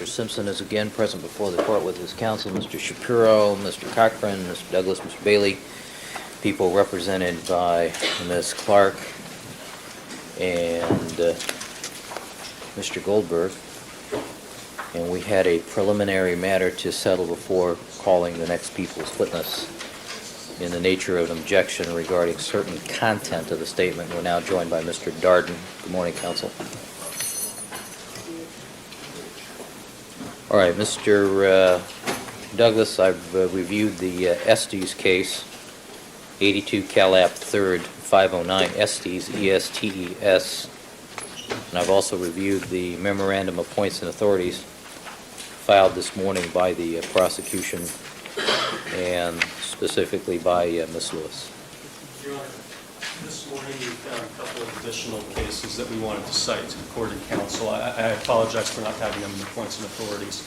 Mr. Simpson is again present before the court with his counsel, Mr. Shapiro, Mr. Cochran, Mr. Douglas, Mr. Bailey, people represented by Ms. Clark and Mr. Goldberg. And we had a preliminary matter to settle before calling the next people's witness in the nature of an objection regarding certain content of the statement. We're now joined by Mr. Darden. Good morning, counsel. All right, Mr. Douglas, I've reviewed the Estes case, 82 Calap 3rd, 509, Estes, E-S-T-E-S. And I've also reviewed the memorandum of points and authorities filed this morning by the prosecution and specifically by Ms. Lewis. Your Honor, this morning we found a couple of additional cases that we wanted to cite to the court and counsel. I apologize for not having them in the points and authorities.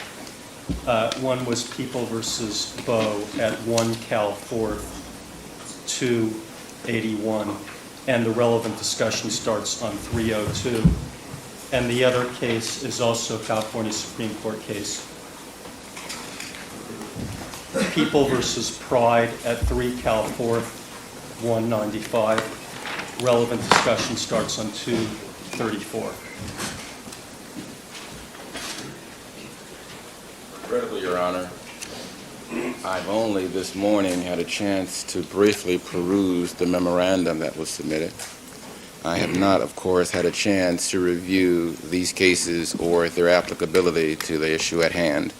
One was People versus Bowe at 1 Cal 4th, 281, and the relevant discussion starts on 302. And the other case is also a California Supreme Court case. People versus Pride at 3 Cal 4th, 195. Relevant discussion starts on 234. Regrettably, Your Honor, I've only this morning had a chance to briefly peruse the memorandum that was submitted. I have not, of course, had a chance to review these cases or their applicability to the issue at hand.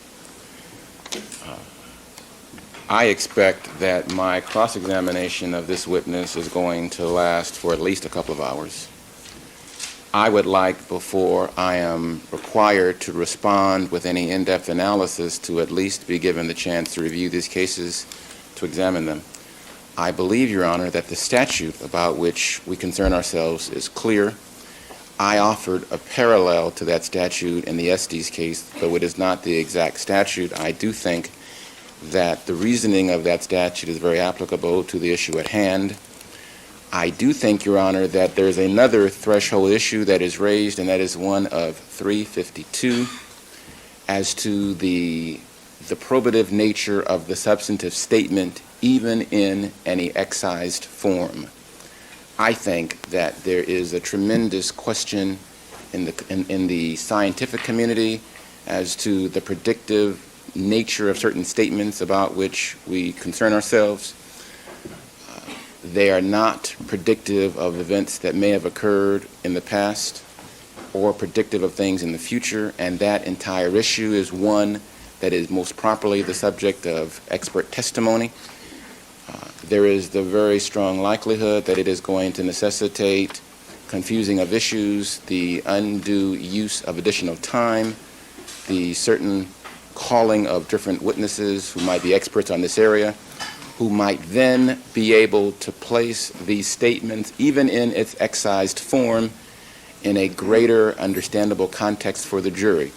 I expect that my cross-examination of this witness is going to last for at least a couple of hours. I would like, before I am required to respond with any in-depth analysis, to at least be given the chance to review these cases, to examine them. I believe, Your Honor, that the statute about which we concern ourselves is clear. I offered a parallel to that statute in the Estes case, though it is not the exact statute. I do think that the reasoning of that statute is very applicable to the issue at hand. I do think, Your Honor, that there's another threshold issue that is raised, and that is one of 352 as to the probative nature of the substantive statement, even in any excised form. I think that there is a tremendous question in the scientific community as to the predictive nature of certain statements about which we concern ourselves. They are not predictive of events that may have occurred in the past or predictive of things in the future, and that entire issue is one that is most properly the subject of expert testimony. There is the very strong likelihood that it is going to necessitate confusing of issues, the undue use of additional time, the certain calling of different witnesses who might be experts on this area, who might then be able to place these statements, even in its excised form, in a greater understandable context for the jury.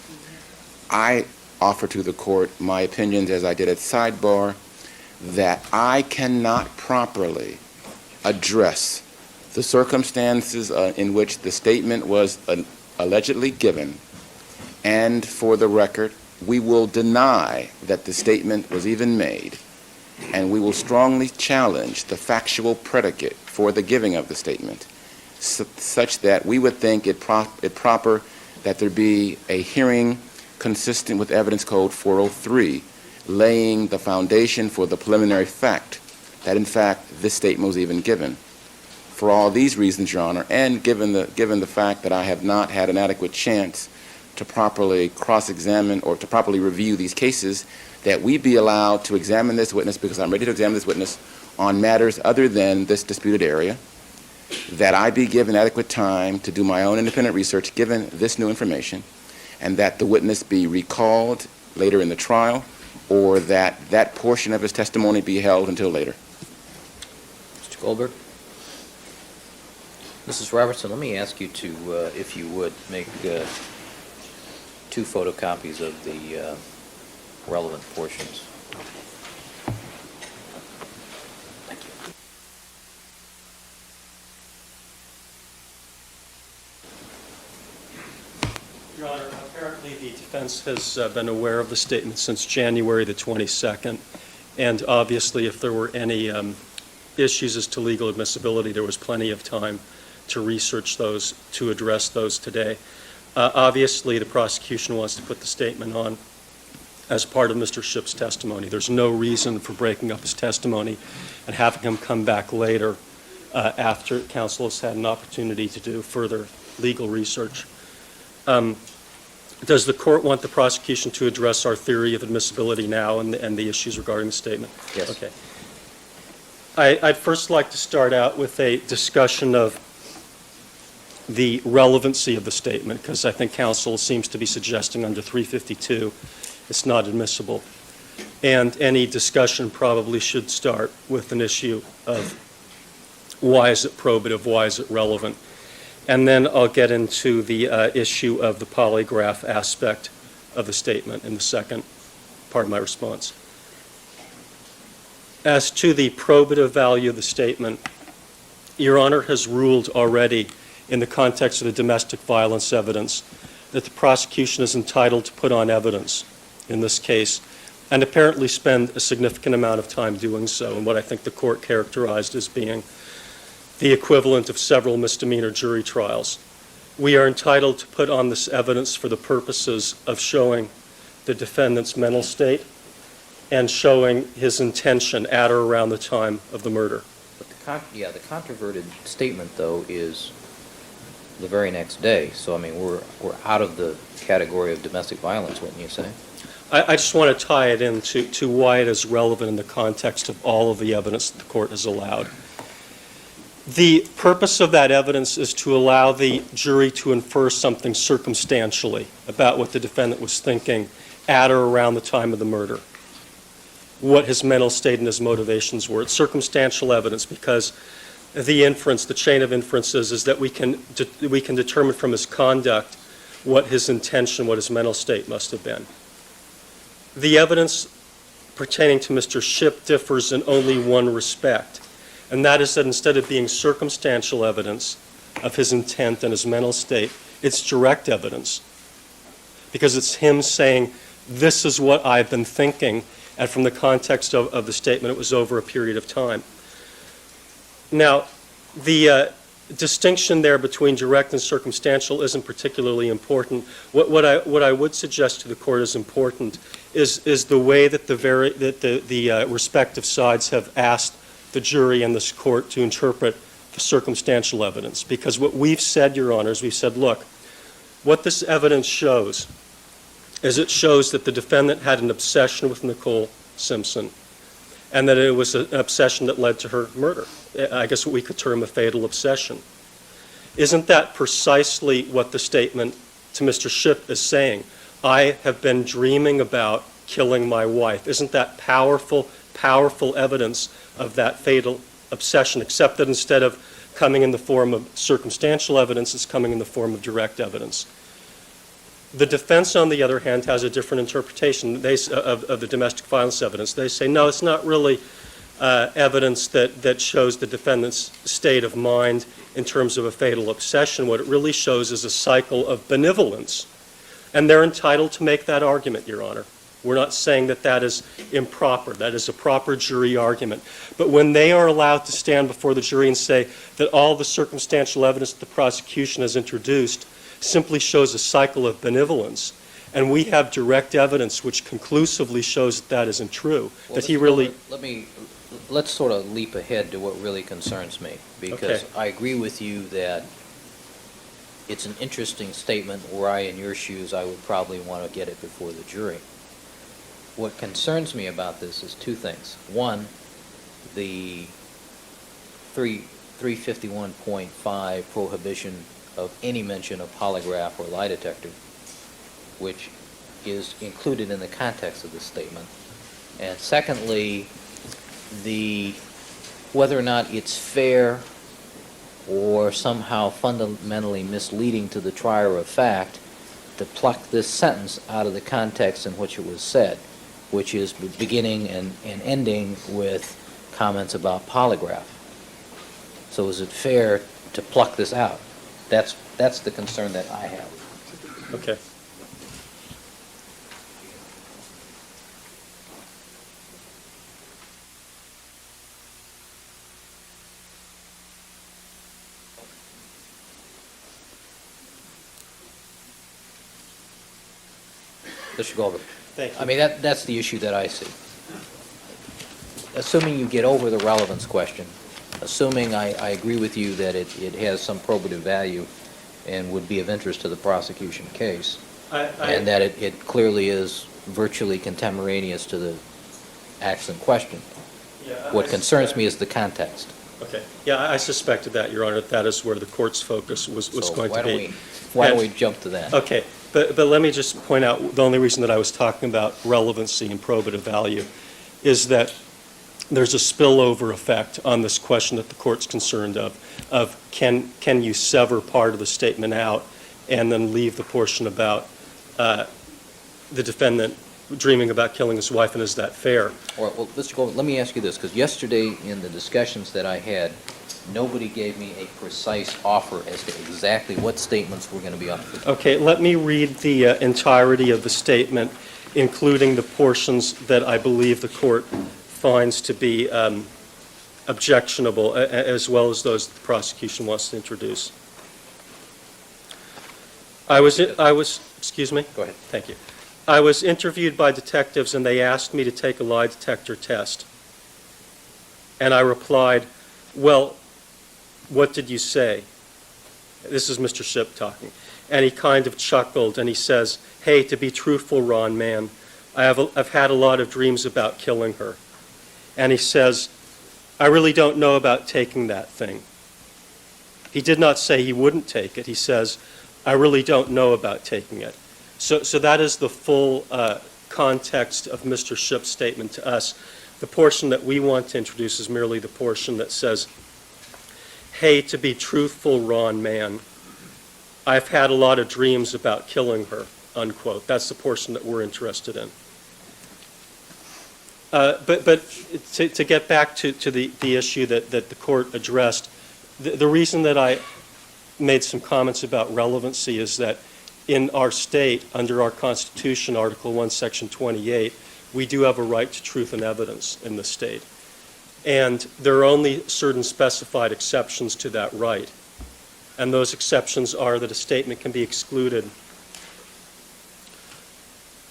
I offer to the court my opinions, as I did at sidebar, that I cannot properly address the circumstances in which the statement was allegedly given, and for the record, we will deny that the statement was even made, and we will strongly challenge the factual predicate for the giving of the statement, such that we would think it proper that there be a hearing consistent with Evidence Code 403, laying the foundation for the preliminary fact that, in fact, this statement was even given. For all these reasons, Your Honor, and given the fact that I have not had an adequate chance to properly cross-examine or to properly review these cases, that we be allowed to examine this witness, because I'm ready to examine this witness on matters other than this disputed area, that I be given adequate time to do my own independent research given this new information, and that the witness be recalled later in the trial, or that that portion of his testimony be held until later. Mr. Goldberg? Mrs. Robertson, let me ask you to, if you would, make 2 photocopies of the relevant portions. Thank you. Your Honor, apparently the defense has been aware of the statement since January the 22nd, and obviously if there were any issues as to legal admissibility, there was plenty of time to research those, to address those today. Obviously, the prosecution wants to put the statement on as part of Mr. Shipp's testimony. There's no reason for breaking up his testimony and having him come back later after counsel has had an opportunity to do further legal research. Does the court want the prosecution to address our theory of admissibility now and the issues regarding the statement? Yes. Okay. I'd first like to start out with a discussion of the relevancy of the statement, because I think counsel seems to be suggesting under 352 it's not admissible. And any discussion probably should start with an issue of why is it probative, why is it relevant? And then I'll get into the issue of the polygraph aspect of the statement in the second part of my response. As to the probative value of the statement, Your Honor has ruled already in the context of the domestic violence evidence that the prosecution is entitled to put on evidence in this case, and apparently spend a significant amount of time doing so, in what I think the court characterized as being the equivalent of several misdemeanor jury trials. We are entitled to put on this evidence for the purposes of showing the defendant's mental state and showing his intention at or around the time of the murder. But the controverted statement, though, is the very next day. So, I mean, we're out of the category of domestic violence, wouldn't you say? I just want to tie it into why it is relevant in the context of all of the evidence that the court has allowed. The purpose of that evidence is to allow the jury to infer something circumstantially about what the defendant was thinking at or around the time of the murder, what his mental state and his motivations were. It's circumstantial evidence because the inference, the chain of inferences, is that we can determine from his conduct what his intention, what his mental state must have been. The evidence pertaining to Mr. Shipp differs in only one respect, and that is that instead of being circumstantial evidence of his intent and his mental state, it's direct evidence, because it's him saying, this is what I've been thinking, and from the context of the statement, it was over a period of time. Now, the distinction there between direct and circumstantial isn't particularly important. What I would suggest to the court is important is the way that the respective sides have asked the jury and this court to interpret the circumstantial evidence. Because what we've said, Your Honors, we've said, look, what this evidence shows is it shows that the defendant had an obsession with Nicole Simpson, and that it was an obsession that led to her murder. I guess what we could term a fatal obsession. Isn't that precisely what the statement to Mr. Shipp is saying? I have been dreaming about killing my wife. Isn't that powerful, powerful evidence of that fatal obsession, except that instead of coming in the form of circumstantial evidence, it's coming in the form of direct evidence. The defense, on the other hand, has a different interpretation of the domestic violence evidence. They say, no, it's not really evidence that shows the defendant's state of mind in terms of a fatal obsession. What it really shows is a cycle of benevolence. And they're entitled to make that argument, Your Honor. We're not saying that that is improper. That is a proper jury argument. But when they are allowed to stand before the jury and say that all the circumstantial evidence that the prosecution has introduced simply shows a cycle of benevolence, and we have direct evidence which conclusively shows that that isn't true, Well, that he really... Let's sort of leap ahead to what really concerns me, because Okay. I agree with you that it's an interesting statement. Were I in your shoes, I would probably want to get it before the jury. What concerns me about this is two things. One, the 351.5 prohibition of any mention of polygraph or lie detector, which is included in the context of this statement. And secondly, whether or not it's fair or somehow fundamentally misleading to the trier of fact to pluck this sentence out of the context in which it was said, which is beginning and ending with comments about polygraph. So is it fair to pluck this out? That's the concern that I have. Okay. Mr. Goldberg. Thank you. I mean, that's the issue that I see. Assuming you get over the relevance question, assuming I agree with you that it has some probative value and would be of interest to the prosecution case, and that it clearly is virtually contemporaneous to the acts in question. Yeah, What concerns me is the context. Okay. Yeah, I suspected that, Your Honor, that is where the court's focus was So going to be. why don't we jump to that? Okay, but let me just point out, the only reason that I was talking about relevancy and probative value is that there's a spillover effect on this question that the court's concerned of can you sever part of the statement out and then leave the portion about the defendant dreaming about killing his wife, and is that fair? Well, Mr. Goldberg, let me ask you this, because yesterday in the discussions that I had, nobody gave me a precise offer as to exactly what statements were going to be offered. Okay, let me read the entirety of the statement, including the portions that I believe the court finds to be objectionable, as well as those that the prosecution wants to introduce. Excuse me? Go ahead. Thank you. I was interviewed by detectives and they asked me to take a lie detector test. And I replied, well, what did you say? This is Mr. Shipp talking. And he kind of chuckled and he says, hey, to be truthful, Ron, man, I've had a lot of dreams about killing her. And he says, I really don't know about taking that thing. He did not say he wouldn't take it. He says, I really don't know about taking it. So that is the full context of Mr. Shipp's statement to us. The portion that we want to introduce is merely the portion that says, hey, to be truthful, Ron, man, I've had a lot of dreams about killing her, unquote. That's the portion that we're interested in. But to get back to the issue that the court addressed, the reason that I made some comments about relevancy is that in our state, under our Constitution, Article 1, Section 28, we do have a right to truth and evidence in the state. And there are only certain specified exceptions to that right. And those exceptions are that a statement can be excluded.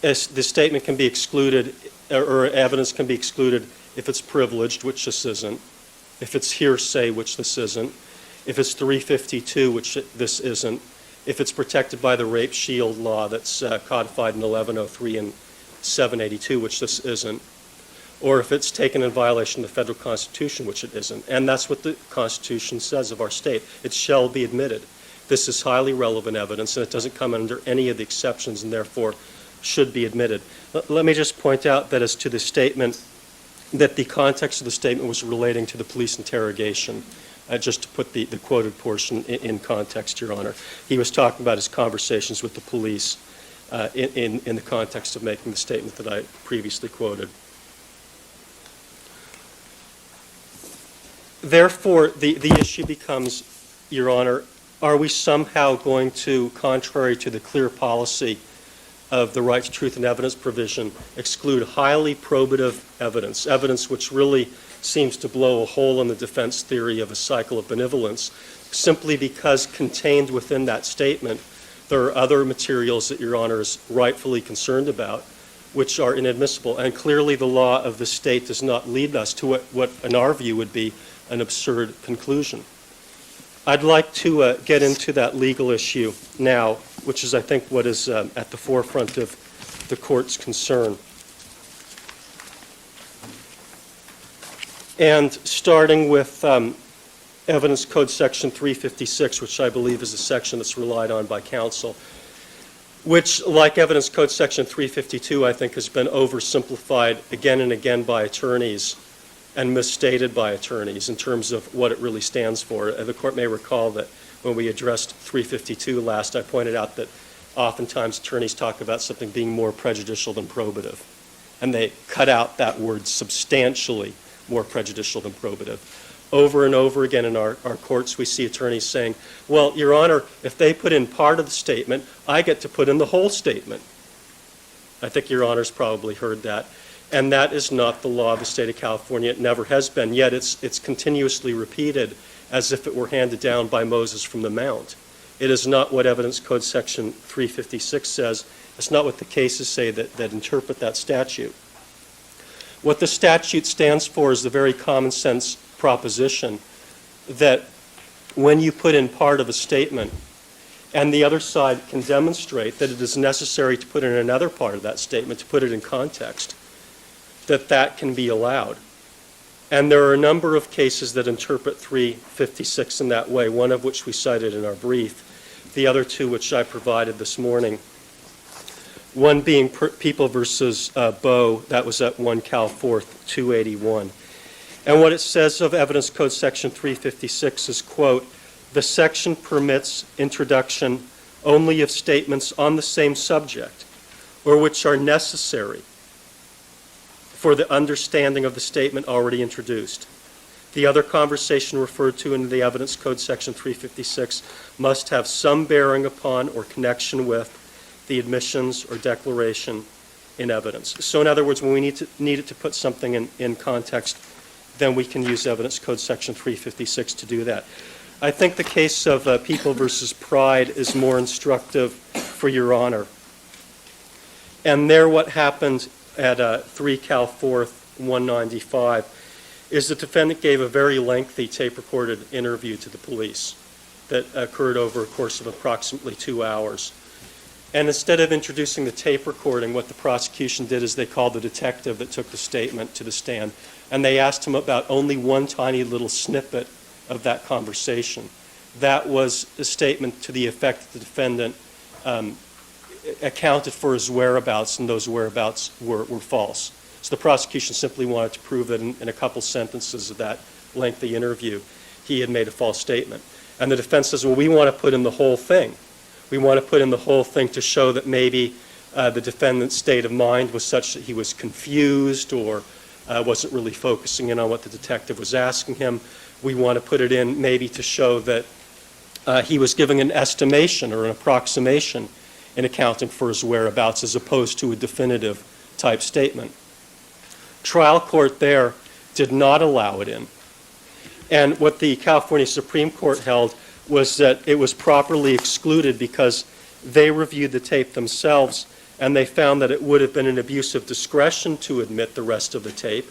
The statement can be excluded, or evidence can be excluded if it's privileged, which this isn't, if it's hearsay, which this isn't, if it's 352, which this isn't, if it's protected by the rape shield law that's codified in 1103 and 782, which this isn't, or if it's taken in violation of the federal Constitution, which it isn't. And that's what the Constitution says of our state. It shall be admitted. This is highly relevant evidence, and it doesn't come under any of the exceptions, and therefore should be admitted. Let me just point out that as to the statement, that the context of the statement was relating to the police interrogation. Just to put the quoted portion in context, Your Honor. He was talking about his conversations with the police in the context of making the statement that I previously quoted. Therefore, the issue becomes, Your Honor, are we somehow going to, contrary to the clear policy of the right to truth and evidence provision, exclude highly probative evidence, evidence which really seems to blow a hole in the defense theory of a cycle of benevolence, simply because contained within that statement there are other materials that Your Honor is rightfully concerned about, which are inadmissible. And clearly the law of the state does not lead us to what in our view would be an absurd conclusion. I'd like to get into that legal issue now, which is, I think, what is at the forefront of the court's concern. And starting with Evidence Code Section 356, which I believe is a section that's relied on by counsel, which, like Evidence Code Section 352, I think has been oversimplified again and again by attorneys and misstated by attorneys in terms of what it really stands for. The court may recall that when we addressed 352 last, I pointed out that oftentimes attorneys talk about something being more prejudicial than probative, and they cut out that word substantially more prejudicial than probative. Over and over again in our courts, we see attorneys saying, well, Your Honor, if they put in part of the statement, I get to put in the whole statement. I think Your Honor's probably heard that. And that is not the law of the state of California. It never has been. Yet it's continuously repeated as if it were handed down by Moses from the Mount. It is not what Evidence Code Section 356 says. That's not what the cases say that interpret that statute. What the statute stands for is the very common sense proposition that when you put in part of a statement and the other side can demonstrate that it is necessary to put in another part of that statement, to put it in context, that can be allowed. And there are a number of cases that interpret 356 in that way, one of which we cited in our brief, the other two which I provided this morning. One being People versus Bowe, that was at 1 Cal 4th, 281. And what it says of Evidence Code Section 356 is, quote, "The section permits introduction only of statements on the same subject or which are necessary for the understanding of the statement already introduced. The other conversation referred to in the Evidence Code Section 356 must have some bearing upon or connection with the admissions or declaration in evidence." So in other words, when we need it to put something in context, then we can use Evidence Code Section 356 to do that. I think the case of People versus Pride is more instructive for Your Honor. And there what happened at 3 Cal 4th, 195, is the defendant gave a very lengthy tape-recorded interview to the police that occurred over a course of approximately 2 hours. And instead of introducing the tape recording, what the prosecution did is they called the detective that took the statement to the stand, and they asked him about only one tiny little snippet of that conversation. That was a statement to the effect that the defendant accounted for his whereabouts, and those whereabouts were false. So the prosecution simply wanted to prove that in a couple sentences of that lengthy interview, he had made a false statement. And the defense says, well, we want to put in the whole thing. We want to put in the whole thing to show that maybe the defendant's state of mind was such that he was confused or wasn't really focusing in on what the detective was asking him. We want to put it in maybe to show that he was giving an estimation or an approximation in accounting for his whereabouts as opposed to a definitive type statement. Trial court there did not allow it in. And what the California Supreme Court held was that it was properly excluded because they reviewed the tape themselves and they found that it would have been an abuse of discretion to admit the rest of the tape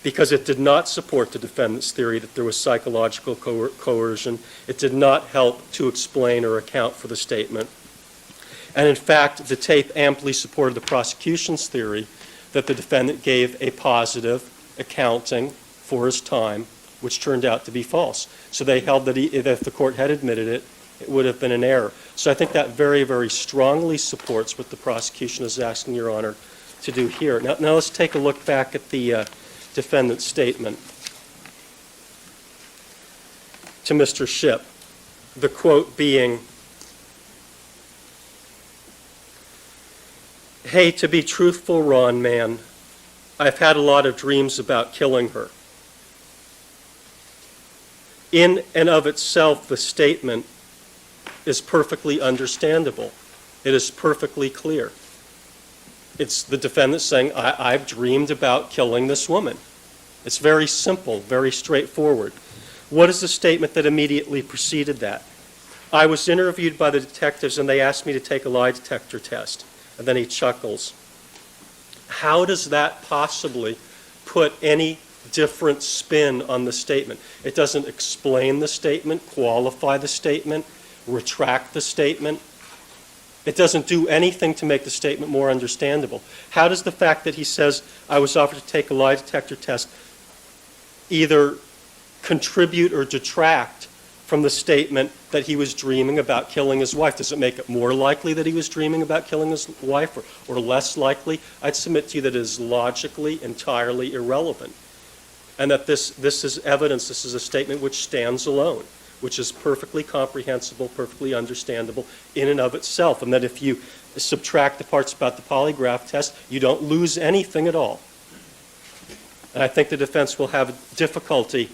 because it did not support the defendant's theory that there was psychological coercion. It did not help to explain or account for the statement. And in fact, the tape amply supported the prosecution's theory that the defendant gave a positive accounting for his time, which turned out to be false. So they held that if the court had admitted it, it would have been an error. So I think that very, very strongly supports what the prosecution is asking Your Honor to do here. Now let's take a look back at the defendant's statement to Mr. Shipp. The quote being, "Hey, to be truthful, Ron, man, I've had a lot of dreams about killing her." In and of itself, the statement is perfectly understandable. It is perfectly clear. It's the defendant saying, I've dreamed about killing this woman. It's very simple, very straightforward. What is the statement that immediately preceded that? "I was interviewed by the detectives and they asked me to take a lie detector test." And then he chuckles. How does that possibly put any different spin on the statement? It doesn't explain the statement, qualify the statement, retract the statement. It doesn't do anything to make the statement more understandable. How does the fact that he says, "I was offered to take a lie detector test," either contribute or detract from the statement that he was dreaming about killing his wife? Does it make it more likely that he was dreaming about killing his wife or less likely? I'd submit to you that it is logically entirely irrelevant. And that this is evidence, this is a statement which stands alone, which is perfectly comprehensible, perfectly understandable in and of itself. And that if you subtract the parts about the polygraph test, you don't lose anything at all. And I think the defense will have difficulty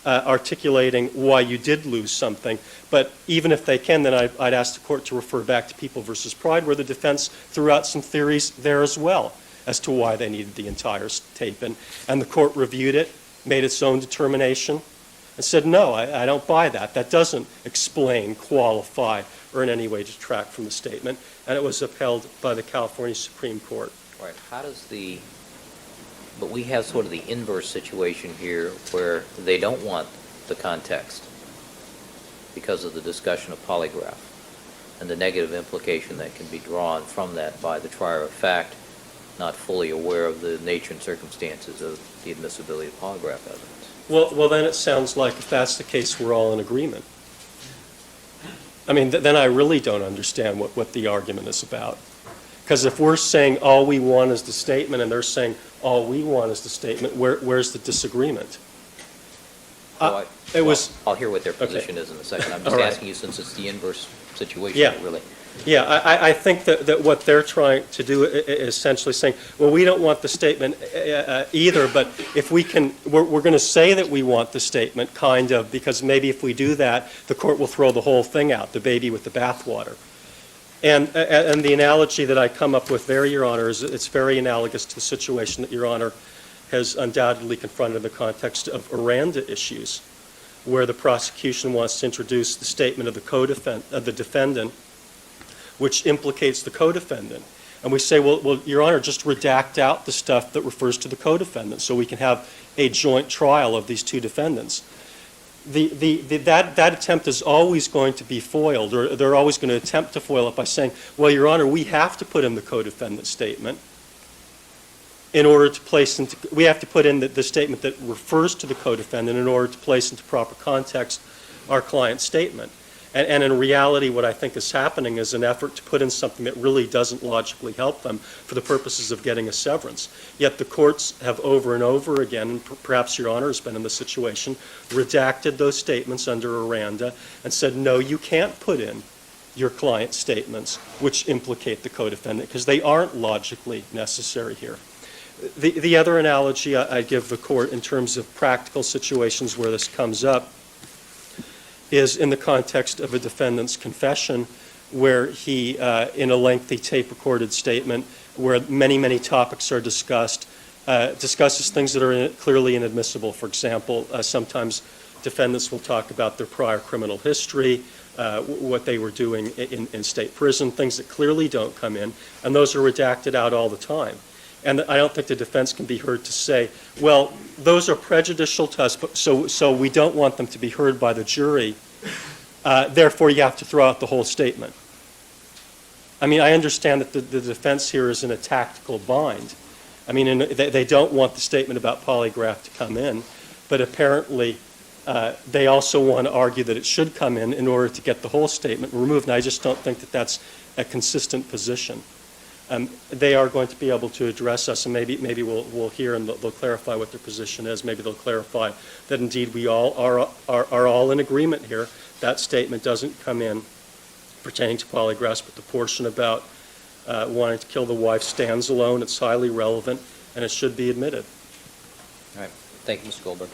articulating why you did lose something. But even if they can, then I'd ask the court to refer back to People versus Pride, where the defense threw out some theories there as well as to why they needed the entire tape. And the court reviewed it, made its own determination, and said, no, I don't buy that. That doesn't explain, qualify, or in any way detract from the statement. And it was upheld by the California Supreme Court. Right. How does but we have sort of the inverse situation here where they don't want the context because of the discussion of polygraph and the negative implication that can be drawn from that by the trier of fact, not fully aware of the nature and circumstances of the admissibility of polygraph evidence. Well, then it sounds like if that's the case, we're all in agreement. I mean, then I really don't understand what the argument is about. Because if we're saying all we want is the statement and they're saying all we want is the statement, where's the disagreement? I'll hear what their Okay. position is in a second. I'm just All right. asking you since it's the inverse situation, Yeah. really. Yeah, I think that what they're trying to do is essentially saying, well, we don't want the statement either, but if we can, we're going to say that we want the statement, kind of, because maybe if we do that, the court will throw the whole thing out, the baby with the bathwater. And the analogy that I come up with there, Your Honor, is it's very analogous to the situation that Your Honor has undoubtedly confronted in the context of Aranda issues, where the prosecution wants to introduce the statement of the defendant, which implicates the co-defendant. And we say, well, Your Honor, just redact out the stuff that refers to the co-defendant so we can have a joint trial of these two defendants. That attempt is always going to be foiled, or they're always going to attempt to foil it by saying, well, Your Honor, we have to put in the co-defendant statement in order to place into, we have to put in the statement that refers to the co-defendant in order to place into proper context our client's statement. And in reality, what I think is happening is an effort to put in something that really doesn't logically help them for the purposes of getting a severance. Yet the courts have over and over again, and perhaps Your Honor has been in this situation, redacted those statements under Aranda and said, no, you can't put in your client's statements which implicate the co-defendant because they aren't logically necessary here. The other analogy I give the court in terms of practical situations where this comes up is in the context of a defendant's confession where he, in a lengthy tape-recorded statement where many, many topics are discussed, discusses things that are clearly inadmissible. For example, sometimes defendants will talk about their prior criminal history, what they were doing in state prison, things that clearly don't come in, and those are redacted out all the time. And I don't think the defense can be heard to say, well, those are prejudicial to us, so we don't want them to be heard by the jury. Therefore, you have to throw out the whole statement. I mean, I understand that the defense here is in a tactical bind. I mean, they don't want the statement about polygraph to come in, but apparently they also want to argue that it should come in order to get the whole statement removed. And I just don't think that that's a consistent position. They are going to be able to address us, and maybe we'll hear and they'll clarify what their position is. Maybe they'll clarify that indeed we all are all in agreement here. That statement doesn't come in pertaining to polygraphs, but the portion about wanting to kill the wife stands alone. It's highly relevant, and it should be admitted. All right. Thank you, Mr. Goldberg.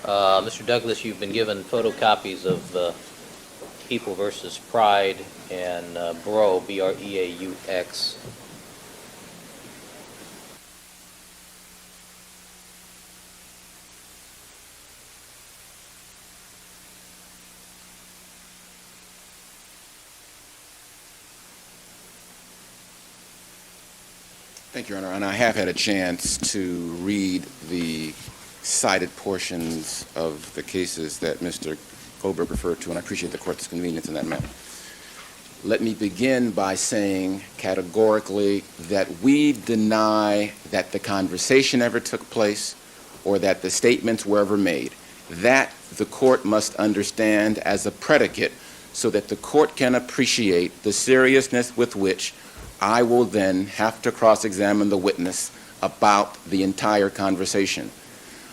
Mr. Douglas, you've been given photocopies of People versus Pride and Breaux, B-R-E-A-U-X. Thank you, Your Honor. And I have had a chance to read the cited portions of the cases that Mr. Goldberg referred to, and I appreciate the court's convenience in that matter. Let me begin by saying categorically that we deny that the conversation ever took place or that the statements were ever made. That the court must understand as a predicate so that the court can appreciate the seriousness with which I will then have to cross-examine the witness about the entire conversation.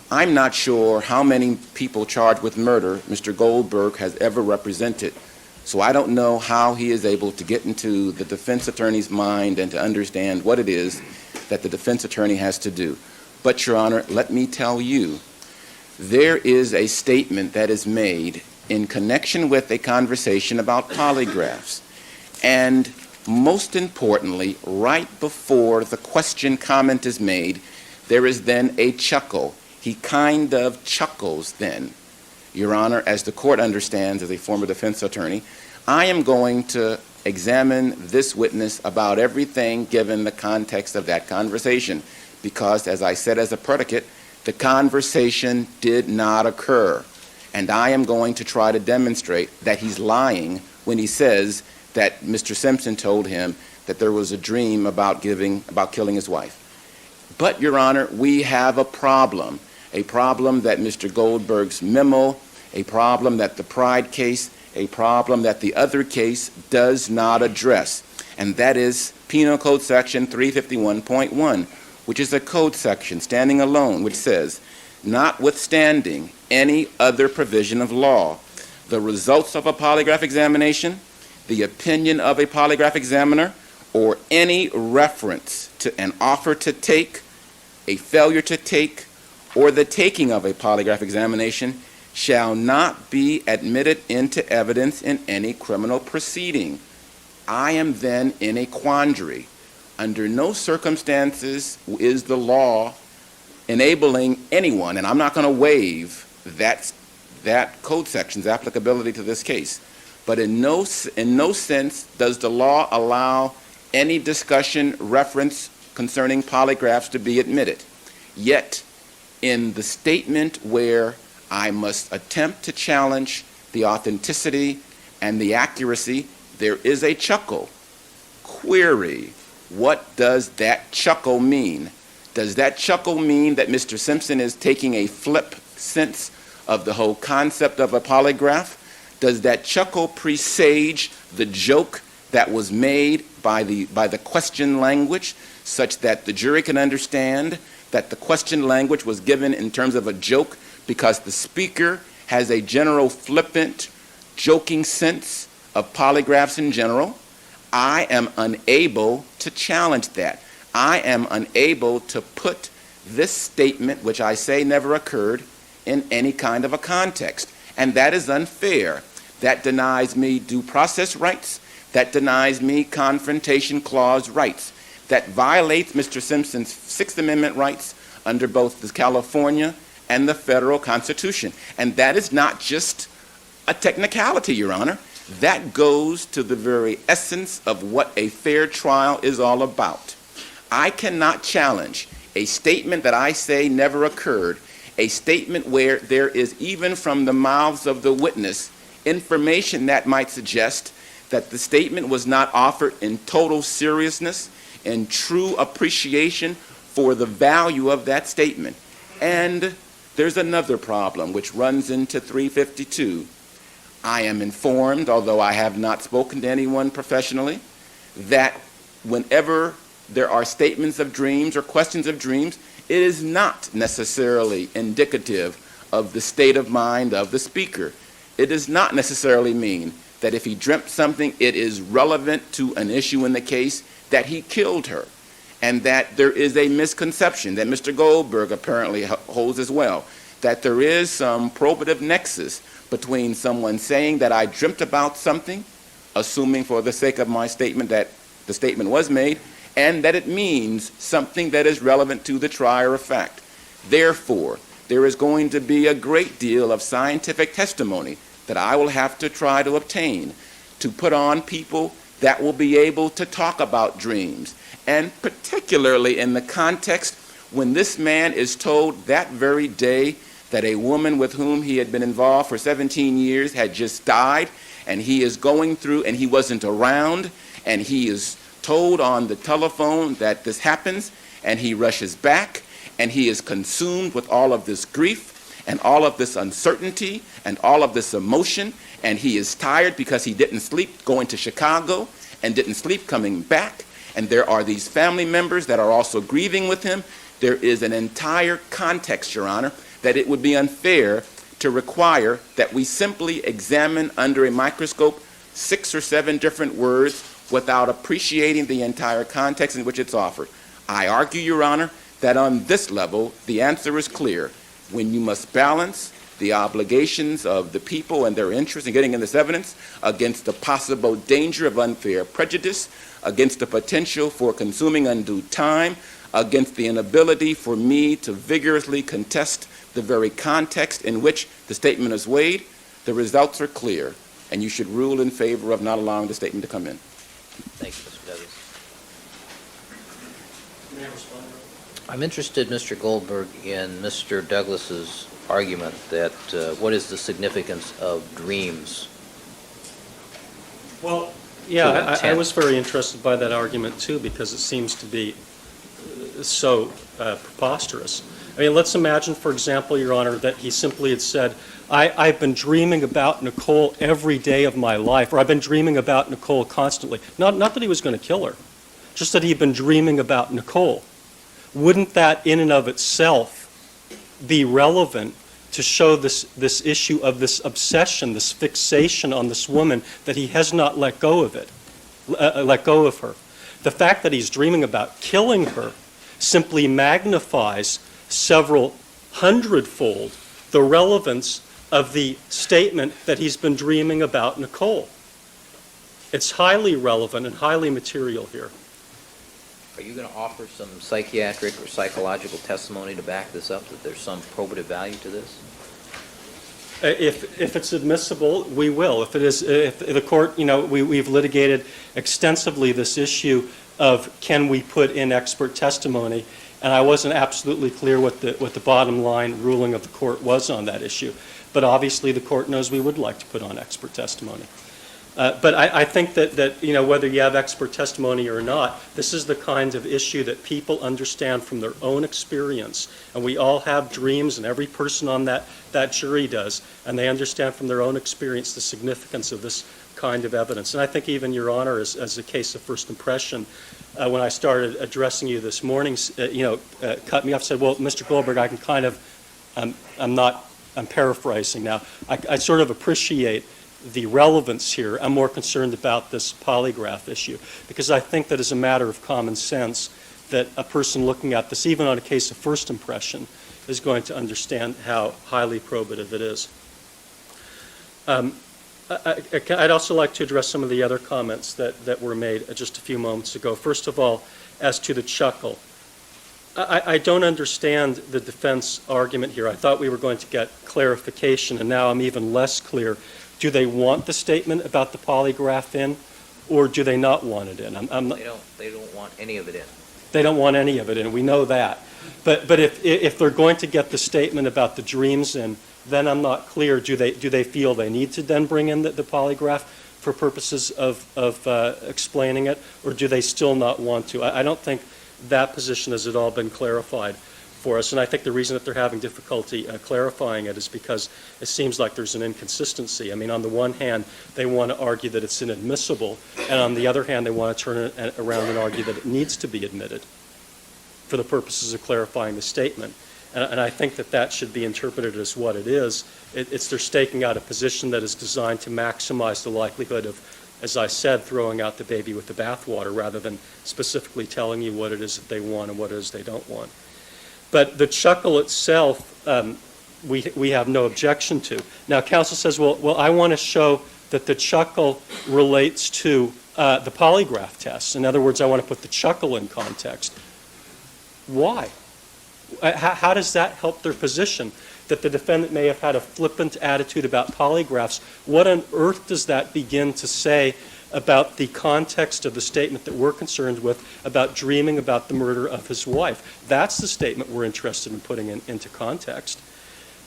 I'm not sure how many people charged with murder Mr. Goldberg has ever represented, so I don't know how he is able to get into the defense attorney's mind and to understand what it is that the defense attorney has to do. But, Your Honor, let me tell you, there is a statement that is made in connection with a conversation about polygraphs, and most importantly, right before the question comment is made, there is then a chuckle. He kind of chuckles then. Your Honor, as the court understands as a former defense attorney, I am going to examine this witness about everything given the context of that conversation, because, as I said as a predicate, the conversation did not occur. And I am going to try to demonstrate that he's lying when he says that Mr. Simpson told him that there was a dream about killing his wife. But, Your Honor, we have a problem that Mr. Goldberg's memo, a problem that the Pride case, a problem that the other case does not address, and that is Penal Code Section 351.1, which is a code section standing alone, which says, notwithstanding any other provision of law, the results of a polygraph examination, the opinion of a polygraph examiner, or any reference to an offer to take, a failure to take, or the taking of a polygraph examination shall not be admitted into evidence in any criminal proceeding. I am then in a quandary. Under no circumstances is the law enabling anyone, and I'm not going to waive that code section's applicability to this case, but in no sense does the law allow any discussion, reference concerning polygraphs to be admitted. Yet, in the statement where I must attempt to challenge the authenticity and the accuracy, there is a chuckle. Query, what does that chuckle mean? Does that chuckle mean that Mr. Simpson is taking a flip sense of the whole concept of a polygraph? Does that chuckle presage the joke that was made by the question language, such that the jury can understand that the question language was given in terms of a joke because the speaker has a general flippant, joking sense of polygraphs in general? I am unable to challenge that. I am unable to put this statement, which I say never occurred, in any kind of a context. And that is unfair. That denies me due process rights. That denies me confrontation clause rights. That violates Mr. Simpson's Sixth Amendment rights under both the California and the federal Constitution. And that is not just a technicality, Your Honor. That goes to the very essence of what a fair trial is all about. I cannot challenge a statement that I say never occurred, a statement where there is, even from the mouths of the witness, information that might suggest that the statement was not offered in total seriousness and true appreciation for the value of that statement. And there's another problem which runs into 352. I am informed, although I have not spoken to anyone professionally, that whenever there are statements of dreams or questions of dreams, it is not necessarily indicative of the state of mind of the speaker. It does not necessarily mean that if he dreamt something, it is relevant to an issue in the case that he killed her, and that there is a misconception that Mr. Goldberg apparently holds as well, that there is some probative nexus between someone saying that I dreamt about something, assuming for the sake of my statement that the statement was made, and that it means something that is relevant to the trier of fact. Therefore, there is going to be a great deal of scientific testimony that I will have to try to obtain to put on people that will be able to talk about dreams, and particularly in the context when this man is told that very day that a woman with whom he had been involved for 17 years had just died, and he is going through, and he wasn't around, and he is told on the telephone that this happens, and he rushes back, and he is consumed with all of this grief and all of this uncertainty and all of this emotion, and he is tired because he didn't sleep going to Chicago and didn't sleep coming back, and there are these family members that are also grieving with him. There is an entire context, Your Honor, that it would be unfair to require that we simply examine under a microscope 6 or 7 different words without appreciating the entire context in which it's offered. I argue, Your Honor, that on this level, the answer is clear. When you must balance the obligations of the people and their interest in getting in this evidence against the possible danger of unfair prejudice, against the potential for consuming undue time, against the inability for me to vigorously contest the very context in which the statement is weighed, the results are clear, and you should rule in favor of not allowing the statement to come in. Thank you, Mr. Douglas. May I respond? I'm interested, Mr. Goldberg, in Mr. Douglas's argument that what is the significance of dreams? Well, To yeah, I intent. was very interested by that argument, too, because it seems to be so preposterous. I mean, let's imagine, for example, Your Honor, that he simply had said, I've been dreaming about Nicole every day of my life, or I've been dreaming about Nicole constantly. Not that he was going to kill her, just that he'd been dreaming about Nicole. Wouldn't that in and of itself be relevant to show this issue of this obsession, this fixation on this woman, that he has not let go of her? The fact that he's dreaming about killing her simply magnifies several hundredfold the relevance of the statement that he's been dreaming about Nicole. It's highly relevant and highly material here. Are you going to offer some psychiatric or psychological testimony to back this up, that there's some probative value to this? If it's admissible, we will. If the court, we've litigated extensively this issue of can we put in expert testimony, and I wasn't absolutely clear what the bottom line ruling of the court was on that issue. But obviously the court knows we would like to put on expert testimony. But I think that whether you have expert testimony or not, this is the kind of issue that people understand from their own experience. And we all have dreams, and every person on that jury does, and they understand from their own experience the significance of this kind of evidence. And I think even Your Honor, as a case of first impression, when I started addressing you this morning, cut me off, said, well, Mr. Goldberg, I can kind of, I'm paraphrasing now, I sort of appreciate the relevance here. I'm more concerned about this polygraph issue, because I think that as a matter of common sense, that a person looking at this, even on a case of first impression, is going to understand how highly probative it is. I'd also like to address some of the other comments that were made just a few moments ago. First of all, as to the chuckle. I don't understand the defense argument here. I thought we were going to get clarification, and now I'm even less clear. Do they want the statement about the polygraph in, or do they not want it in? They don't want any of it in. They don't want any of it in. We know that. But if they're going to get the statement about the dreams in, then I'm not clear. Do they feel they need to then bring in the polygraph for purposes of explaining it, or do they still not want to? I don't think that position has at all been clarified for us, and I think the reason that they're having difficulty clarifying it is because it seems like there's an inconsistency. I mean, on the one hand, they want to argue that it's inadmissible, and on the other hand, they want to turn it around and argue that it needs to be admitted for the purposes of clarifying the statement. And I think that should be interpreted as what it is. It's they're staking out a position that is designed to maximize the likelihood of, as I said, throwing out the baby with the bathwater, rather than specifically telling you what it is that they want and what it is they don't want. But the chuckle itself, we have no objection to. Now, counsel says, well, I want to show that the chuckle relates to the polygraph test. In other words, I want to put the chuckle in context. Why? How does that help their position? That the defendant may have had a flippant attitude about polygraphs. What on earth does that begin to say about the context of the statement that we're concerned with about dreaming about the murder of his wife? That's the statement we're interested in putting into context.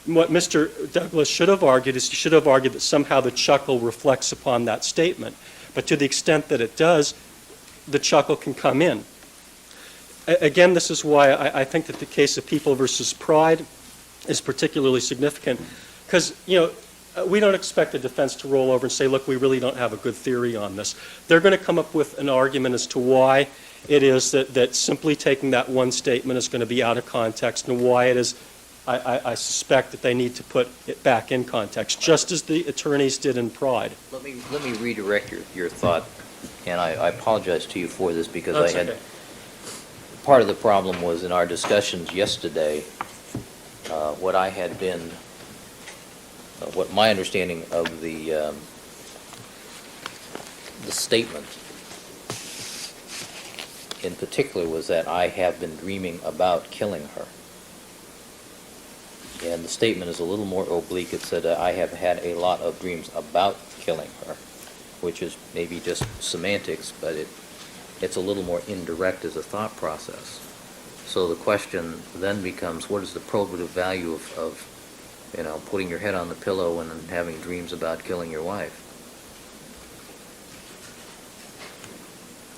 What Mr. Douglas should have argued is he should have argued that somehow the chuckle reflects upon that statement. But to the extent that it does, the chuckle can come in. Again, this is why I think that the case of People versus Pride is particularly significant, because, we don't expect the defense to roll over and say, look, we really don't have a good theory on this. They're going to come up with an argument as to why it is that simply taking that one statement is going to be out of context, and why it is, I suspect, that they need to put it back in context, just as the attorneys did in Pride. Let me redirect your thought, and I apologize to you for this, because That's I had... okay. Part of the problem was in our discussions yesterday, what my understanding of the in particular was that I have been dreaming about killing her. And the statement is a little more oblique. It said, I have had a lot of dreams about killing her, which is maybe just semantics, but it's a little more indirect as a thought process. So the question then becomes, what is the probative value of putting your head on the pillow and having dreams about killing your wife?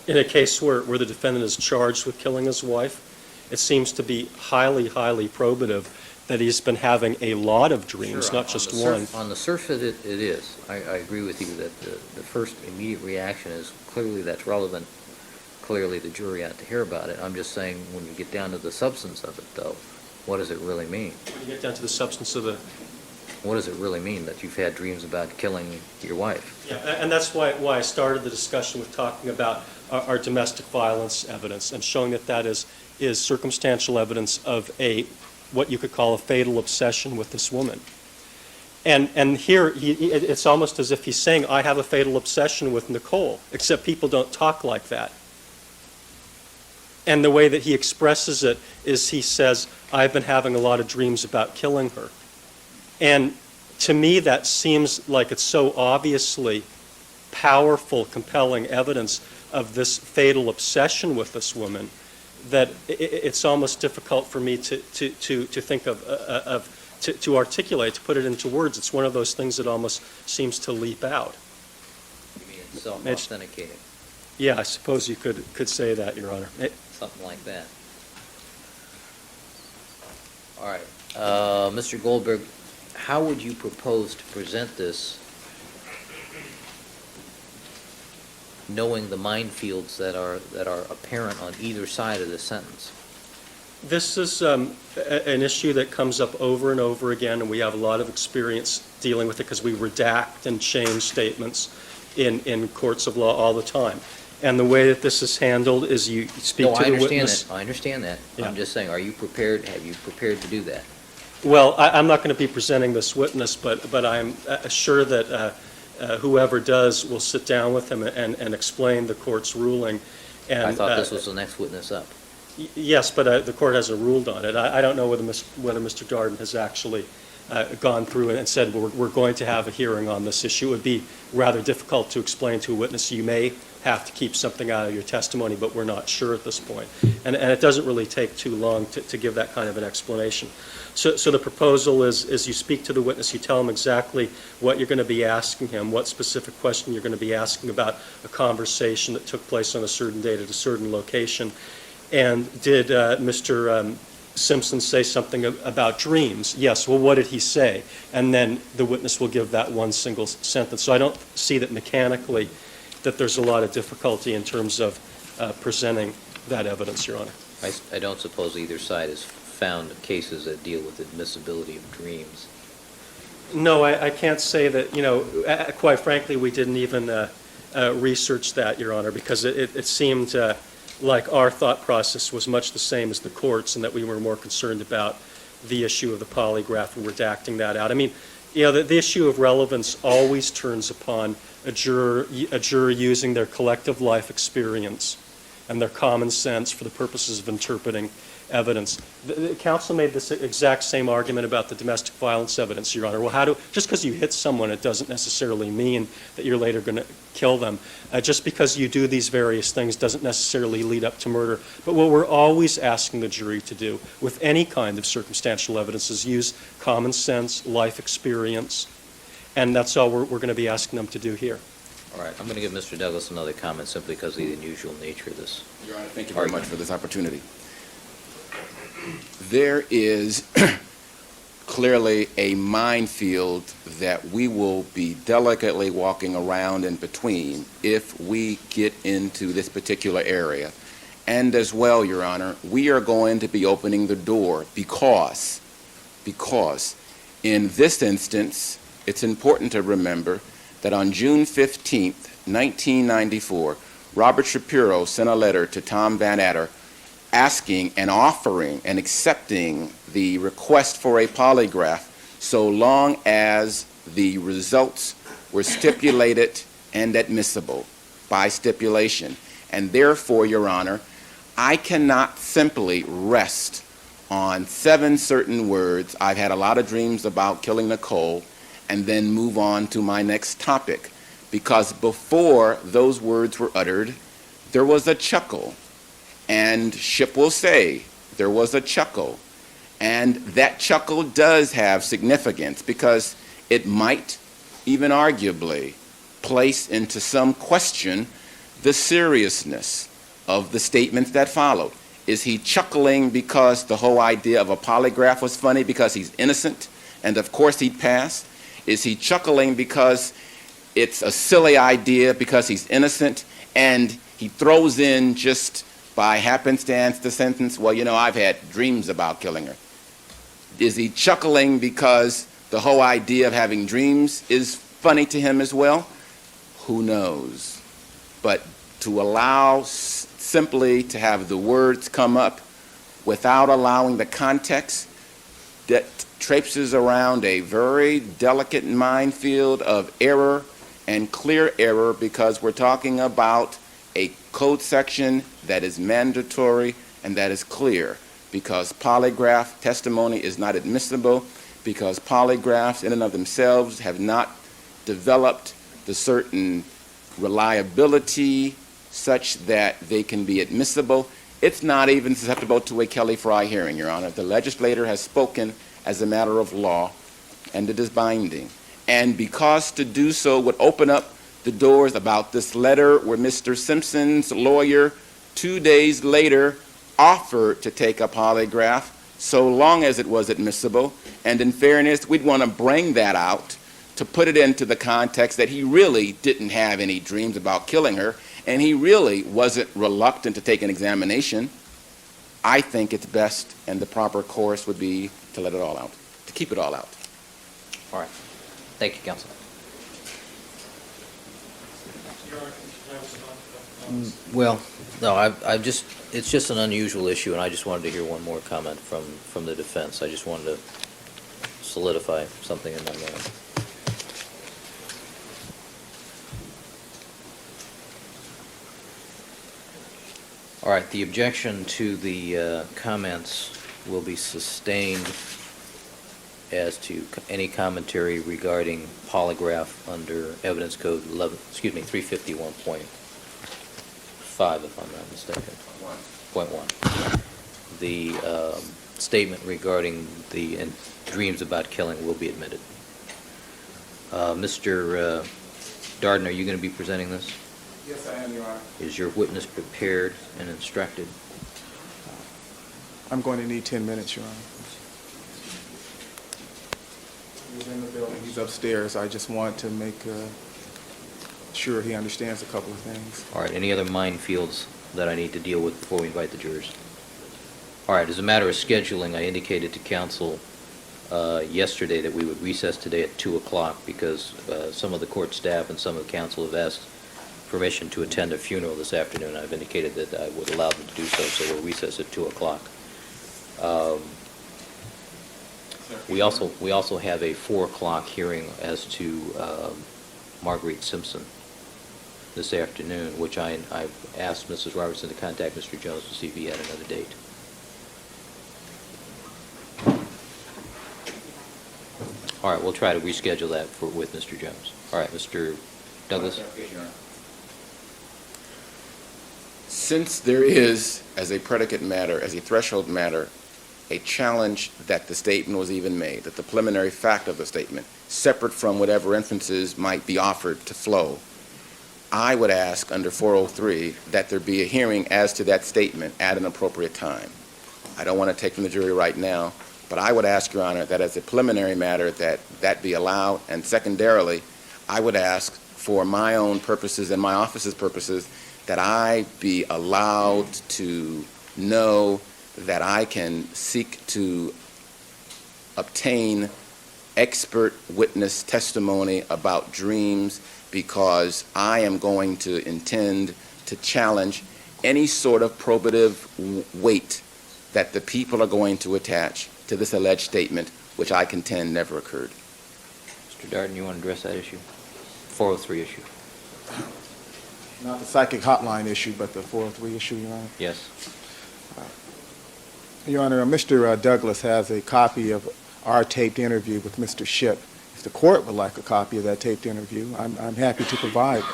In a case where the defendant is charged with killing his wife, it seems to be highly, highly probative that he's been having a lot of dreams, Sure, not just one. On the surface, it is. I agree with you that the first immediate reaction is clearly that's relevant. Clearly, the jury ought to hear about it. I'm just saying, when you get down to the substance of it, though, what does it really mean? When you get down to the substance of the... What does it really mean that you've had dreams about killing your wife? Yeah, and that's why I started the discussion with talking about our domestic violence evidence and showing that is circumstantial evidence of what you could call a fatal obsession with this woman. And here, it's almost as if he's saying, I have a fatal obsession with Nicole, except people don't talk like that. And the way that he expresses it is he says, I've been having a lot of dreams about killing her. And to me, that seems like it's so obviously powerful, compelling evidence of this fatal obsession with this woman that it's almost difficult for me to think to articulate, to put it into words. It's one of those things that almost seems to leap out. You mean it's self-authenticating? Yeah, I suppose you could say that, Your Honor. Something like that. All right. Mr. Goldberg, how would you propose to present this, knowing the minefields that are apparent on either side of the sentence? This is an issue that comes up over and over again, and we have a lot of experience dealing with it because we redact and change statements in courts of law all the time. And the way that this is handled is you speak to the witness. I understand that. Yeah. I'm just saying, have you prepared to do that? Well, I'm not going to be presenting this witness, but I'm sure that whoever does will sit down with him and explain the court's ruling. And, I thought this was the next witness up. Yes, but the court hasn't ruled on it. I don't know whether Mr. Darden has actually gone through and said, we're going to have a hearing on this issue. It would be rather difficult to explain to a witness. You may have to keep something out of your testimony, but we're not sure at this point. And it doesn't really take too long to give that kind of an explanation. So the proposal is you speak to the witness, you tell him exactly what you're going to be asking him, what specific question you're going to be asking about a conversation that took place on a certain date at a certain location. And did Mr. Simpson say something about dreams? Yes. Well, what did he say? And then the witness will give that one single sentence. So I don't see that mechanically that there's a lot of difficulty in terms of presenting that evidence, Your Honor. I don't suppose either side has found cases that deal with admissibility of dreams. No, I can't say that, quite frankly, we didn't even research that, Your Honor, because it seemed like our thought process was much the same as the court's and that we were more concerned about the issue of the polygraph and redacting that out. I mean, the issue of relevance always turns upon a juror using their collective life experience and their common sense for the purposes of interpreting evidence. The counsel made this exact same argument about the domestic violence evidence, Your Honor. Well, just because you hit someone, it doesn't necessarily mean that you're later going to kill them. Just because you do these various things doesn't necessarily lead up to murder. But what we're always asking the jury to do with any kind of circumstantial evidence is use common sense, life experience, and that's all we're going to be asking them to do here. All right. I'm going to give Mr. Douglas another comment simply because of the unusual nature of this. Your Honor, thank you very much for this opportunity. There is clearly a minefield that we will be delicately walking around in between if we get into this particular area. And as well, Your Honor, we are going to be opening the door because in this instance, it's important to remember that on June 15th, 1994, Robert Shapiro sent a letter to Tom Van Adder asking and offering and accepting the request for a polygraph so long as the results were stipulated and admissible by stipulation. And therefore, Your Honor, I cannot simply rest on 7 certain words. I've had a lot of dreams about killing Nicole, and then move on to my next topic. Because before those words were uttered, there was a chuckle. And Ship will say, there was a chuckle. And that chuckle does have significance because it might even arguably place into some question the seriousness of the statements that followed. Is he chuckling because the whole idea of a polygraph was funny because he's innocent and of course he'd pass? Is he chuckling because it's a silly idea because he's innocent and he throws in just by happenstance the sentence, well, you know, I've had dreams about killing her? Is he chuckling because the whole idea of having dreams is funny to him as well? Who knows? But to allow simply to have the words come up without allowing the context that traipses around a very delicate minefield of error and clear error, because we're talking about a code section that is mandatory and that is clear, because polygraph testimony is not admissible, because polygraphs in and of themselves have not developed the certain reliability such that they can be admissible. It's not even susceptible to a Kelly Fry hearing, Your Honor. The legislator has spoken as a matter of law, and it is binding. And because to do so would open up the doors about this letter where Mr. Simpson's lawyer 2 days later offered to take a polygraph so long as it was admissible, and in fairness, we'd want to bring that out to put it into the context that he really didn't have any dreams about killing her, and he really wasn't reluctant to take an examination. I think it's best and the proper course would be to let it all out, to keep it all out. All right. Thank you, counsel. Well, no, it's just an unusual issue, and I just wanted to hear one more comment from the defense. I just wanted to solidify something in my mind. All right, the objection to the comments will be sustained as to any commentary regarding polygraph under Evidence Code 351.5, if I'm not mistaken. Point 1. The statement regarding the dreams about killing will be admitted. Mr. Darden, are you going to be presenting this? Yes, I am, Your Honor. Is your witness prepared and instructed? I'm going to need 10 minutes, Your Honor. He's in the building. He's upstairs. I just want to make sure he understands a couple of things. All right, any other minefields that I need to deal with before we invite the jurors? All right, as a matter of scheduling, I indicated to counsel yesterday that we would recess today at 2 o'clock because some of the court staff and some of the counsel have asked permission to attend a funeral this afternoon. I've indicated that I would allow them to do so, so we'll recess at 2 o'clock. We also have a 4 o'clock hearing as to Marguerite Simpson this afternoon, which I've asked Mrs. Robertson to contact Mr. Jones to see if he had another date. All right, we'll try to reschedule that with Mr. Jones. All right, Mr. Douglas. Since there is, as a predicate matter, as a threshold matter, a challenge that the statement was even made, that the preliminary fact of the statement, separate from whatever inferences might be offered to flow, I would ask under 403 that there be a hearing as to that statement at an appropriate time. I don't want to take from the jury right now, but I would ask, Your Honor, that as a preliminary matter that be allowed, and secondarily, I would ask for my own purposes and my office's purposes that I be allowed to know that I can seek to obtain expert witness testimony about dreams, because I am going to intend to challenge any sort of probative weight that the people are going to attach to this alleged statement, which I contend never occurred. Mr. Darden, you want to address that issue? 403 issue. Not the psychic hotline issue, but the 403 issue, Your Honor. Yes. Your Honor, Mr. Douglas has a copy of our taped interview with Mr. Shipp. If the court would like a copy of that taped interview, I'm happy to provide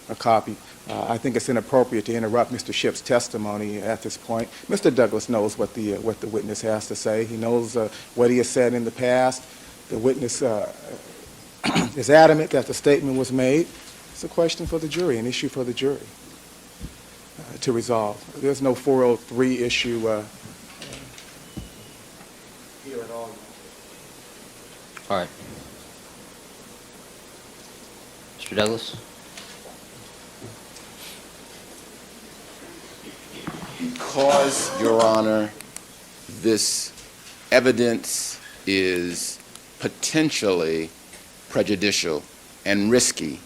a copy. I think it's inappropriate to interrupt Mr. Shipp's testimony at this point. Mr. Douglas knows what the witness has to say. He knows what he has said in the past. The witness is adamant that the statement was made. It's a question for the jury, an issue for the jury to resolve. There's no 403 issue here at all. All right. Mr. Douglas? Because, Your Honor, this evidence is potentially prejudicial and risky,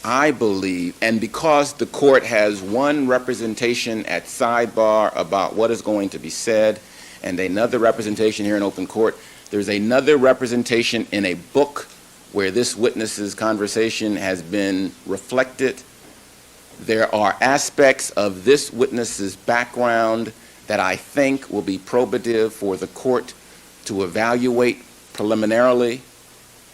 I believe, and because the court has one representation at sidebar about what is going to be said and another representation here in open court, there's another representation in a book where this witness's conversation has been reflected. There are aspects of this witness's background that I think will be probative for the court to evaluate preliminarily.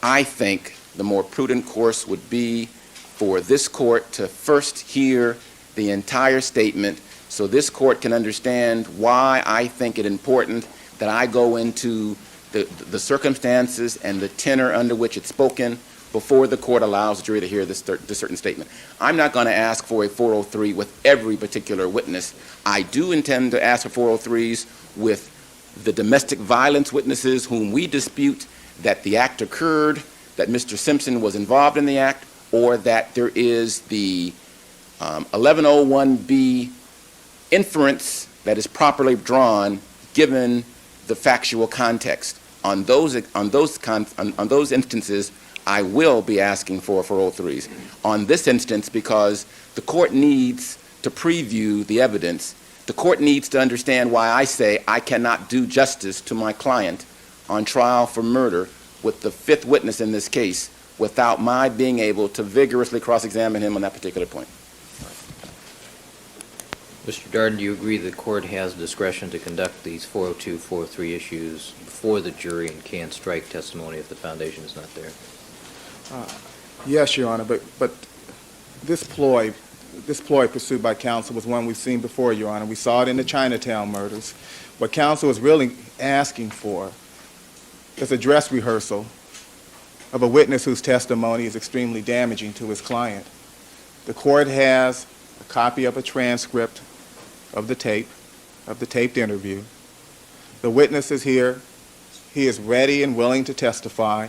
I think the more prudent course would be for this court to first hear the entire statement so this court can understand why I think it important that I go into the circumstances and the tenor under which it's spoken before the court allows the jury to hear this certain statement. I'm not going to ask for a 403 with every particular witness. I do intend to ask for 403s with the domestic violence witnesses whom we dispute that the act occurred, that Mr. Simpson was involved in the act, or that there is the 1101B inference that is properly drawn given the factual context. On those instances, I will be asking for 403s. On this instance, because the court needs to preview the evidence, the court needs to understand why I say I cannot do justice to my client on trial for murder with the fifth witness in this case without my being able to vigorously cross-examine him on that particular point. Mr. Darden, do you agree the court has discretion to conduct these 402, 403 issues before the jury and can strike testimony if the foundation is not there? Yes, Your Honor, but this ploy pursued by counsel was one we've seen before, Your Honor. We saw it in the Chinatown murders. What counsel is really asking for is a dress rehearsal of a witness whose testimony is extremely damaging to his client. The court has a copy of a transcript of the taped interview. The witness is here. He is ready and willing to testify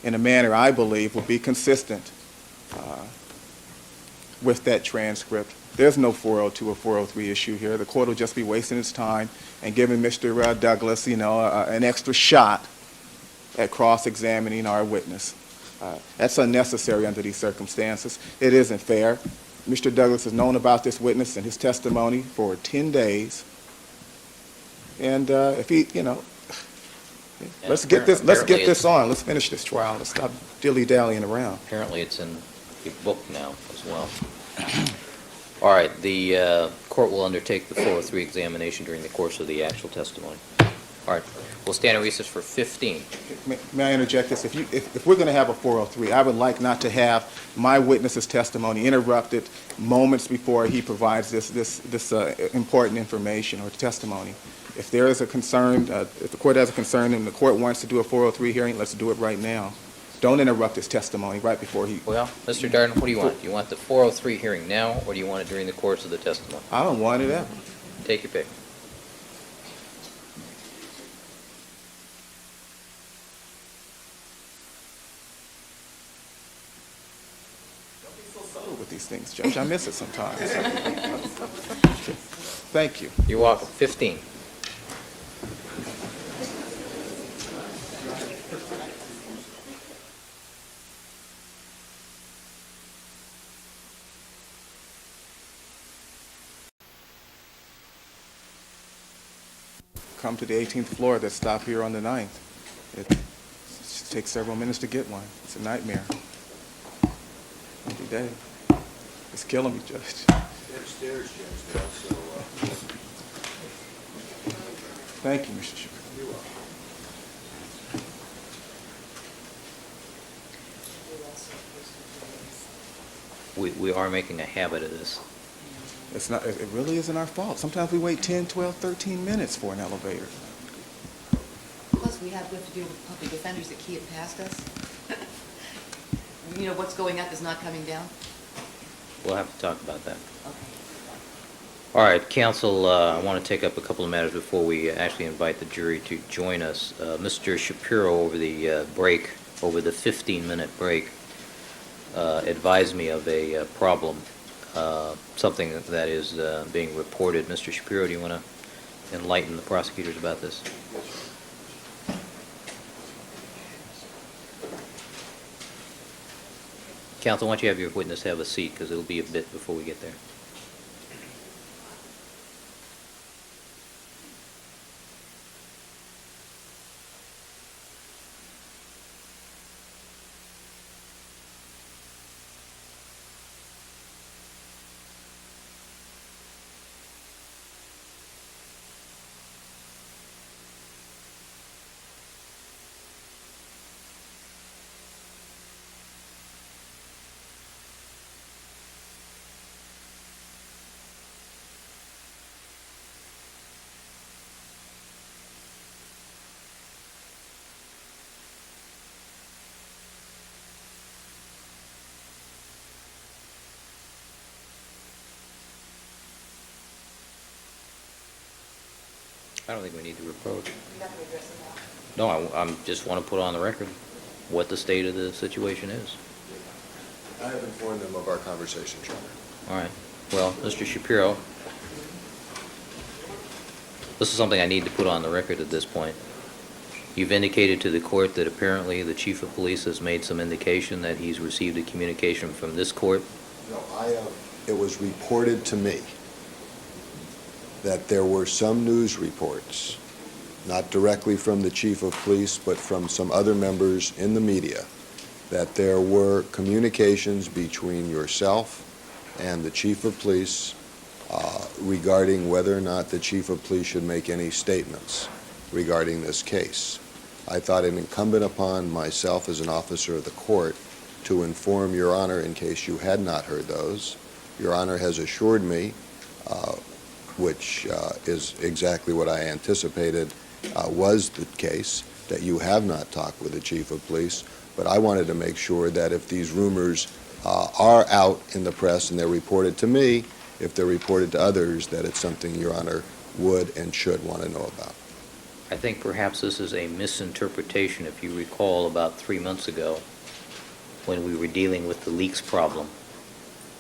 in a manner I believe will be consistent with that transcript. There's no 402 or 403 issue here. The court will just be wasting its time and giving Mr. Douglas, an extra shot at cross-examining our witness. That's unnecessary under these circumstances. It isn't fair. Mr. Douglas has known about this witness and his testimony for 10 days. And if he, let's get this on. Let's finish this trial. Let's stop dilly-dallying around. Apparently it's in the book now as well. All right, the court will undertake the 403 examination during the course of the actual testimony. All right, we'll stand at recess for 15. May I interject this? If we're going to have a 403, I would like not to have my witness's testimony interrupted moments before he provides this important information or testimony. If there is a concern, if the court has a concern and the court wants to do a 403 hearing, let's do it right now. Don't interrupt his testimony right before he... Well, Mr. Darden, what do you want? Do you want the 403 hearing now, or do you want it during the course of the testimony? I don't want it ever. Take your pick. Don't be so subtle with these things, Judge. I miss it sometimes. Thank you. You're welcome. 15. Come to the 18th floor, that stop here on the 9th. It takes several minutes to get one. It's a nightmare. Every day. It's killing me, Judge. Upstairs, Judge, so Thank you, Mr. Shapiro. We are making a habit of this. It's not, it really isn't our fault. Sometimes we wait 10, 12, 13 minutes for an elevator. Plus, we have to deal with public defenders that keep it past us. You know, what's going up is not coming down? We'll have to talk about that. Okay. All right, counsel, I want to take up a couple of matters before we actually invite the jury to join us. Mr. Shapiro, over the break, over the 15-minute break, advised me of a problem, something that is being reported. Mr. Shapiro, do you want to enlighten the prosecutors about this? Counsel, why don't you have your witness have a seat, because it'll be a bit before we get there. I don't think we need to reproach. You're not going to address it now? No, I'm just want to put on the record what the state of the situation is. I have informed them of our conversation, Your Honor. All right. Well, Mr. Shapiro, this is something I need to put on the record at this point. You've indicated to the court that apparently the chief of police has made some indication that he's received a communication from this court. No, it was reported to me that there were some news reports, not directly from the chief of police, but from some other members in the media, that there were communications between yourself and the chief of police regarding whether or not the chief of police should make any statements regarding this case. I thought it incumbent upon myself as an officer of the court to inform Your Honor in case you had not heard those. Your Honor has assured me, which is exactly what I anticipated was the case, that you have not talked with the chief of police, but I wanted to make sure that if these rumors are out in the press and they're reported to me, if they're reported to others, that it's something Your Honor would and should want to know about. I think perhaps this is a misinterpretation. If you recall, about 3 months ago, when we were dealing with the leaks problem,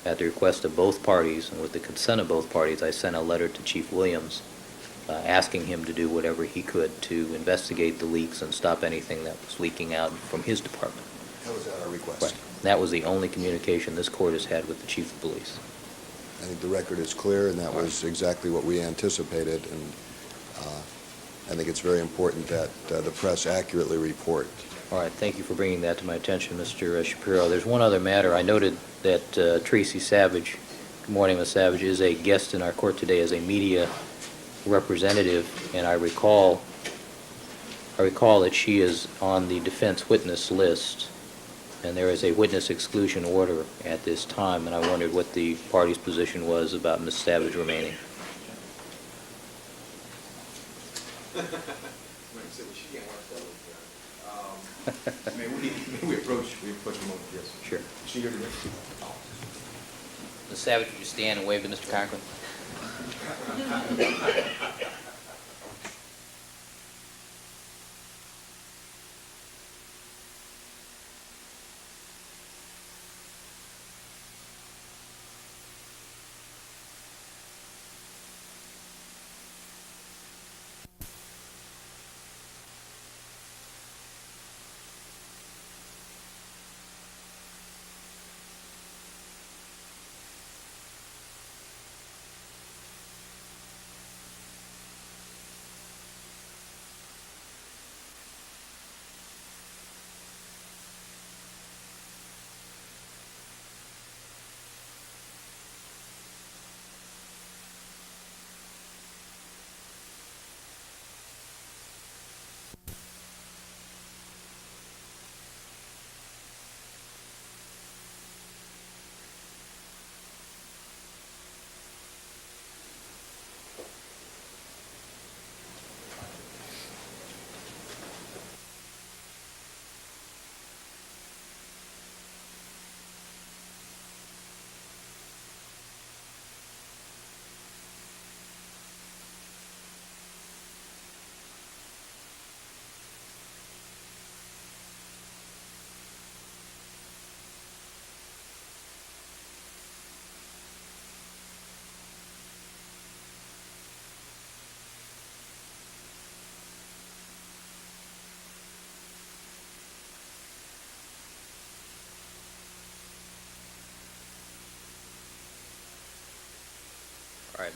at the request of both parties and with the consent of both parties, I sent a letter to Chief Williams asking him to do whatever he could to investigate the leaks and stop anything that was leaking out from his department. That was at our request. Right. That was the only communication this court has had with the chief of police. I think the record is clear, and that was exactly what we anticipated, and I think it's very important that the press accurately report. All right, thank you for bringing that to my attention, Mr. Shapiro. There's one other matter. I noted that Tracy Savage, good morning, Ms. Savage, is a guest in our court today as a media representative, and I recall that she is on the defense witness list, and there is a witness exclusion order at this time, and I wondered what the party's position was about Ms. Savage remaining. May we approach them over, yes. Sure. She here today? Ms. Savage, would you stand and wave to Mr. Cochran?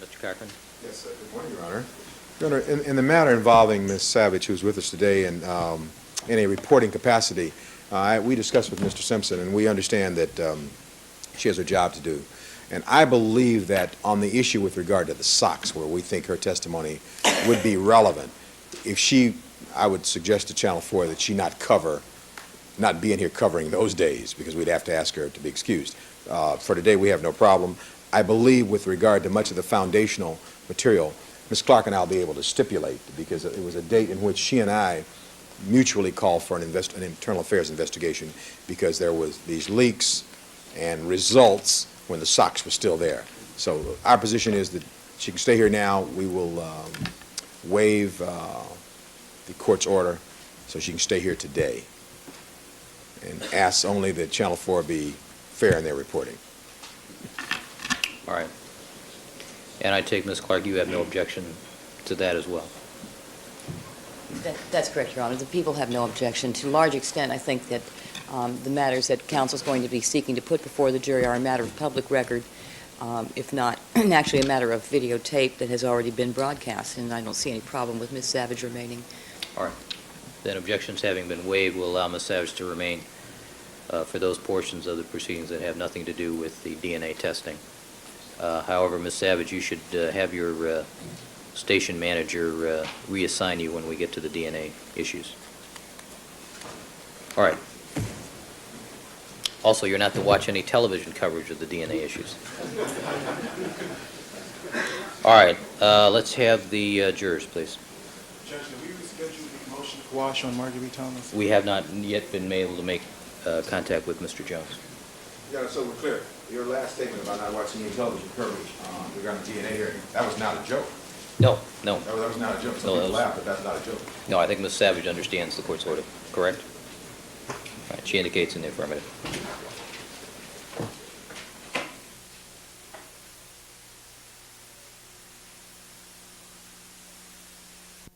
Mr. Cochran? Yes, sir. Good morning, Your Honor. Your Honor, in the matter involving Ms. Savage, who's with us today in a reporting capacity, we discussed with Mr. Simpson, and we understand that she has her job to do. And I believe that on the issue with regard to the socks, where we think her testimony would be relevant, I would suggest to Channel 4 that she not be in here covering those days, because we'd have to ask her to be excused. For today, we have no problem. I believe with regard to much of the foundational material, Ms. Clark and I will be able to stipulate, because it was a date in which she and I mutually called for an internal affairs investigation, because there was these leaks and results when the socks were still there. So our position is that she can stay here now. We will waive the court's order so she can stay here today, and ask only that Channel 4 be fair in their reporting. All right. And I take, Ms. Clark, you have no objection to that as well? That's correct, Your Honor. The people have no objection. To a large extent, I think that the matters that counsel is going to be seeking to put before the jury are a matter of public record, if not actually a matter of videotape that has already been broadcast, and I don't see any problem with Ms. Savage remaining. All right. Then objections having been waived, will allow Ms. Savage to remain for those portions of the proceedings that have nothing to do with the DNA testing. However, Ms. Savage, you should have your station manager reassign you when we get to the DNA issues. All right. Also, you're not to watch any television coverage of the DNA issues. All right. Let's have the jurors, please. Judge, did we reschedule the motion to quash on Marguerite Thomas? We have not yet been able to make contact with Mr. Jones. Yeah, so we're clear. Your last statement about not watching any television coverage regarding the DNA hearing, that was not a joke. No. That was not a joke. Some No, that people was- laugh, but that's not a joke. No, I think Ms. Savage understands the court's order, correct? All right, she indicates in the affirmative.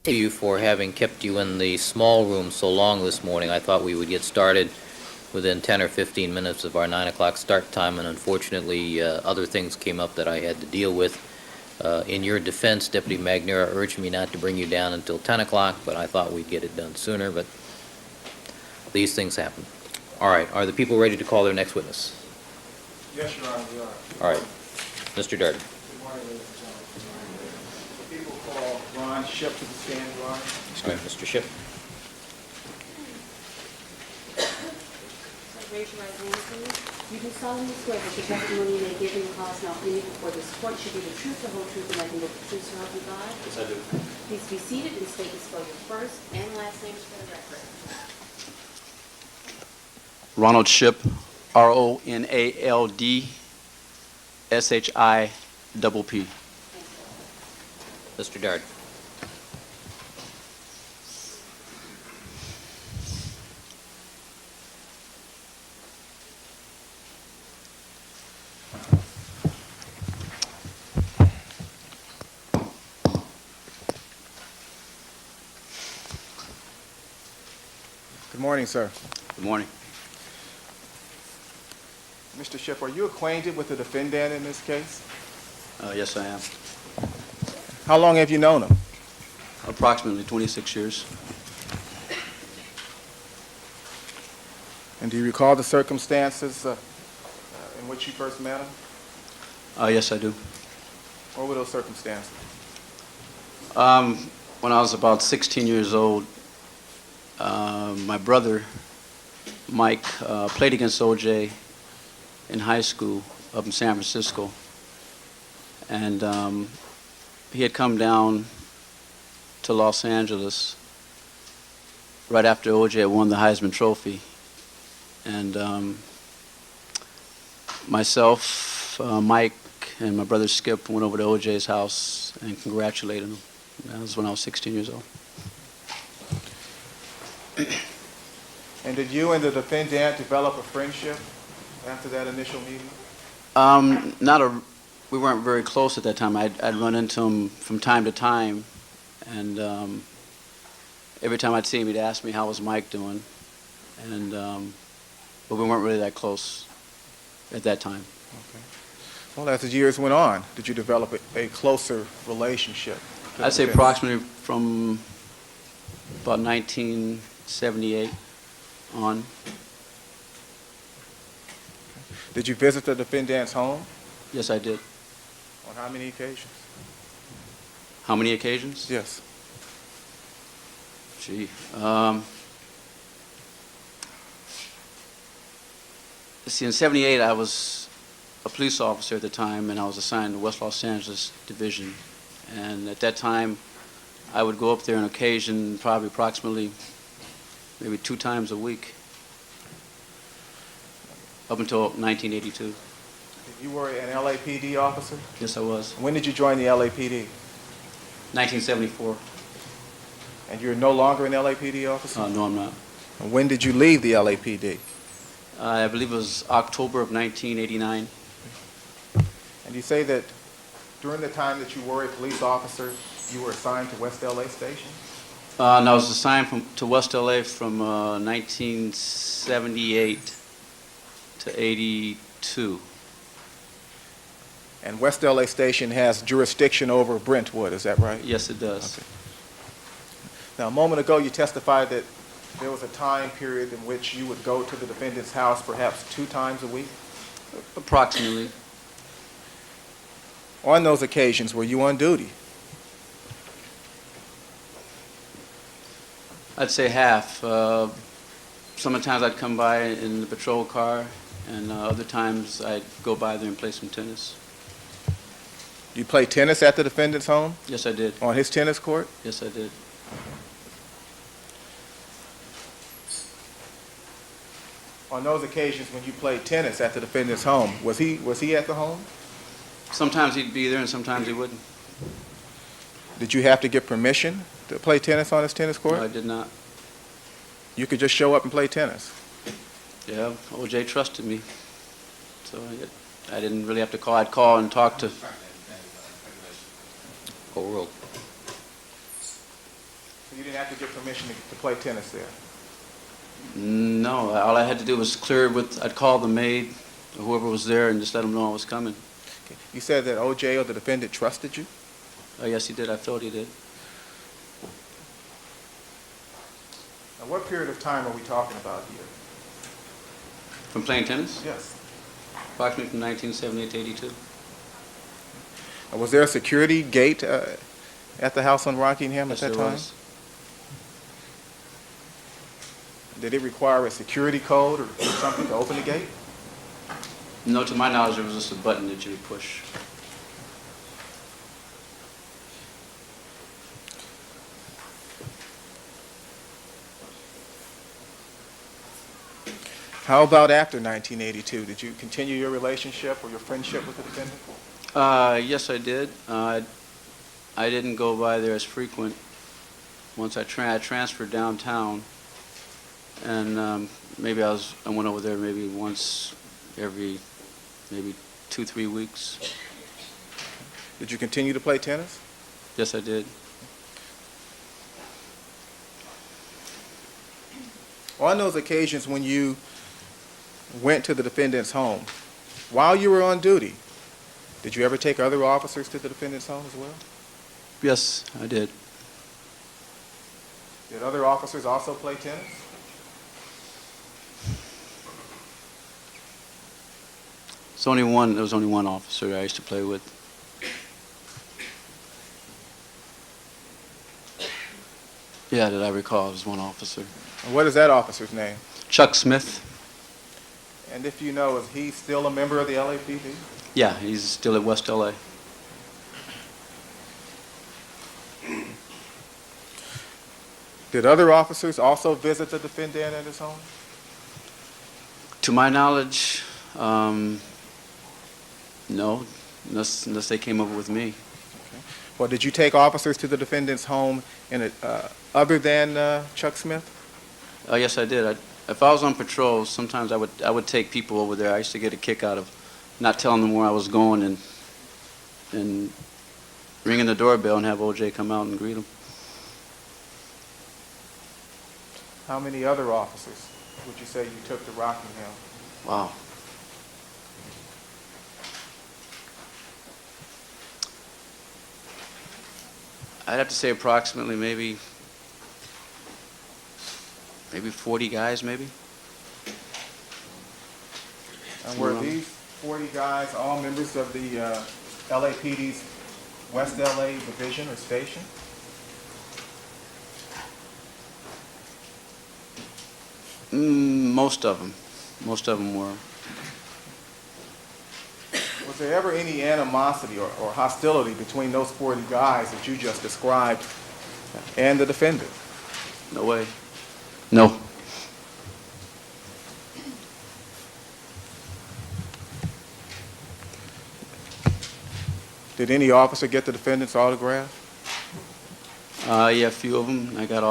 Thank you for having kept you in the small room so long this morning. I thought we would get started within 10 or 15 minutes of our 9 o'clock start time, and unfortunately, other things came up that I had to deal with. In your defense, Deputy Magnera urged me not to bring you down until 10 o'clock, but I thought we'd get it done sooner, but these things happen. All right, are the people ready to call their next witness? Yes, Your Honor, we are. All right, Mr. Darden. Good morning, ladies and gentlemen. The people call Ron Ship to the stand, Your Honor. All right, Mr. Shipp. Raise your right hand, please. You do solemnly swear that the testimony you may give in the cause now pleading before this court should be the truth, the whole truth, and nothing but the truth, so help you God? Yes, I do. Please be seated and state and spell your first and last names for the record. Ronald Ship, RONALD SHIPP. Mr. Darden. Good morning, sir. Good morning. Mr. Ship, are you acquainted with the defendant in this case? Yes, I am. How long have you known him? Approximately 26 years. And do you recall the circumstances in which you first met him? Yes, I do. What were those circumstances? When I was about 16 years old, my brother, Mike, played against O.J. in high school up in San Francisco. And he had come down to Los Angeles right after O.J. had won the Heisman Trophy. And myself, Mike, and my brother Skip went over to O.J.'s house and congratulated him. That was when I was 16 years old. And did you and the defendant develop a friendship after that initial meeting? We weren't very close at that time. I'd run into him from time to time, and every time I'd see him, he'd ask me how was Mike doing, and but we weren't really that close at that time. Okay. Well, as the years went on, did you develop a closer relationship? to the I'd say defendant? approximately from about 1978 on. Did you visit the defendant's home? Yes, I did. On how many occasions? How many occasions? Yes. Gee. See, in '78, I was a police officer at the time, and I was assigned to West Los Angeles Division. And at that time, I would go up there on occasion, probably approximately maybe 2 times a week, up until 1982. You were an LAPD officer? Yes, I was. When did you join the LAPD? 1974. And you're no longer an LAPD officer? No, I'm not. And when did you leave the LAPD? I believe it was October of 1989. And you say that during the time that you were a police officer, you were assigned to West LA Station? And I was assigned to West LA from 1978 to 82. And West LA Station has jurisdiction over Brentwood, is that right? Yes, it does. Okay. Now, a moment ago, you testified that there was a time period in which you would go to the defendant's house perhaps 2 times a week. Approximately. On those occasions, were you on duty? I'd say half. Sometimes I'd come by in the patrol car, and other times I'd go by there and play some tennis. You played tennis at the defendant's home? Yes, I did. On his tennis court? Yes, I did. On those occasions when you played tennis at the defendant's home, was he at the home? Sometimes he'd be there, and sometimes he wouldn't. Did you have to get permission to play tennis on his tennis court? No, I did not. You could just show up and play tennis. Yeah, O.J. trusted me, so I didn't really have to call. I'd call and talk to. Overruled. So you didn't have to get permission to play tennis there? No, all I had to do was clear it with. I'd call the maid or whoever was there and just let them know I was coming. Okay. You said that O.J. or the defendant trusted you? Yes, he did. I felt he did. Now, what period of time are we talking about here? From playing tennis? Yes. Approximately from 1978 to 82. Was there a security gate at the house on Rockingham Yes, at that there time? was. Did it require a security code or something to open the gate? No, to my knowledge, there was just a button that you would push. How about after 1982? Did you continue your relationship or your friendship with the defendant? Yes, I did. I didn't go by there as frequent. Once I transferred downtown, and maybe I went over there maybe once every maybe 2-3 weeks. Did you continue to play tennis? Yes, I did. On those occasions when you went to the defendant's home, while you were on duty, did you ever take other officers to the defendant's home as well? Yes, I did. Did other officers also play tennis? There was only one officer I used to play with. Yeah, that I recall, it was one officer. And what is that officer's name? Chuck Smith. And if you know, is he still a member of the LAPD? Yeah, he's still at West LA. Did other officers also visit the defendant at his home? To my knowledge, no, unless they came over with me. Well, did you take officers to the defendant's home other than Chuck Smith? Yes, I did. If I was on patrol, sometimes I would take people over there. I used to get a kick out of not telling them where I was going and ringing the doorbell and have O.J. come out and greet them. How many other officers would you say you took to Rockingham? Wow. I'd have to say approximately maybe 40 guys, maybe. And were these 40 guys all members of the LAPD's West LA division or station? Most of them were. Was there ever any animosity or hostility between those 40 guys that you just described and the defendant? No way. No. Did any officer get the defendant's autograph? Yeah, a few of them. I got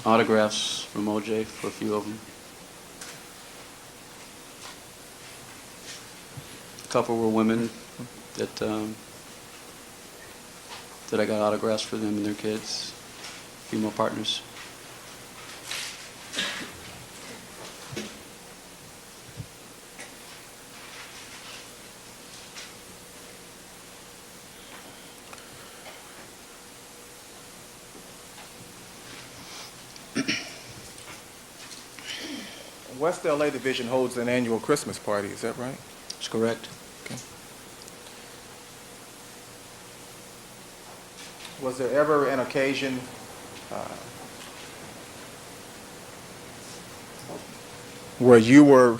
autographs from OJ for a few of them. A couple were women that I got autographs for them and their kids, female partners. West LA Division holds an annual Christmas party, is that right? That's correct. Okay. Was there ever an occasion where you were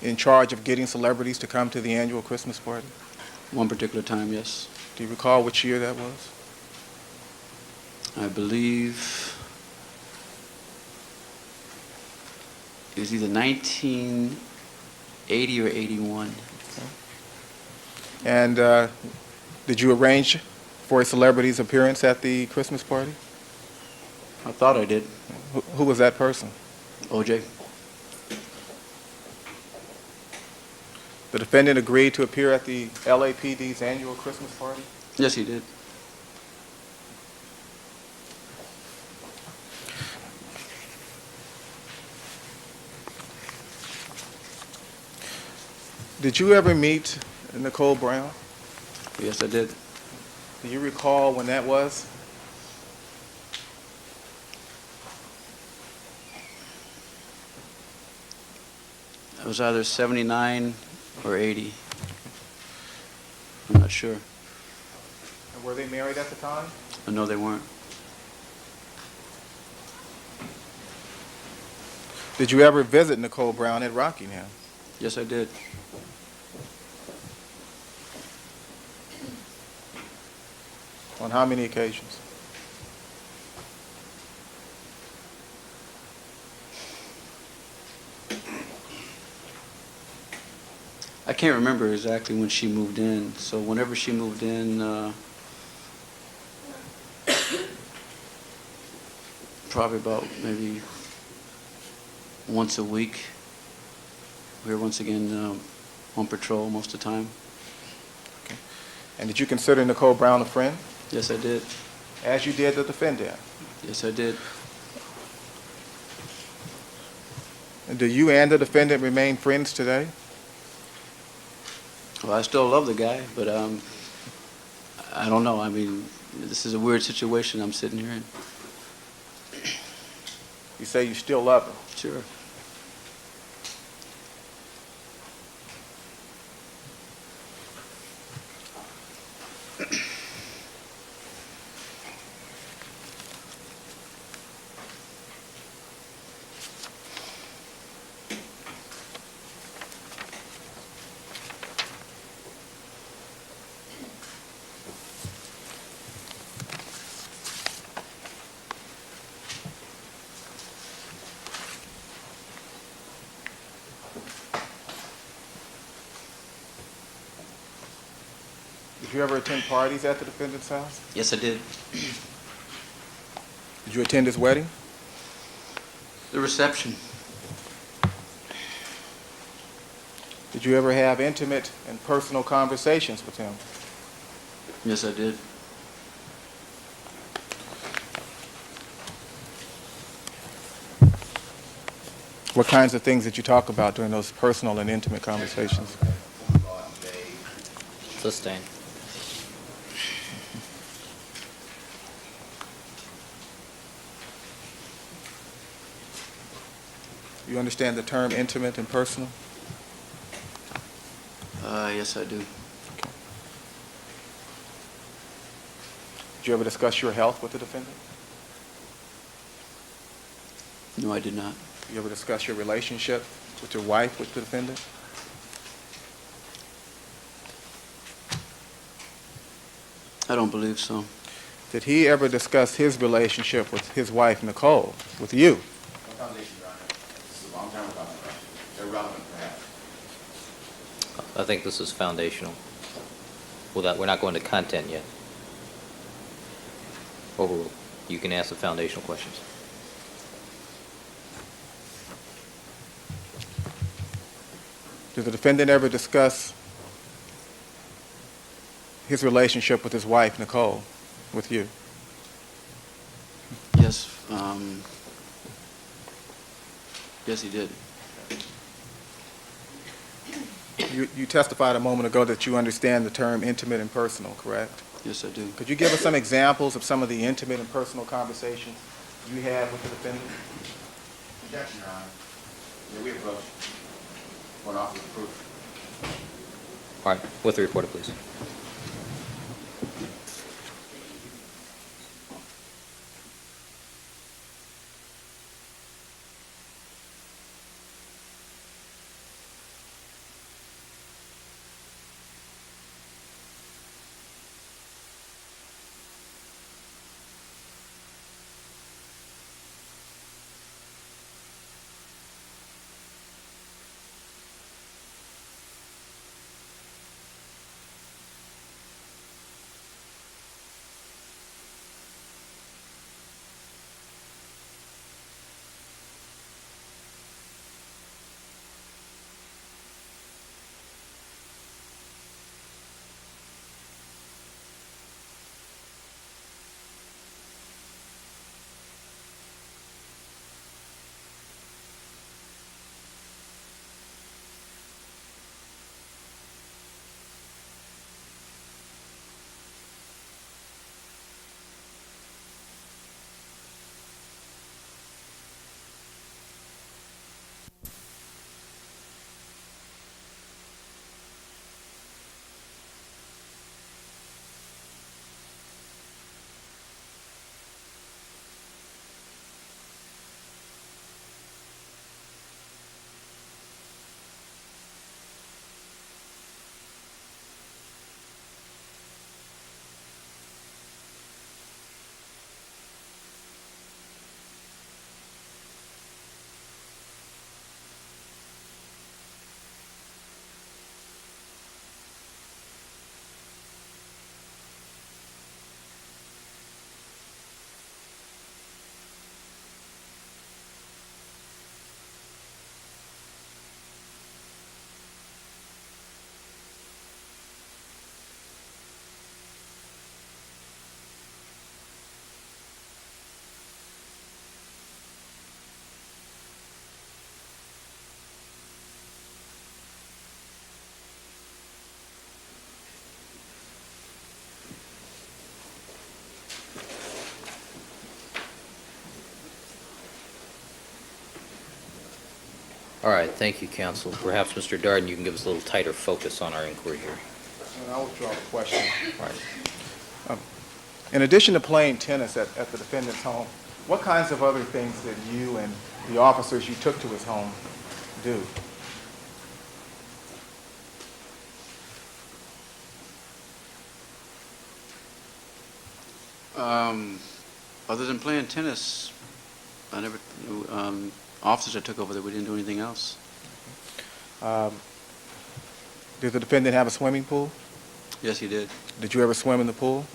in charge of getting celebrities to come to the annual Christmas party? One particular time, yes. Do you recall which year that was? I believe it was either 1980 or 81. And did you arrange for a celebrity's appearance at the Christmas party? I thought I did. Who was that person? OJ. The defendant agreed to appear at the LAPD's annual Christmas party? Yes, he did. Did you ever meet Nicole Brown? Yes, I did. Do you recall when that was? It was either 79 or 80. I'm not sure. And were they married at the time? No, they weren't. Did you ever visit Nicole Brown at Rockingham? Yes, I did. On how many occasions? I can't remember exactly when she moved in. So whenever she moved in, probably about maybe once a week. We were once again on patrol most of the time. Okay. And did you consider Nicole Brown a friend? Yes, I did. As you did the defendant? Yes, I did. And do you and the defendant remain friends today? Well, I still love the guy, but I don't know. I mean, this is a weird situation I'm sitting here in. You say you still love him. Sure. Did you ever attend parties at the defendant's house? Yes, I did. Did you attend his wedding? The reception. Did you ever have intimate and personal conversations with him? Yes, I did. What kinds of things did you talk about during those personal and intimate conversations? Sustained. You understand the term intimate and personal? Yes, I do. Did you ever discuss your health with the defendant? No, I did not. You ever discuss your relationship with your wife with the defendant? I don't believe so. Did he ever discuss his relationship with his wife, Nicole, with you? No foundation, Your Honor. This is a long time ago. Irrelevant, perhaps. I think this is foundational. Well, we're not going to content yet. Overruled. You can ask the foundational questions. Did the defendant ever discuss his relationship with his wife, Nicole, with you? Yes, yes, he did. You testified a moment ago that you understand the term intimate and personal, correct? Yes, I do. Could you give us some examples of some of the intimate and personal conversations you had with the defendant? Objection, Your Honor. May we approach one offer of proof? All right, with the reporter, please. All right, thank you, counsel. Perhaps, Mr. Darden, you can give us a little tighter focus on our inquiry here. And I'll withdraw the question. All right. In addition to playing tennis at the defendant's home, what kinds of other things did you and the officers you took to his home do? Other than playing tennis, I never, officers I took over there, we didn't do anything else. Did the defendant have a swimming pool? Yes, he did. Did you ever swim in the pool?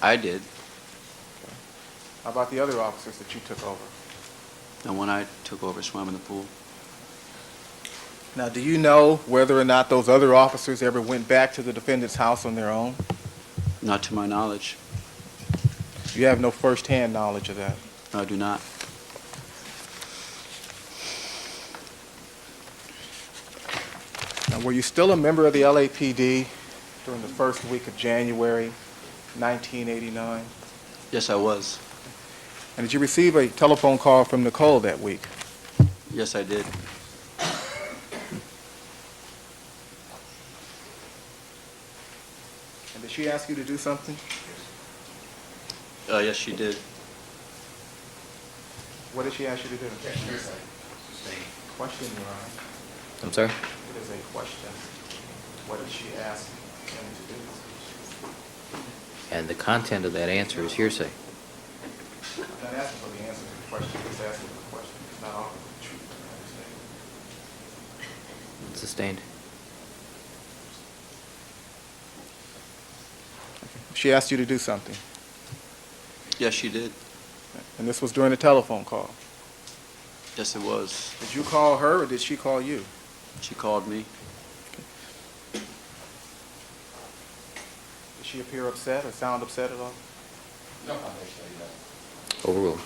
I did. How about the other officers that you took over? And when I took over, swam in the pool. Now, do you know whether or not those other officers ever went back to the defendant's house on their own? Not to my knowledge. You have no first-hand knowledge of that. I do not. Now, were you still a member of the LAPD during the first week of January 1989? Yes, I was. And did you receive a telephone call from Nicole that week? Yes, I did. And did she ask you to do something? Yes, she did. What did she ask you to do? Question, Your Honor. I'm sorry? It is a question. What did she ask him to do? And the content of that answer is hearsay. I'm not asking for the answer to the question, just asking for the question. It's not offering the truth, I understand. Sustained. She asked you to do something, Yes, she did. and this was during a telephone call. Yes, it was. Did you call her, or did she call you? She called me. Did she appear upset or sound upset at all? No, actually, no. Overruled.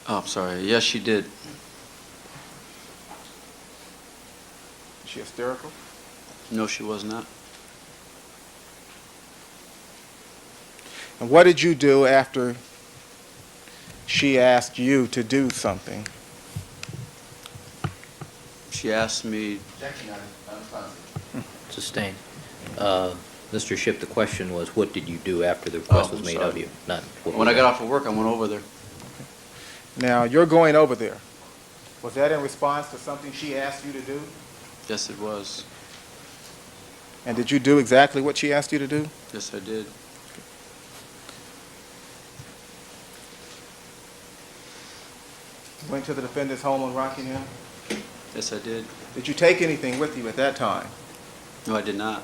Oh, I'm sorry. Yes, she did. Is she hysterical? No, she was not. And what did you do after she asked you to do something? She asked me, Sustained. Mr. Shipp, the question was, what did you do after the request Oh, was I'm made sorry. of you? Not what when I was got asked. off of work, I went over there. Now, you're going over there. Was that in response to something she asked you to do? Yes, it was. And did you do exactly what she asked you to do? Yes, I did. Went to the defendant's home on Rockingham? Yes, I did. Did you take anything with you at that time? No, I did not.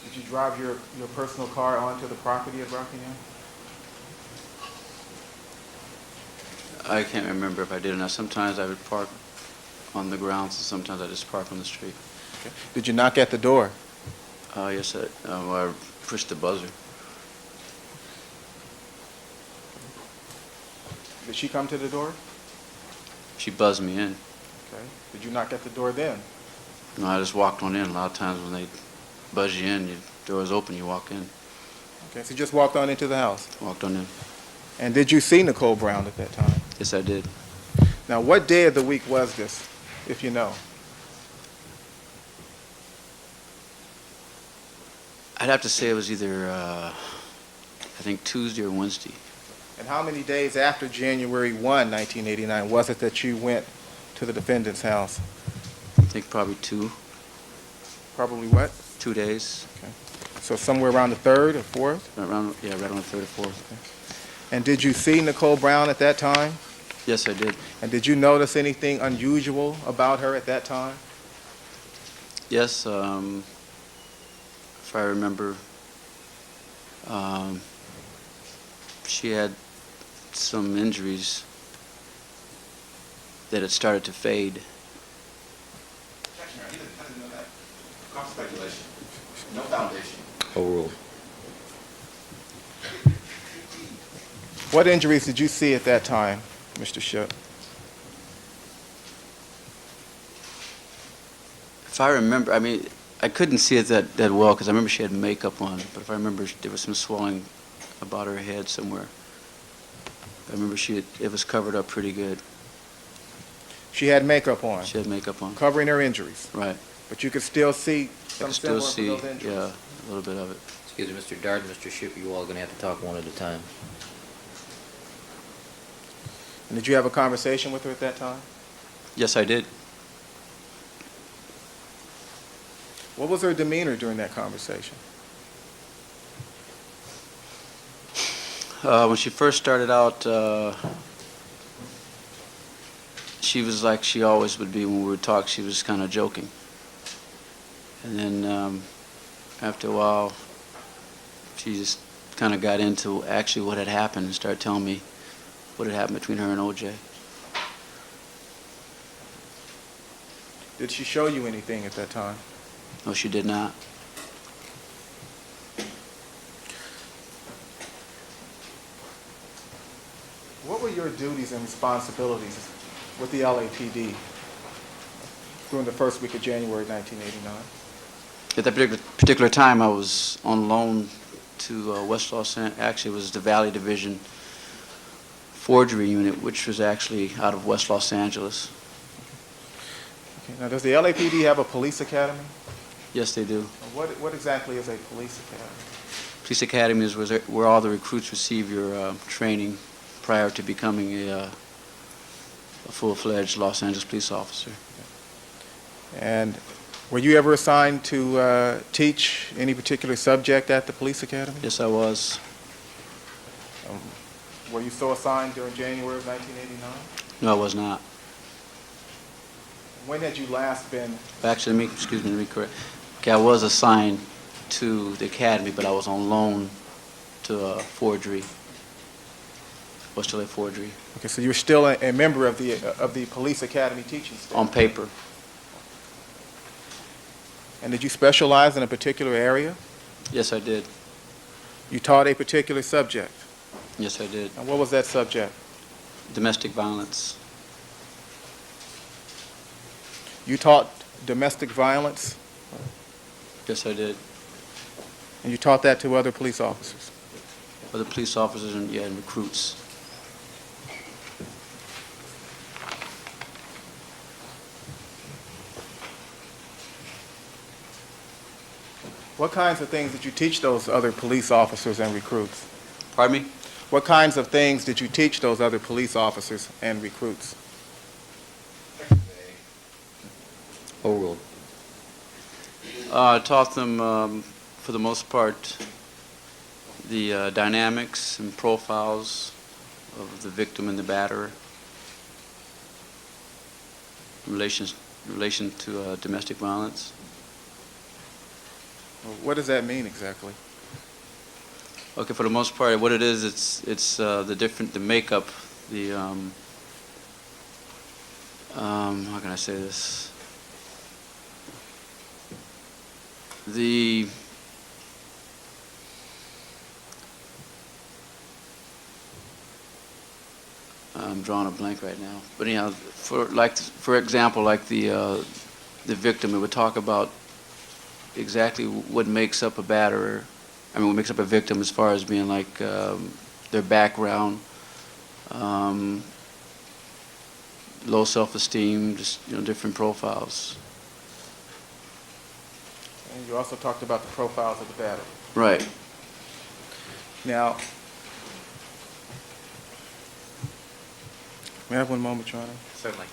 Did you drive your personal car onto the property at Rockingham? I can't remember if I did or not. Sometimes I would park on the grounds, and sometimes I just park on the street. Okay. Did you knock at the door? Yes, I pushed the buzzer. Did she come to the door? She buzzed me in. Okay. Did you knock at the door then? No, I just walked on in. A lot of times when they buzz you in, your door's open, you walk in. Okay, so you just walked on into the house. Walked on in. And did you see Nicole Brown at that time? Yes, I did. Now, what day of the week was this, if you know? I'd have to say it was either, I think Tuesday or Wednesday. And how many days after January 1, 1989, was it that you went to the defendant's house? I think probably 2 Probably what? 2 days. So somewhere around the 3rd or 4th? Around, yeah, right on the 3rd or 4th. And did you see Nicole Brown at that time? Yes, I did. And did you notice anything unusual about her at that time? Yes, if I remember, she had some injuries that had started to fade. I didn't know that. Cost speculation. No foundation. Overruled. What injuries did you see at that time, Mr. Shipp? If I remember, I mean, I couldn't see it that well because I remember she had makeup on, but if I remember, there was some swelling about her head somewhere. I remember it was covered up pretty good. She had makeup on, She had makeup on. covering her injuries, Right. but you could still see I some could still semblance of see, those injuries. yeah, a little bit of it. Excuse me, Mr. Dart and Mr. Shipp, you all going to have to talk one at a time. And did you have a conversation with her at that time? Yes, I did. What was her demeanor during that conversation? When she first started out, she was like she always would be when we would talk. She was kind of joking. And then after a while, she just kind of got into actually what had happened and started telling me what had happened between her and OJ. Did she show you anything at that time? No, she did not. What were your duties and responsibilities with the LAPD during the first week of January 1989? At that particular time, I was on loan to West Los Angeles. Actually, it was the Valley Division forgery unit, which was actually out of West Los Angeles. Okay. Now, does the LAPD have a police academy? Yes, they do. What exactly is a police academy? Police Academy is where all the recruits receive your training prior to becoming a full-fledged Los Angeles police officer. And were you ever assigned to teach any particular subject at the police academy? Yes, I was. Were you so assigned during January of 1989? No, I was not. When had you last been? Actually, let me correct. Okay, I was assigned to the academy, but I was on loan to forgery. Was still a forgery. Okay, so you're still a member of the police academy teaching staff. On paper. And did you specialize in a particular area? Yes, I did. You taught a particular subject. Yes, I did. And what was that subject? Domestic violence. You taught domestic violence, Yes, I did. and you taught that to other police officers. Other police officers and recruits. What kinds of things did you teach those other police officers and recruits? Pardon me? What kinds of things did you teach those other police officers and recruits? Overruled. I taught them, for the most part, the dynamics and profiles of the victim and the batterer in relation to domestic violence. What does that mean exactly? Okay, for the most part, what it is, it's the makeup, how can I say this? I'm drawing a blank right now. But anyhow, for example, like the victim, it would talk about exactly what makes up a batterer. I mean, what makes up a victim as far as being like their background, low self-esteem, just different profiles. And you also talked about the profiles of the batterer. Right. Now, may I have one moment, Your Honor? Certainly.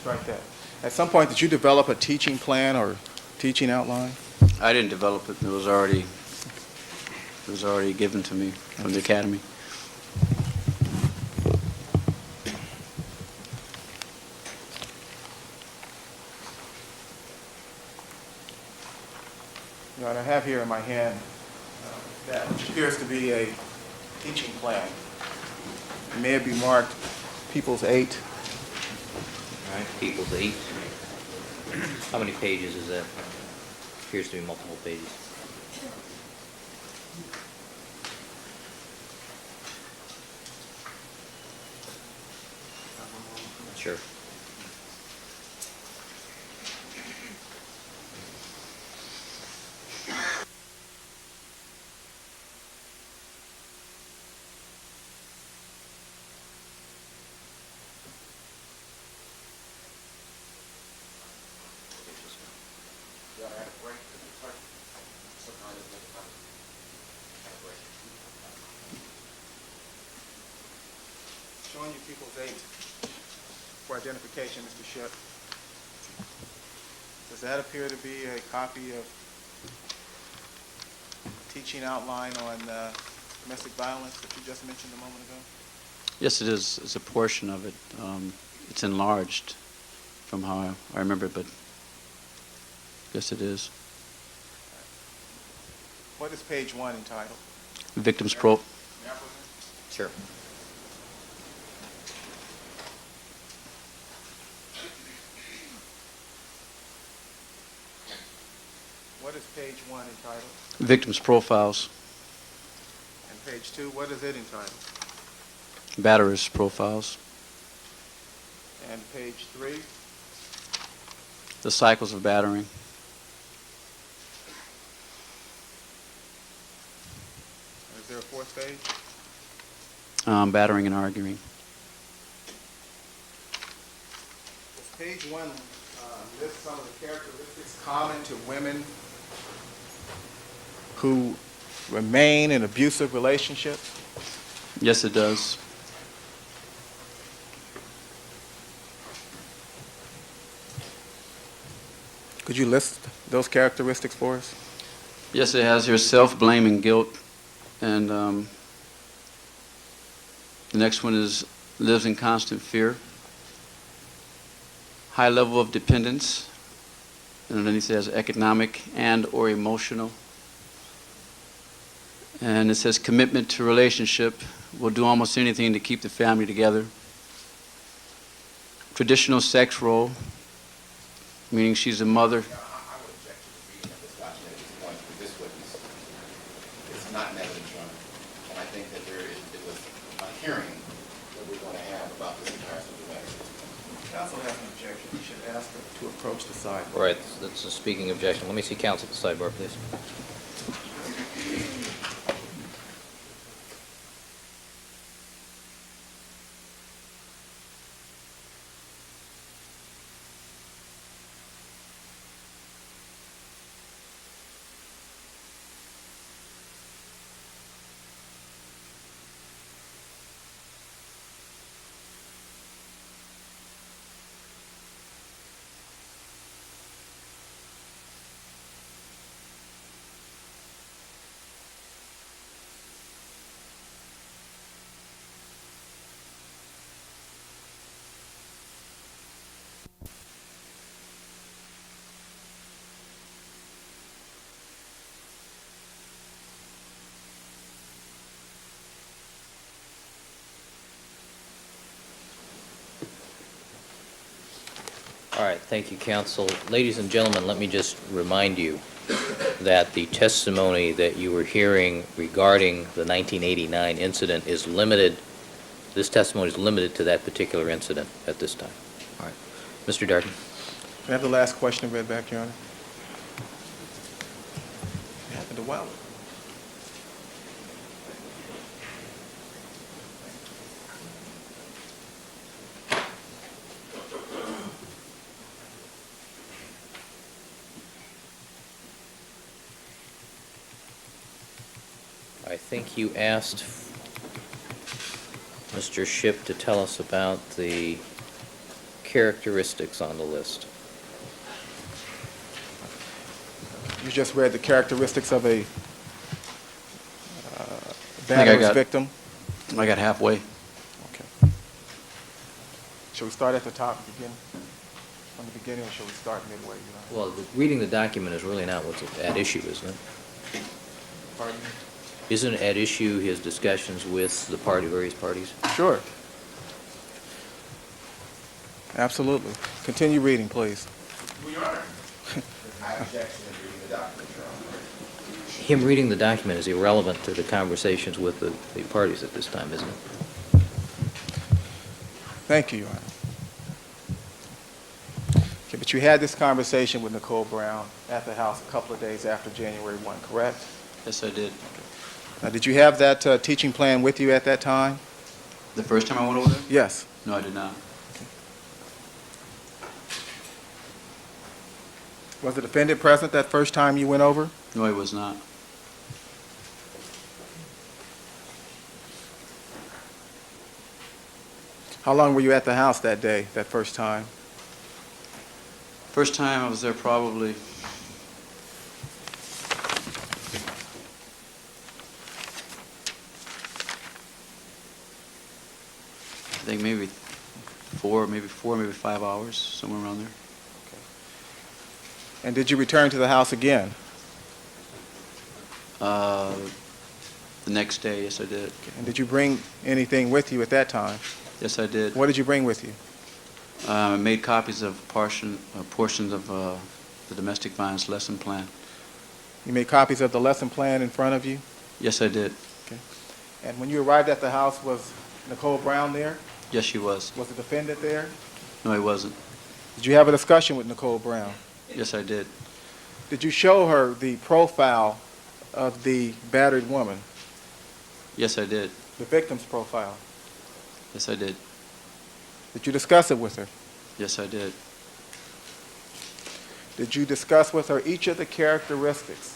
Strike that. At some point, did you develop a teaching plan or teaching outline? I didn't develop it. It was already given to me from the academy. Your Honor, I have here in my hand that which appears to be a teaching plan. It may be marked People's 8. All right, People's 8. How many pages is that? Appears to be multiple pages. Sure. Showing you People's 8 for identification, Mr. Shipp. Does that appear to be a copy of teaching outline on domestic violence that you just mentioned a moment ago? Yes, it is. It's a portion of it. It's enlarged from how I remember it, but yes, it is. What is page 1 entitled? Victims pro. Sure. What is page 1 entitled? Victims profiles. And page 2, what is it entitled? Batterers profiles. And page 3? The cycles of battering. Is there a fourth page? Battering and arguing. Does page 1 list some of the characteristics common to women who remain in abusive relationships? Yes, it does. Could you list those characteristics for us? Yes, it has here self-blame and guilt. And the next one is lives in constant fear. High level of dependence. And underneath it has economic and or emotional. And it says commitment to relationship. Will do almost anything to keep the family together. Traditional sex role, meaning she's a mother. I would object to the reading of this document at this point, because this witness is not an evidence runner. And I think that it was a hearing that we're going to have about this entire subject. Counsel has an objection. You should ask her to approach the sidebar. All right, that's a speaking objection. Let me see counsel at the sidebar, please. All right, thank you, counsel. Ladies and gentlemen, let me just remind you that the testimony that you were hearing regarding the 1989 incident is limited, this testimony is limited to that particular incident at this time. All right. Mr. Darden. Can I have the last question read back, Your Honor? What happened to Wilder? I think you asked Mr. Shipp to tell us about the characteristics on the list. You just read the characteristics of a I batter's got- victim? I got halfway. Okay. Shall we start at the top, begin from the beginning, or shall we start midway? Your Honor? Well, reading the document is really not what's at issue, isn't it? Pardon me? Isn't it at issue his discussions with the various parties? Sure. Absolutely. Continue reading, please. Your Honor. I object to him reading the document, Your Honor. Him reading the document is irrelevant to the conversations with the parties at this time, isn't it? Thank you, Your Honor. Okay, but you had this conversation with Nicole Brown at the house a couple of days after January 1, correct? Yes, I did. Now, did you have that teaching plan with you at that time? The first time I went over there? Yes. No, I did not. Was the defendant present that first time you went over? No, I was not. How long were you at the house that day, that first time? First time I was there probably think maybe 5 hours, somewhere around there. And did you return to the house again? The next day, yes, I did. And did you bring anything with you at that time? Yes, I did. What did you bring with you? I made copies of portions of the domestic violence lesson plan. You made copies of the lesson plan in front of you? Yes, I did. And when you arrived at the house, was Nicole Brown there? Yes, she was. Was the defendant there? No, he wasn't. Did you have a discussion with Nicole Brown? Yes, I did. Did you show her the profile of the battered woman, Yes, I did. the victim's profile? Yes, I did. Did you discuss it with her? Yes, I did. Did you discuss with her each of the characteristics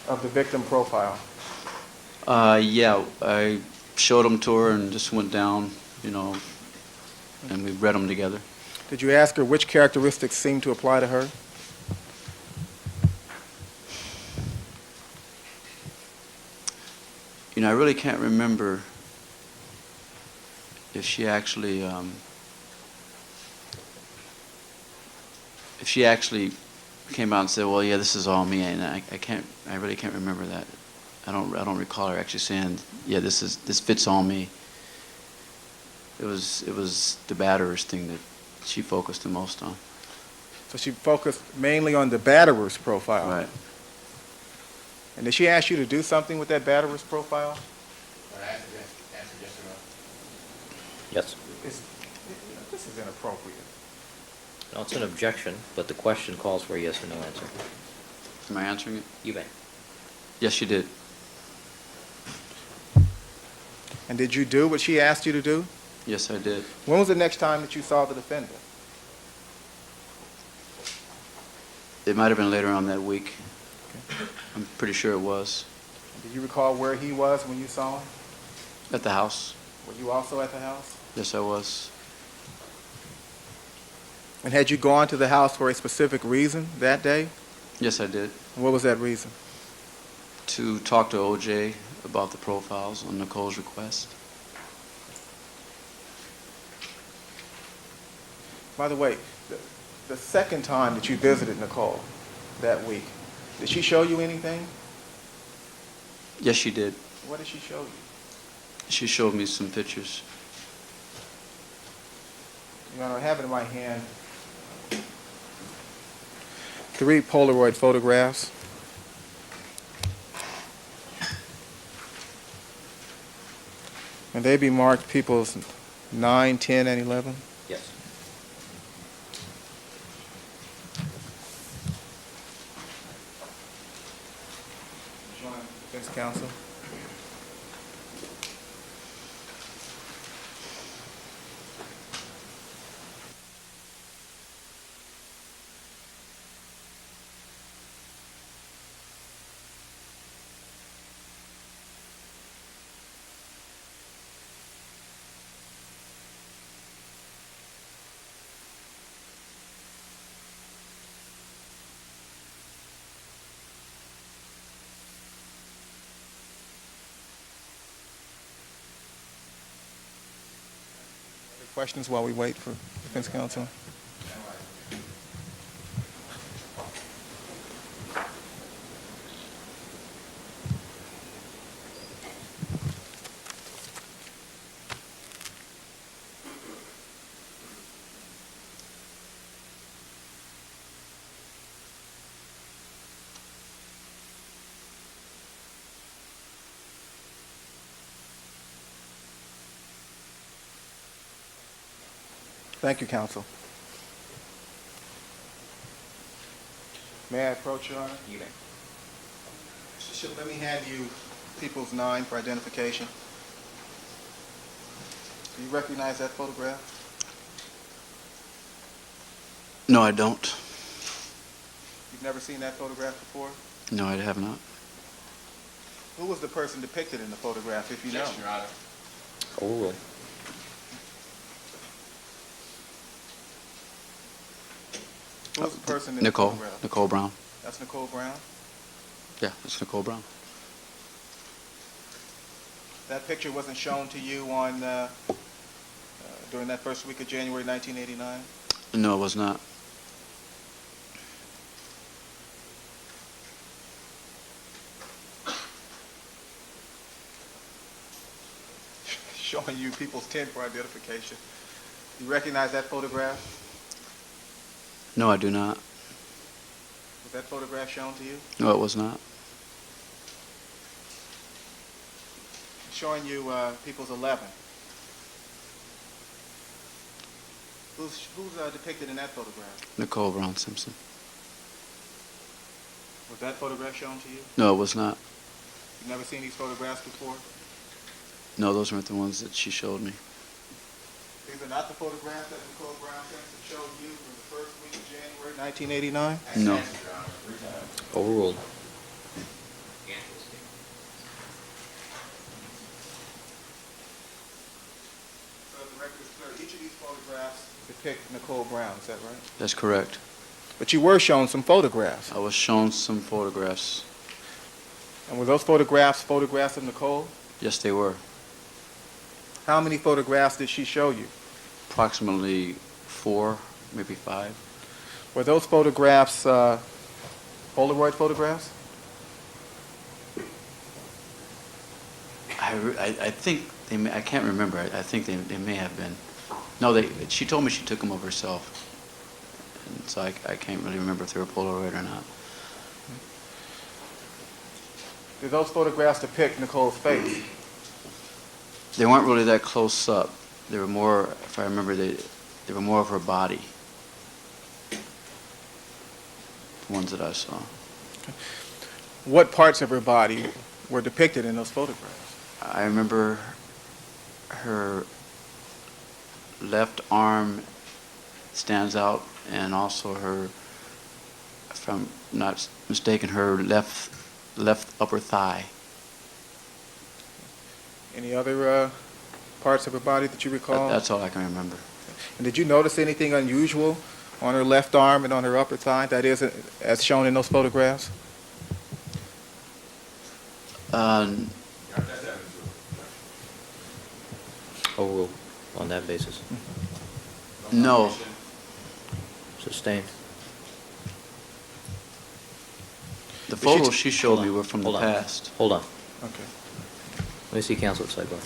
of the victim profile? Yeah, I showed them to her and just went down, and we read them together. Did you ask her which characteristics seemed to apply to her? I really can't remember if she actually came out and said, "Well, yeah, this is all me," and I really can't remember that. I don't recall her actually saying, "Yeah, this fits all me." It was the batterers thing that she focused the most on. So she focused mainly on the batterer's profile. Right. And did she ask you to do something with that batterer's profile? Yes. This is inappropriate. No, it's an objection, but the question calls for a yes or no answer. Am I answering it? You may. Yes, she did. And did you do what she asked you to do? Yes, I did. When was the next time that you saw the defendant? It might have been later on that week. I'm pretty sure it was. Did you recall where he was when you saw him? At the house. Were you also at the house? Yes, I was. And had you gone to the house for a specific reason that day? Yes, I did. And what was that reason? To talk to OJ about the profiles on Nicole's request. By the way, the second time that you visited Nicole that week, did she show you anything? Yes, she did. What did she show you? She showed me some pictures. Your Honor, I have it in my hand 3 Polaroid photographs. And they be marked people's 9, 10, and 11. Yes. Defense counsel. Questions while we wait for defense counsel? Thank you, counsel. May I approach, Your Honor? You may. Mr. Ship, let me hand you people's 9 for identification. Do you recognize that photograph? No, I don't. You've never seen that photograph before? No, I have not. Who was the person depicted in the photograph, if you know? Yes, Your Honor. Overruled. Who was the person in Nicole. the photograph? Nicole Brown. That's Nicole Brown? Yeah, it's Nicole Brown. That picture wasn't shown to you during that first week of January 1989? No, it was not. Showing you people's tin for identification. You recognize that photograph? No, I do not. Was that photograph shown to you? No, it was not. Showing you people's 11. Who's depicted in that photograph? Nicole Brown Simpson. Was that photograph shown to you? No, it was not. You've never seen these photographs before? No, those weren't the ones that she showed me. These are not the photographs that Nicole Brown Simpson showed you from the first week of January 1989? No. Overruled. So the record is clear. Each of these photographs depict Nicole Brown, is that right? That's correct. But you were shown some photographs. I was shown some photographs. And were those photographs of Nicole? Yes, they were. How many photographs did she show you? Approximately 4, maybe 5. Were those photographs Polaroid photographs? I think they may, I can't remember. I think they may have been. No, she told me she took them of herself. And so I can't really remember if they were Polaroid or not. Did those photographs depict Nicole's face? They weren't really that close up. They were more, if I remember, they were more of her body. The ones that I saw. What parts of her body were depicted in those photographs? I remember her left arm stands out, and also her, if I'm not mistaken, her left upper thigh. Any other parts of her body that you recall? That's all I can remember. And did you notice anything unusual on her left arm and on her upper thigh, that is, as shown in those photographs? Overruled on that basis. No. Sustained. The photos she showed me were from the Hold on. past. Hold on. Okay. Let me see counsel at sidebar.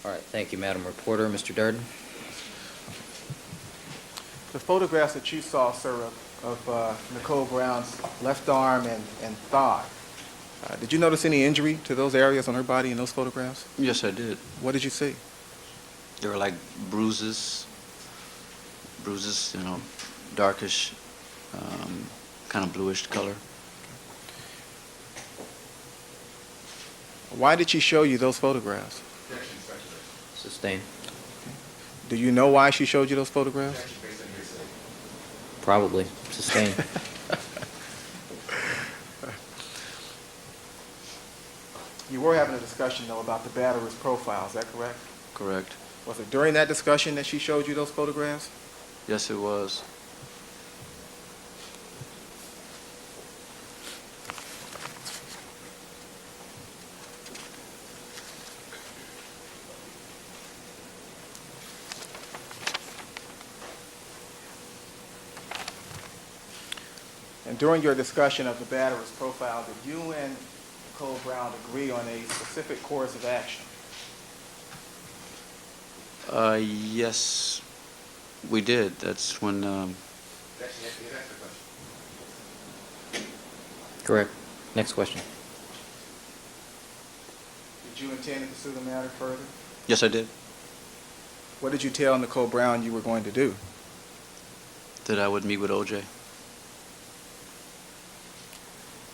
All right, thank you, Madam Reporter. Mr. Darden? The photographs that you saw, sir, of Nicole Brown's left arm and thigh, did you notice any injury to those areas on her body in those photographs? Yes, I did. What did you see? They were like bruises, darkish, kind of bluish color. Why did she show you those photographs? Sustained. Do you know why she showed you those photographs? Probably. Sustained. You were having a discussion, though, about the batterer's profile. Is that correct? Correct. Was it during that discussion that she showed you those photographs? Yes, it was. And during your discussion of the batterer's profile, did you and Nicole Brown agree on a specific course of action? Yes, we did. That's when, Correct. Next question. Did you intend to pursue the matter further? Yes, I did. What did you tell Nicole Brown you were going to do? That I would meet with O.J.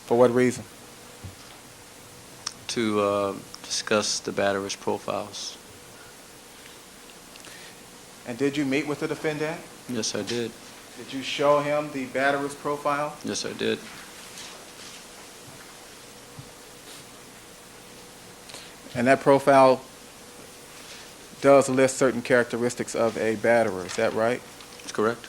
For what reason? to discuss the batterer's profiles. And did you meet with the defendant? Yes, I did. Did you show him the batterer's profile? Yes, I did. And that profile does list certain characteristics of a batterer, is that right? That's correct.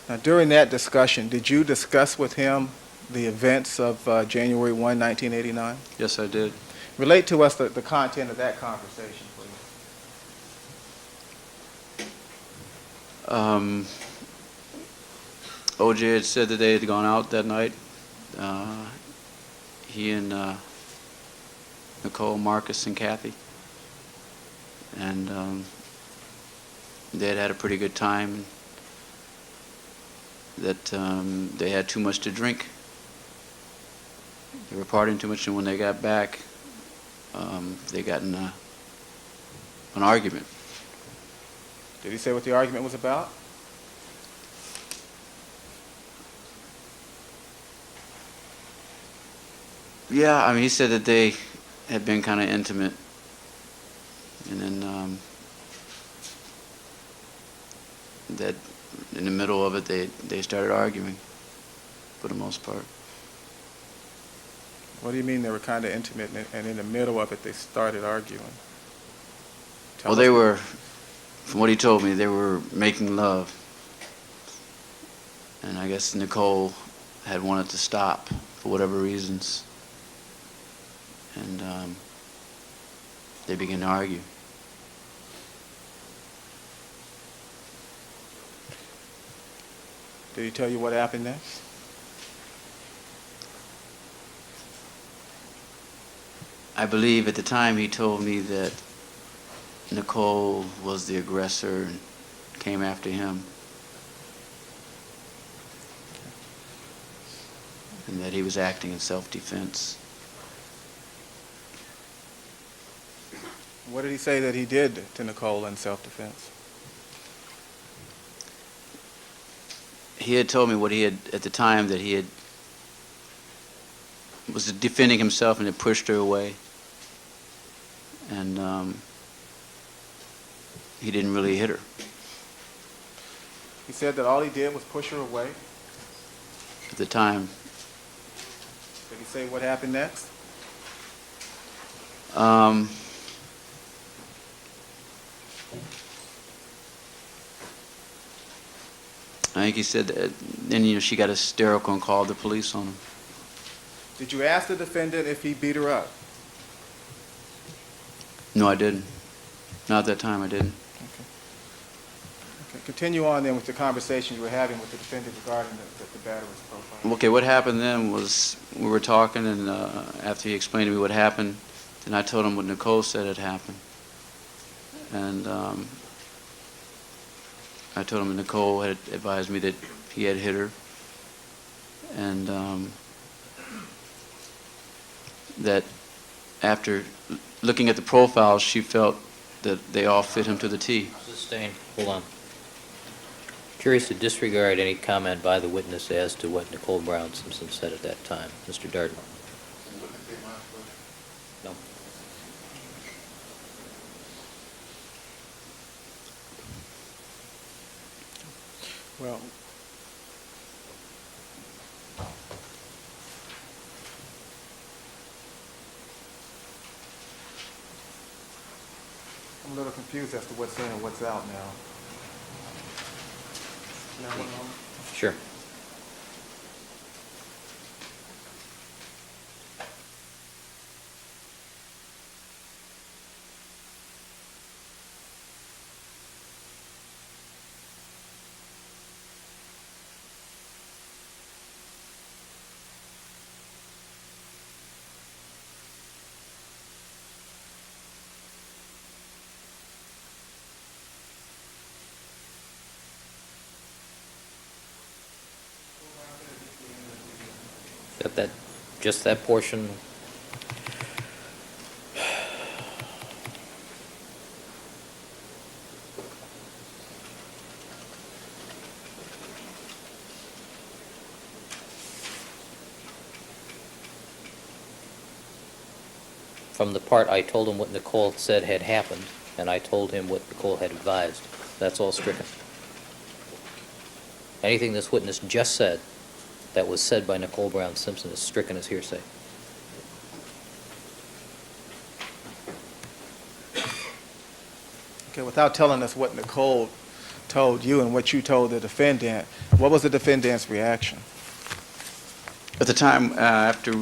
Now, during that discussion, did you discuss with him the events of January 1, 1989? Yes, I did. Relate to us the content of that conversation, please. O.J. had said that they had gone out that night. He and Nicole, Marcus, and Kathy. And they had had a pretty good time. That they had too much to drink. They were partying too much, and when they got back, they got in an argument. Did he say what the argument was about? Yeah, I mean, he said that they had been kind of intimate, and then that in the middle of it, they started arguing, for the most part. What do you mean they were kind of intimate and in the middle of it they started arguing? Well, they were, from what he told me, they were making love. And I guess Nicole had wanted to stop for whatever reasons. And they began to argue. Did he tell you what happened next? I believe at the time he told me that Nicole was the aggressor and came after him. And that he was acting in self-defense. What did he say that he did to Nicole in self-defense? He had told me what he had, at the time, that he had was defending himself and had pushed her away. And he didn't really hit her. He said that all he did was push her away. At the time, Did he say what happened next? I think he said that then, she got hysterical and called the police on him. Did you ask the defendant if he beat her up? No, I didn't. Not at that time, I didn't. Okay. Continue on then with the conversation you were having with the defendant regarding the batterer's profile. Okay, what happened then was we were talking, and after he explained to me what happened, then I told him what Nicole said had happened. And I told him that Nicole had advised me that he had hit her, and that after looking at the profiles, she felt that they all fit him to the T. Sustained. Hold on. Curious to disregard any comment by the witness as to what Nicole Brown Simpson said at that time. Mr. Darden. No. Well, I'm a little confused as to what's in and what's out now. Sure. That, just that portion. From the part I told him what Nicole said had happened, and I told him what Nicole had advised. That's all stricken. Anything this witness just said that was said by Nicole Brown Simpson is stricken as hearsay. Okay, without telling us what Nicole told you and what you told the defendant, what was the defendant's reaction? At the time, after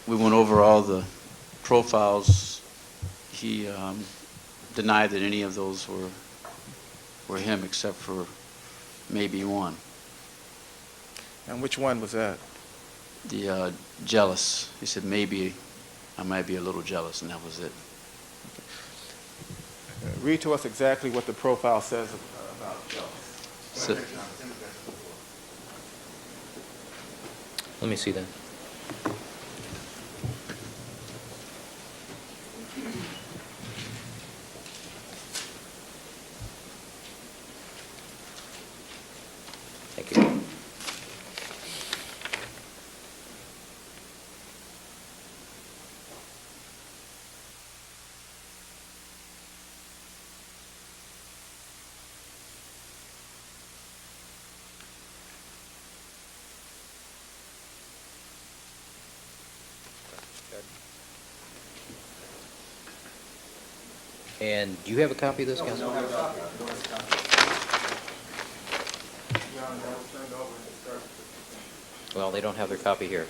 we went over all the profiles, he denied that any of those were him, except for maybe one. And which one was that? The jealous. He said maybe I might be a little jealous, and that was it. Read to us exactly what the profile says about jealous. So, Let me see that. Thank you. And do you have a copy of this, Counsel? Well, they don't have their copy here.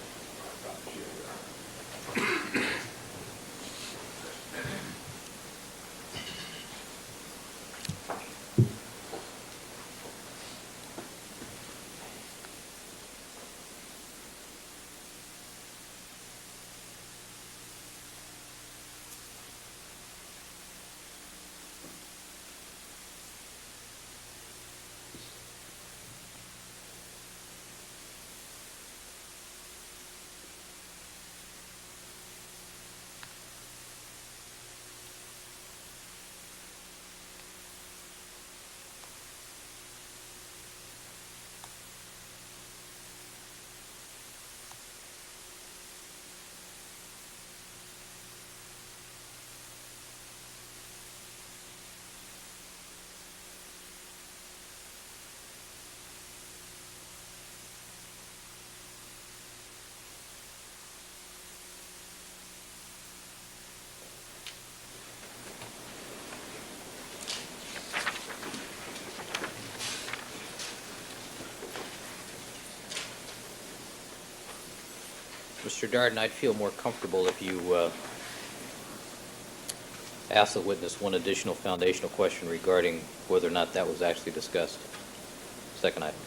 Mr. Darden, I'd feel more comfortable if you asked the witness one additional foundational question regarding whether or not that was actually discussed. Second item.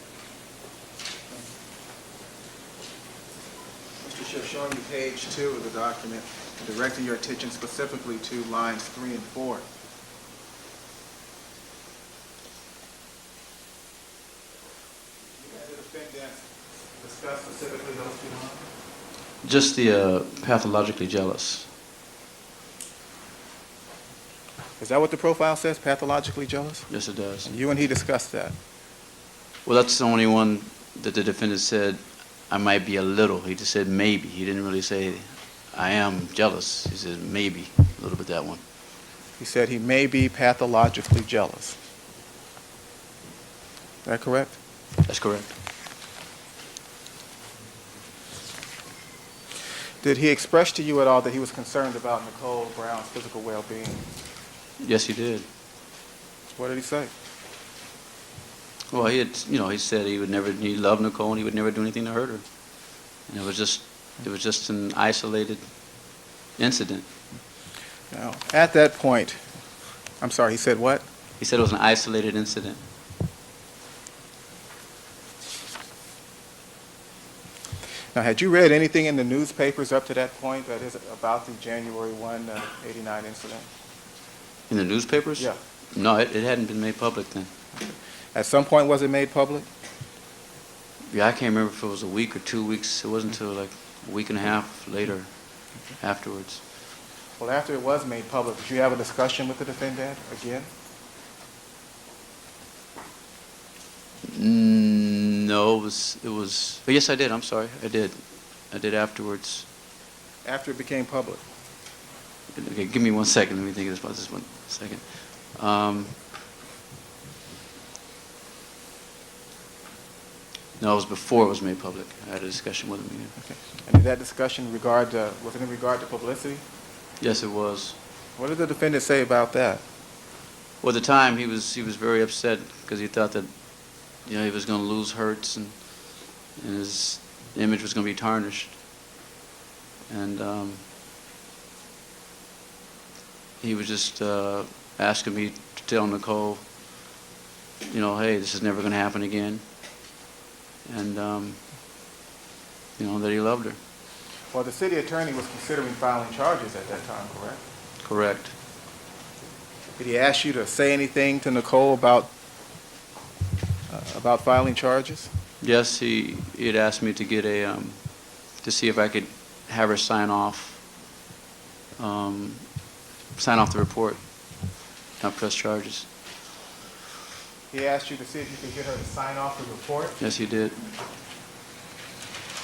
Mr. Schiff, showing you page 2 of the document, directing your attention specifically to lines 3 and 4. Did the defendant discuss specifically those 2 lines? just the pathologically jealous. Is that what the profile says, pathologically jealous? Yes, it does. You and he discussed that. Well, that's the only one that the defendant said, I might be a little. He just said maybe. He didn't really say, I am jealous. He said maybe, a little bit that one. He said he may be pathologically jealous. Is that correct? That's correct. Did he express to you at all that he was concerned about Nicole Brown's physical well-being? Yes, he did. What did he say? Well, he had, he said he loved Nicole and he would never do anything to hurt her. And it was just an isolated incident. Now, at that point, I'm sorry, he said what? He said it was an isolated incident. Now, had you read anything in the newspapers up to that point that is about the January 1, 89 incident? In the newspapers? Yeah. No, it hadn't been made public then. At some point, was it made public? Yeah, I can't remember if it was a week or 2 weeks. It wasn't until like a week and a half later afterwards. Well, after it was made public, did you have a discussion with the defendant again? No, oh, yes, I did, I'm sorry, I did afterwards. After it became public? Okay, give me 1 second, let me think about this 1 second. No, it was before it was made public. I had a discussion with him. Yeah. Okay. And did that discussion was it in regard to publicity? Yes, it was. What did the defendant say about that? Well, at the time, he was very upset because he thought that, you know, he was going to lose Hertz and his image was going to be tarnished. And he was just asking me to tell Nicole, you know, hey, this is never going to happen again. And, you know, that he loved her. Well, the city attorney was considering filing charges at that time, correct? Correct. Did he ask you to say anything to Nicole about filing charges? Yes, he had asked me to get to see if I could have her sign off the report, not press charges. He asked you to see if you could get her to sign off the report? Yes, he did.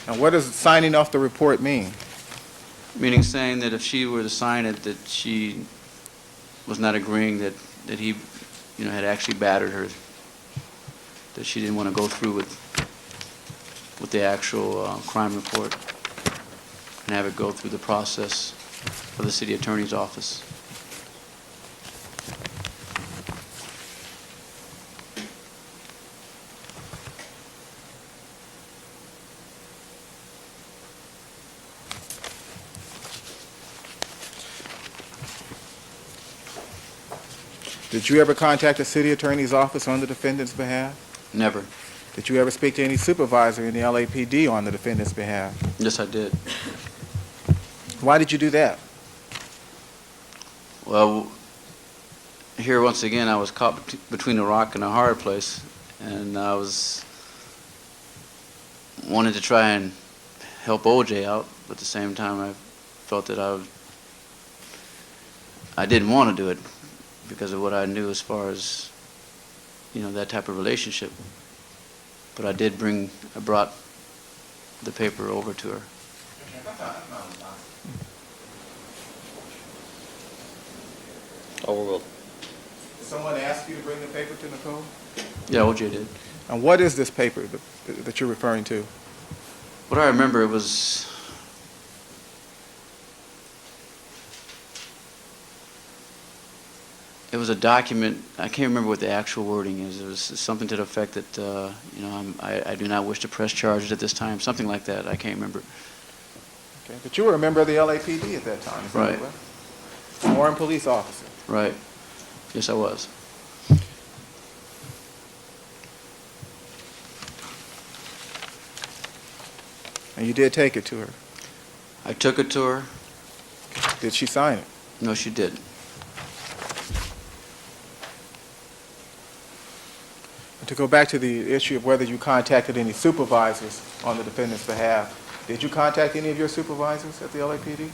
And what does signing off the report mean? Meaning saying that if she were to sign it, that she was not agreeing that he, you know, had actually battered her, that she didn't want to go through with the actual crime report and have it go through the process of the city attorney's office. Did you ever contact the city attorney's office on the defendant's behalf? Never. Did you ever speak to any supervisor in the LAPD on the defendant's behalf? Yes, I did. Why did you do that? Well, here once again, I was caught between a rock and a hard place, and I was wanted to try and help OJ out, but at the same time, I felt that I didn't want to do it because of what I knew as far as, you know, that type of relationship. But I brought the paper over to her. Overruled. Did someone ask you to bring the paper to Nicole? Yeah, OJ did. And what is this paper that you're referring to? What I remember, it was a document. I can't remember what the actual wording is. It was something to the effect that, you know, I do not wish to press charges at this time. Something like that. I can't remember. Okay. But you were a member of the LAPD at that time, is that Right. correct? Warren police officer. Right. Yes, I was. And you did take it to her. I took it to her. Did she sign it? No, she didn't. And to go back to the issue of whether you contacted any supervisors on the defendant's behalf, did you contact any of your supervisors at the LAPD?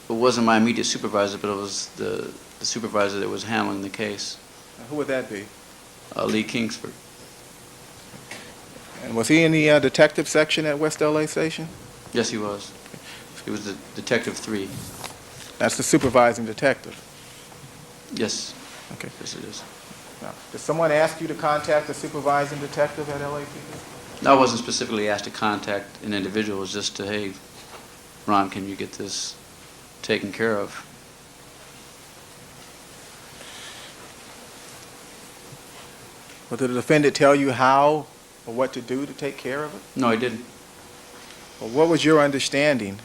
It wasn't my immediate supervisor, but it was the supervisor that was handling the case, And who would that be? Lee Kingsford. And was he in the detective section at West LA Station? Yes, he was. He was the Detective 3. That's the supervising detective. Yes. Okay. Yes, it is. Now, did someone ask you to contact the supervising detective at LAPD? I wasn't specifically asked to contact an individual. It was just to, hey, Ron, can you get this taken care of? Well, did the defendant tell you how or what to do to take care of it? No, I didn't. Well, what was your understanding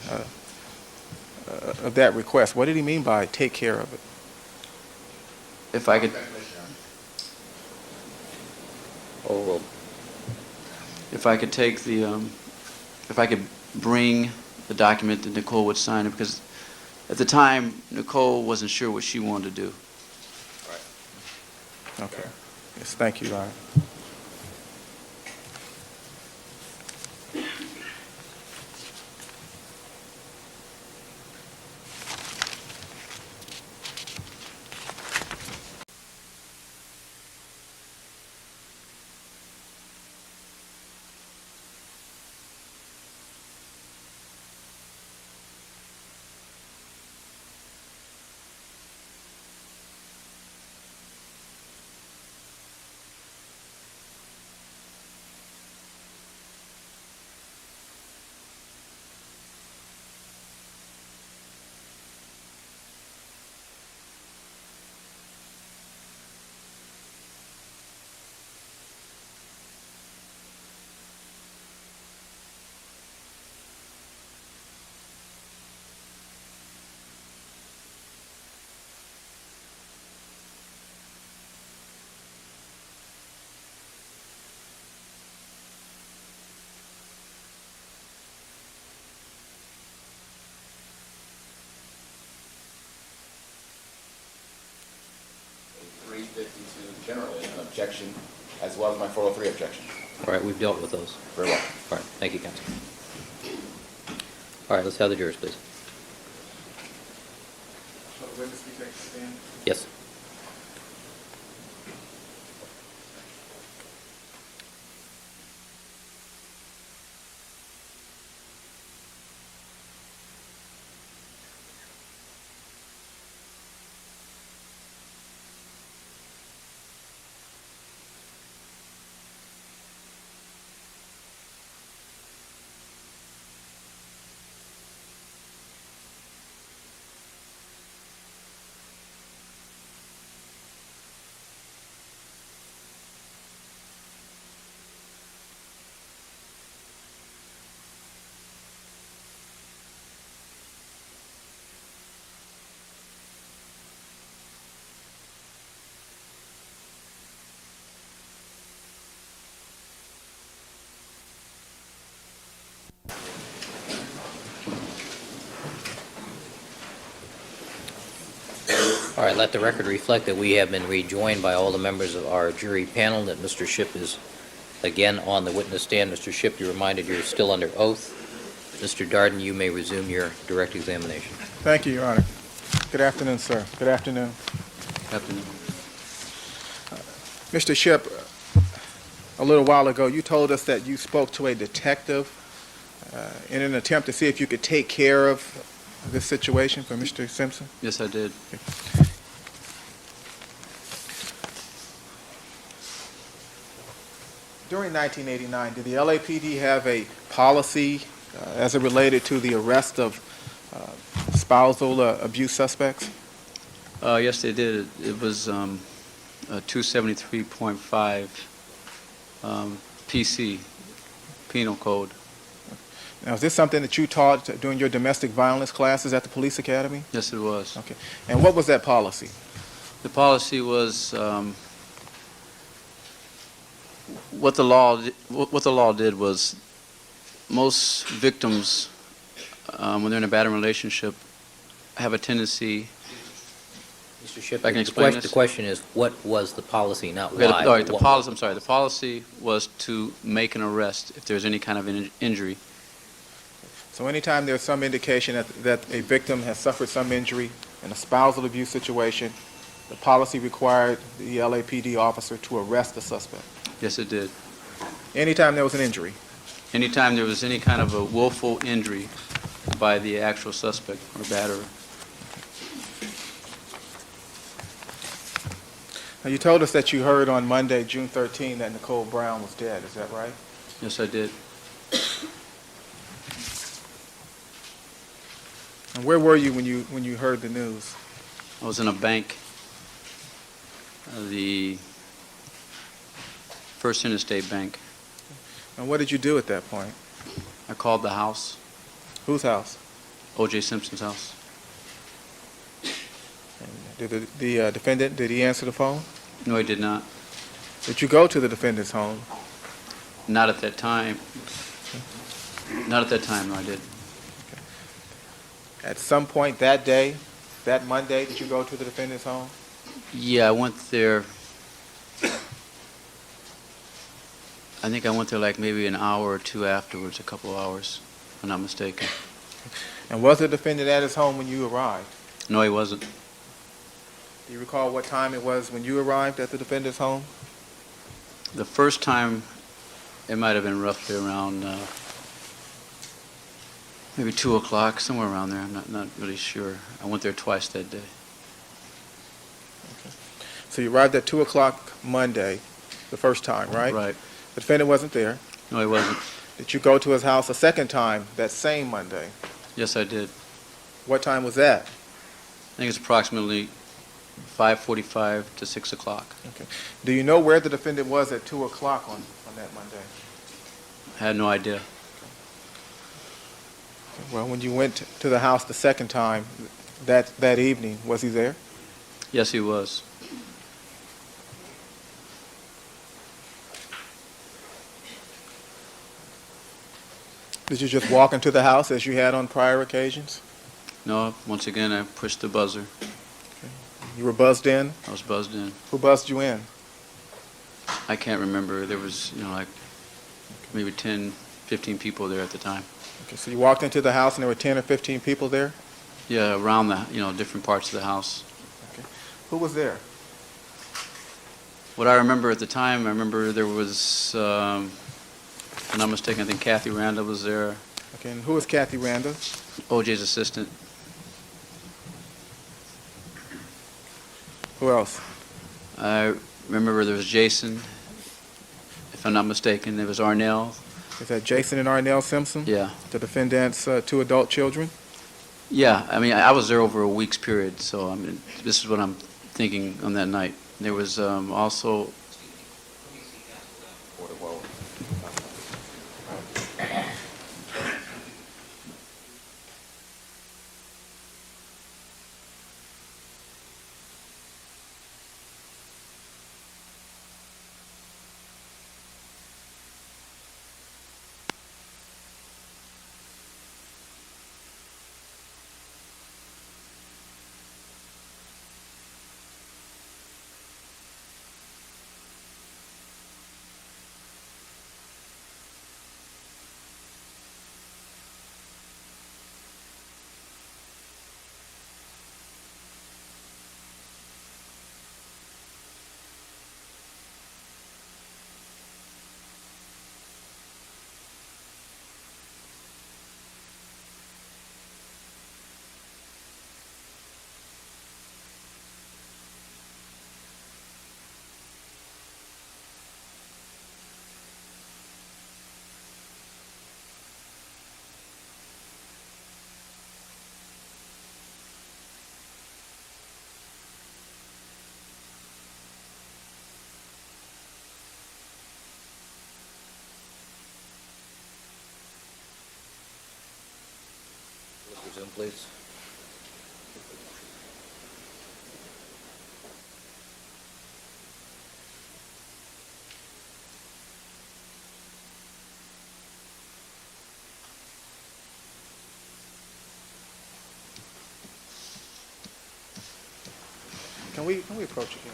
of that request? What did he mean by take care of it? If I could, Overruled. if I could take the, if I could bring the document that Nicole would sign it, because at the time, Nicole wasn't sure what she wanted to do. Okay. Yes, thank you, Ryan. to generally an objection, as well as my 403 objection. All right, we've dealt with those. Very well. All right, thank you, counsel. All right, let's have the jurors, please. Yes. All right, let the record reflect that we have been rejoined by all the members of our jury panel, that Mr. Shipp is again on the witness stand. Mr. Shipp, you're reminded you're still under oath. Mr. Darden, you may resume your direct examination. Thank you, Your Honor. Good afternoon, sir. Good afternoon. Afternoon. Mr. Shipp, a little while ago, you told us that you spoke to a detective in an attempt to see if you could take care of this situation for Mr. Simpson. Yes, I did. During 1989, did the LAPD have a policy as it related to the arrest of spousal abuse suspects? Yes, they did. It was 273.5 PC, Penal Code. Now, is this something that you taught during your domestic violence classes at the police academy? Yes, it was. Okay. And what was that policy? The policy was what the law did was most victims, when they're in a bad relationship, have a tendency. Mr. Shipp, I can explain this. the question is, what was the policy, not Okay, why? all right, the What- policy. I'm sorry. The policy was to make an arrest if there's any kind of injury. So anytime there's some indication that a victim has suffered some injury in a spousal abuse situation, the policy required the LAPD officer to arrest the suspect. Yes, it did. Anytime there was an injury. Anytime there was any kind of a willful injury by the actual suspect or batterer. Now, you told us that you heard on Monday, June 13, that Nicole Brown was dead. Is that right? Yes, I did. And where were you when you heard the news? I was in a bank, the First Interstate Bank. And what did you do at that point? I called the house, Whose house? O.J. Simpson's house. Did the defendant, did he answer the phone? No, I did not. Did you go to the defendant's home? Not at that time. Not at that time, no, I did. At some point that day, that Monday, did you go to the defendant's home? Yeah, I went there. I think I went there like maybe an hour or two afterwards, a couple hours, if I'm not mistaken. And was the defendant at his home when you arrived? No, he wasn't. Do you recall what time it was when you arrived at the defendant's home? The first time, it might have been roughly around maybe 2 o'clock, somewhere around there. I'm not really sure. I went there twice that day. So you arrived at 2 o'clock Monday, the first time, right? Right. The defendant wasn't there. No, he wasn't. Did you go to his house a second time that same Monday? Yes, I did. What time was that? I think it's approximately 5:45 to 6 o'clock. Okay. Do you know where the defendant was at 2 o'clock on that Monday? I had no idea. Well, when you went to the house the second time that evening, was he there? Yes, he was. Did you just walk into the house as you had on prior occasions? No, once again, I pushed the buzzer. You were buzzed in? I was buzzed in. Who buzzed you in? I can't remember. There was, like maybe 10, 15 people there at the time. Okay, so you walked into the house and there were 10 or 15 people there? Yeah, around the, different parts of the house. Okay. Who was there? What I remember at the time, I remember there was, if I'm not mistaken, I think Kathy Randa was there, Okay, and who was Kathy Randa? OJ's assistant. Who else? I remember there was Jason, if I'm not mistaken. There was Arnell. Is that Jason and Arnell Simpson? Yeah. The defendant's two adult children? Yeah, I mean, I was there over a week's period, so I mean, this is what I'm thinking on that night. There was also, Resume, please. Can we approach again?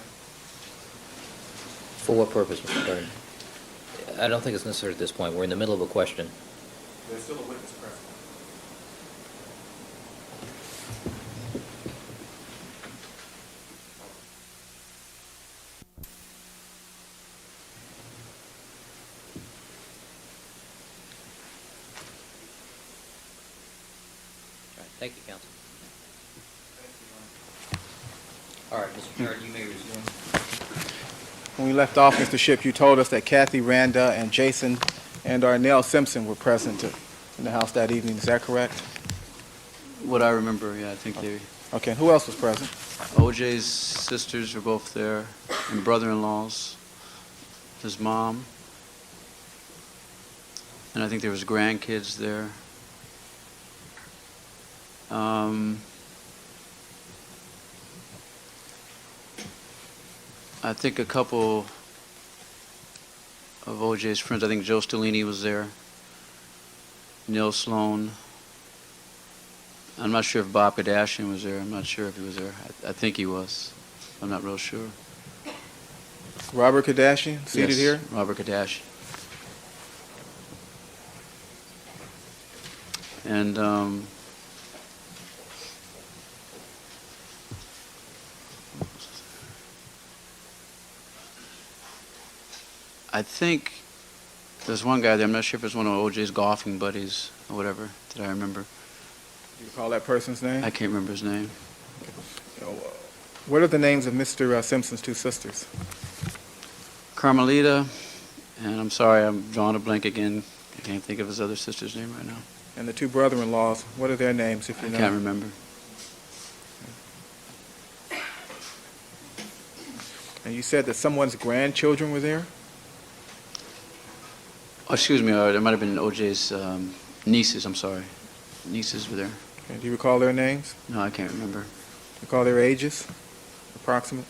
For what purpose, Mr. Garden? I don't think it's necessary at this point. We're in the middle of a question. There's still a witness present. All right, thank you, counsel. All right, Mr. Jarrett, you may resume. When we left off, Mr. Shipp, you told us that Kathy Randa and Jason and Arnell Simpson were present in the house that evening. Is that correct? what I remember, yeah, I think they, Okay, and who else was present? OJ's sisters were both there, and brother-in-laws, his mom, and I think there was grandkids there. I think a couple of OJ's friends, I think Joe Stellini was there, Neil Sloan. I'm not sure if Bob Kardashian was there. I'm not sure if he was there. I think he was. I'm not real sure. Robert Kardashian, seated Yes, here? Robert Kardashian. And I think there's one guy there. I'm not sure if it's one of OJ's golfing buddies or whatever that I remember. Do you recall that person's name? I can't remember his name. What are the names of Mr. Simpson's two sisters? Carmelita, and I'm sorry, I'm drawing a blank again. I can't think of his other sister's name right now. And the two brother-in-laws, what are their names, if you know? I can't remember. And you said that someone's grandchildren were there? Oh, excuse me, there might have been OJ's nieces, I'm sorry. Nieces were there. Okay, do you recall their names? No, I can't remember. Recall their ages, approximate?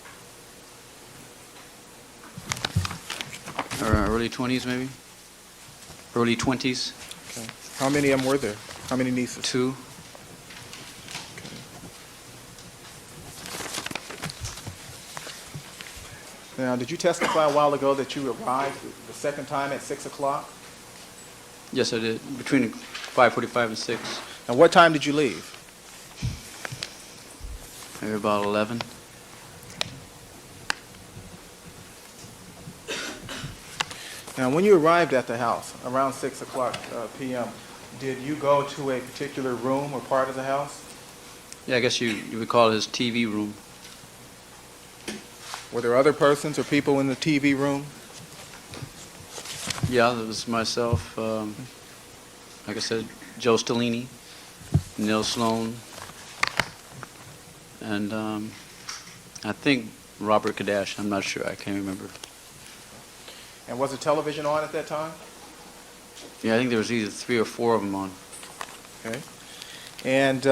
Or early 20s, maybe? Early 20s? Okay. How many of them were there? How many nieces? 2. Now, did you testify a while ago that you arrived the second time at 6 o'clock? Yes, I did, between 5:45 and 6, And what time did you leave? maybe about 11. Now, when you arrived at the house around 6 o'clock p.m., did you go to a particular room or part of the house? Yeah, I guess you would call it his TV room. Were there other persons or people in the TV room? Yeah, it was myself, like I said, Joe Stellini, Neil Sloan, and I think Robert Kadash. I'm not sure. I can't remember. And was the television on at that time? Yeah, I think there was either 3 or 4 of them on. Okay. And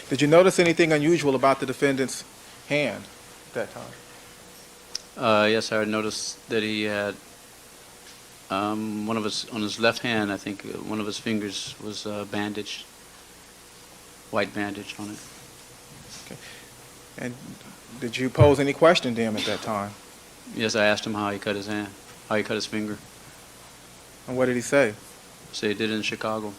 did you notice anything unusual about the defendant's hand at that time? Yes, I noticed that he had one of his, on his left hand, I think one of his fingers was bandaged, white bandage on it. And did you pose any question to him at that time? Yes, I asked him how he cut his hand, how he cut his finger. And what did he say? So he did it in Chicago.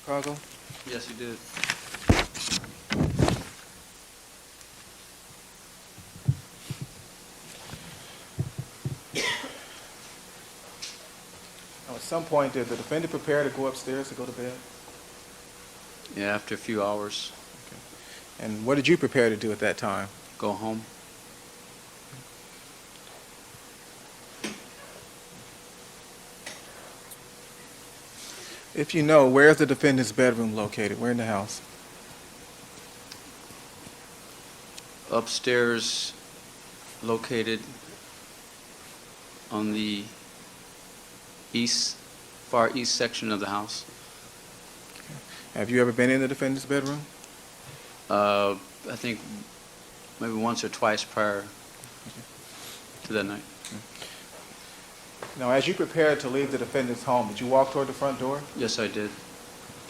Chicago? Yes, he did. Now, at some point, did the defendant prepare to go upstairs to go to bed? Yeah, after a few hours, And what did you prepare to do at that time? go home. If you know, where's the defendant's bedroom located? Where in the house? Upstairs, located on the far east section of the house. Have you ever been in the defendant's bedroom? I think maybe once or twice prior to that night. Now, as you prepared to leave the defendant's home, did you walk toward the front door? Yes, I did.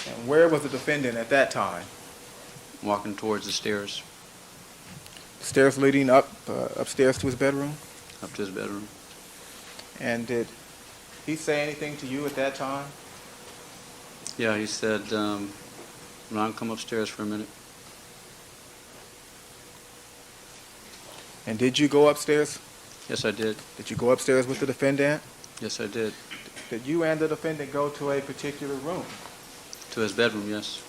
And where was the defendant at that time? Walking towards the stairs, Stairs leading upstairs to his bedroom? up to his bedroom. And did he say anything to you at that time? Yeah, he said, Ron, come upstairs for a minute. And did you go upstairs? Yes, I did. Did you go upstairs with the defendant? Yes, I did. Did you and the defendant go to a particular room? To his bedroom, yes.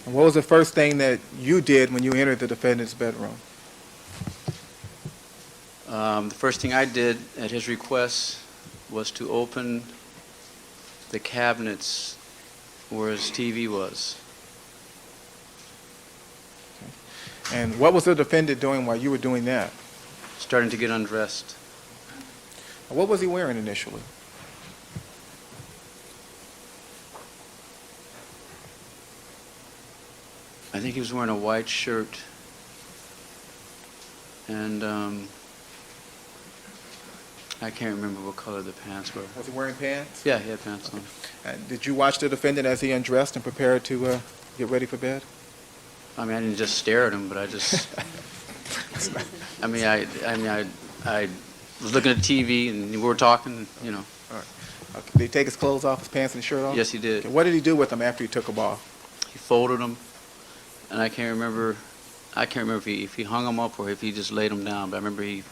And what was the first thing that you did when you entered the defendant's bedroom? The first thing I did at his request was to open the cabinets where his TV was. And what was the defendant doing while you were doing that? Starting to get undressed. And what was he wearing initially? I think he was wearing a white shirt and I can't remember what color the pants were. Was he wearing pants? Yeah, he had pants on. And did you watch the defendant as he undressed and prepared to get ready for bed? I mean, I didn't just stare at him, but I just, I was looking at TV and we were talking, you know. Okay. Did he take his clothes off, his pants and his shirt off? Yes, he did. Okay. What did he do with them after he took them off? He folded them, and I can't remember if he hung them up or if he just laid them down, but I remember he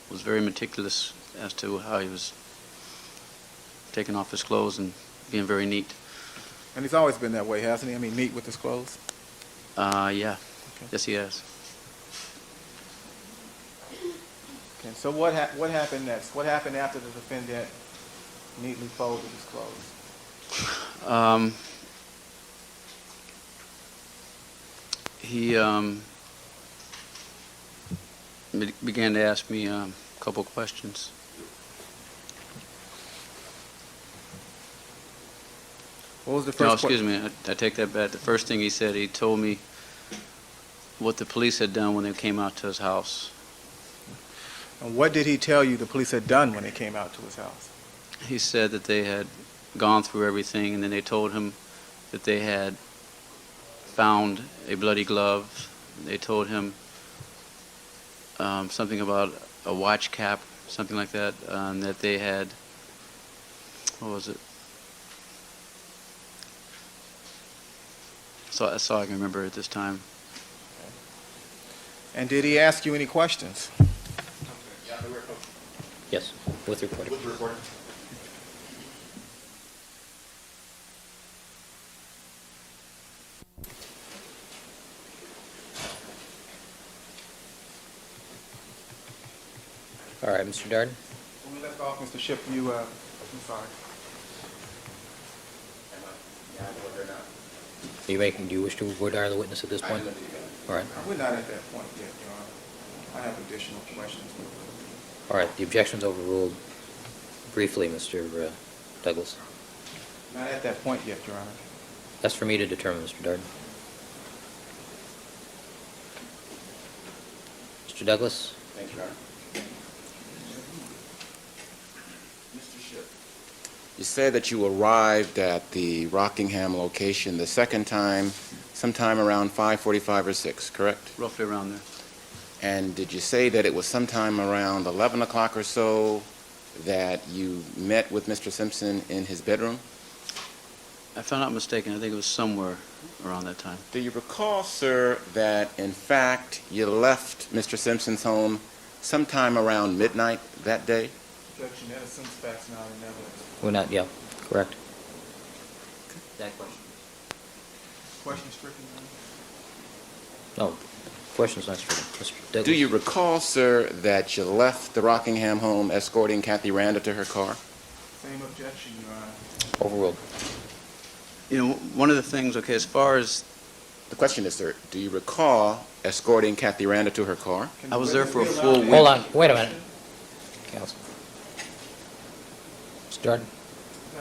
was very meticulous as to how he was taking off his clothes and being very neat. And he's always been that way, hasn't he? I mean, neat with his clothes? Yeah. Yes, he has. Okay, so what happened next? What happened after the defendant neatly folded his clothes? He began to ask me a couple questions. What was the first No, excuse me, I take that back. The first thing he said, he told me what the police had done when they came out to his house. And what did he tell you the police had done when they came out to his house? He said that they had gone through everything, and then they told him that they had found a bloody glove. They told him something about a watch cap, something like that, that they had, what was it? So that's all I can remember at this time. And did he ask you any questions? Yes, with recording. With the recording. All right, Mr. Darden? When we left off, Mr. Shipp, I'm sorry. Do you wish to voir dire the witness at this point? All right. We're not at that point yet, Your Honor. I have additional questions. All right, the objection's overruled. Briefly, Mr. Douglas. Not at that point yet, Your Honor. That's for me to determine, Mr. Darden. Mr. Douglas? Thank you, Your Honor. Mr. Shipp, you said that you arrived at the Rockingham location the second time, sometime around 5:45 or 6, correct? Roughly around there. And did you say that it was sometime around 11 o'clock or so that you met with Mr. Simpson in his bedroom? If I'm not mistaken, I think it was somewhere around that time. Do you recall, sir, that in fact you left Mr. Simpson's home sometime around midnight that day? Objection, that assumes facts not in evidence. We're not, yeah, correct. That question. Question stricken, Your Honor? No, question's not stricken. Mr. Douglas? Do you recall, sir, that you left the Rockingham home escorting Kathy Randa to her car? Same objection, Your Honor. Overruled. You know, one of the things, okay, as far as The question is, sir, do you recall escorting Kathy Randa to her car? Can I the was there witness for a be allowed full to- Hold on, wait a minute. Counsel. Mr. Darden,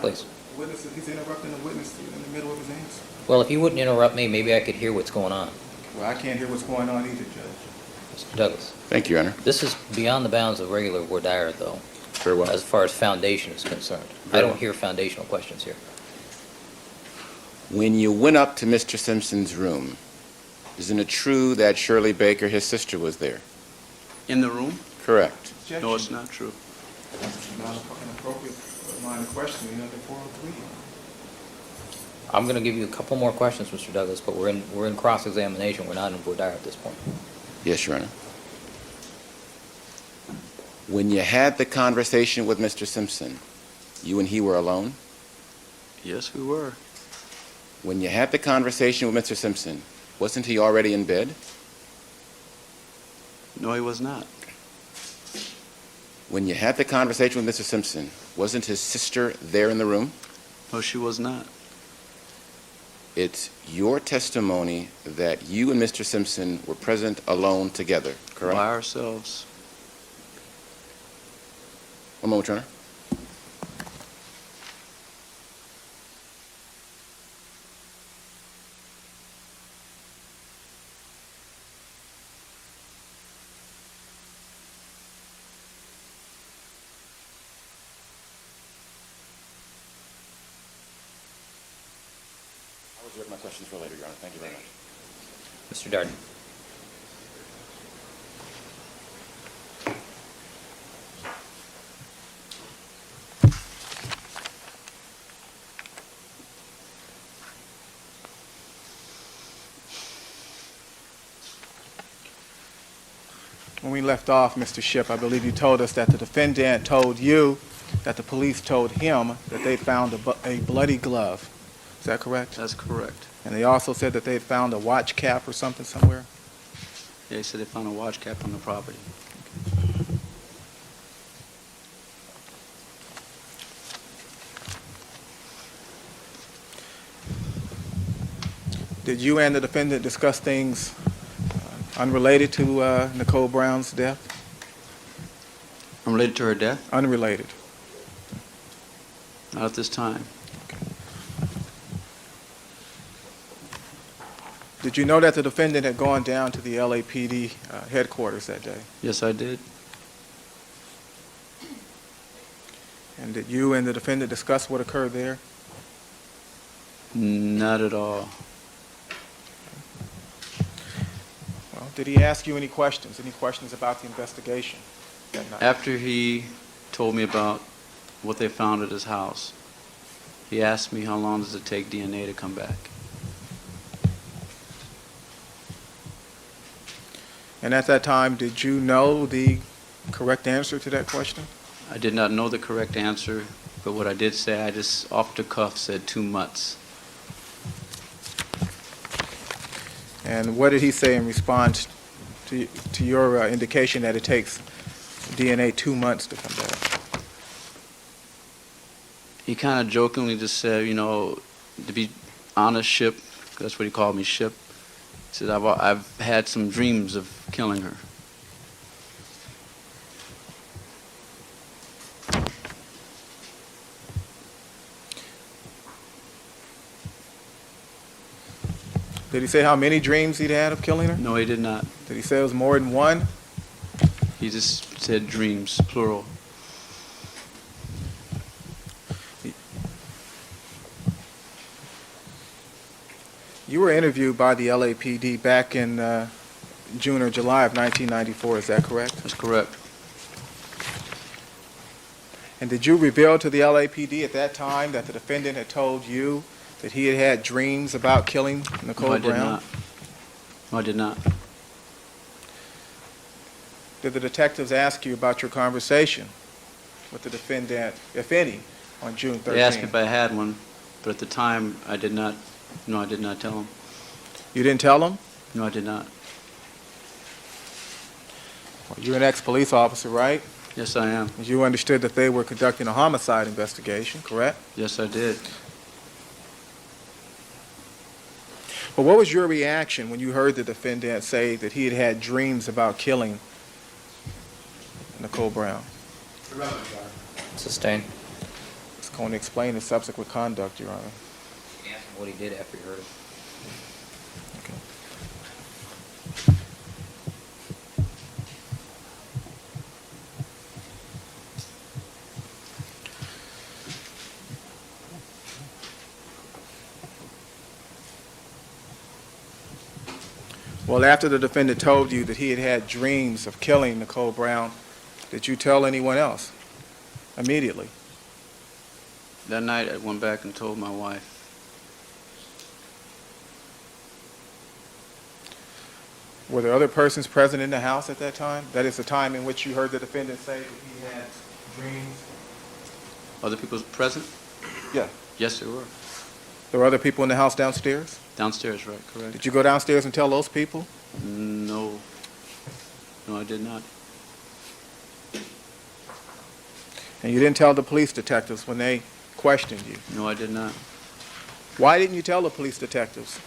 please. Witness, he's interrupting the witness in the middle of his answer. Well, if you wouldn't interrupt me, maybe I could hear what's going on. Well, I can't hear what's going on either, Judge. Mr. Douglas, Thank you, Your Honor. this is beyond the bounds of regular voir dire, though, Very well. as far as foundation is concerned. I Very don't well. hear foundational questions here. When you went up to Mr. Simpson's room, isn't it true that Shirley Baker, his sister, was there? in the room, Correct. Objection. no, it's not true. Not an appropriate line of questioning under 403. I'm going to give you a couple more questions, Mr. Douglas, but we're in cross-examination. We're not in voir dire at this point. Yes, Your Honor. When you had the conversation with Mr. Simpson, you and he were alone? Yes, we were. When you had the conversation with Mr. Simpson, wasn't he already in bed? No, he was not. When you had the conversation with Mr. Simpson, wasn't his sister there in the room? No, she was not. It's your testimony that you and Mr. Simpson were present alone together, correct? By ourselves. One moment, Your Honor. I'll reserve my questions for later, Your Honor. Thank you very much. Mr. Darden. When we left off, Mr. Shipp, I believe you told us that the defendant told you that the police told him that they found a bloody glove. Is that correct? That's correct. And they also said that they found a watch cap or something somewhere? They said they found a watch cap on the property. Did you and the defendant discuss things unrelated to Nicole Brown's death? Unrelated to her death? Unrelated. Not at this time. Did you know that the defendant had gone down to the LAPD headquarters that day? Yes, I did. And did you and the defendant discuss what occurred there? Not at all. Well, did he ask you any questions? Any questions about the investigation that night? After he told me about what they found at his house, he asked me how long does it take DNA to come back. And at that time, did you know the correct answer to that question? I did not know the correct answer, but what I did say, I just off the cuff said 2 months. And what did he say in response to your indication that it takes DNA 2 months to come back? He kind of jokingly just said, you know, to be honest, Ship, 'cause that's what he called me, Ship. He said, I've had some dreams of killing her. Did he say how many dreams he'd had of killing her? No, he did not. Did he say it was more than one? He just said dreams, plural. You were interviewed by the LAPD back in June or July of 1994, is that correct? That's correct. And did you reveal to the LAPD at that time that the defendant had told you that he had had dreams about killing Nicole No, I did Brown? not. No, I did not. Did the detectives ask you about your conversation with the defendant, if any, on June 13th? They asked me if I had one, but at the time, I did not. No, I did not tell them. You didn't tell them? No, I did not. Well, you're an ex-police officer, right? Yes, I am. You understood that they were conducting a homicide investigation, correct? Yes, I did. But what was your reaction when you heard the defendant say that he had had dreams about killing Nicole Brown? Sustained. It's going to explain his subsequent conduct, Your Honor. You can ask him what he did after he heard it. Well, after the defendant told you that he had had dreams of killing Nicole Brown, did you tell anyone else immediately? That night, I went back and told my wife. Were there other persons present in the house at that time? That is the time in which you heard the defendant say that he had dreams? Other people present? Yeah. Yes, there were. There were other people in the house downstairs? Downstairs, right, correct. Did you go downstairs and tell those people? No. No, I did not. And you didn't tell the police detectives when they questioned you? No, I did not. Why didn't you tell the police detectives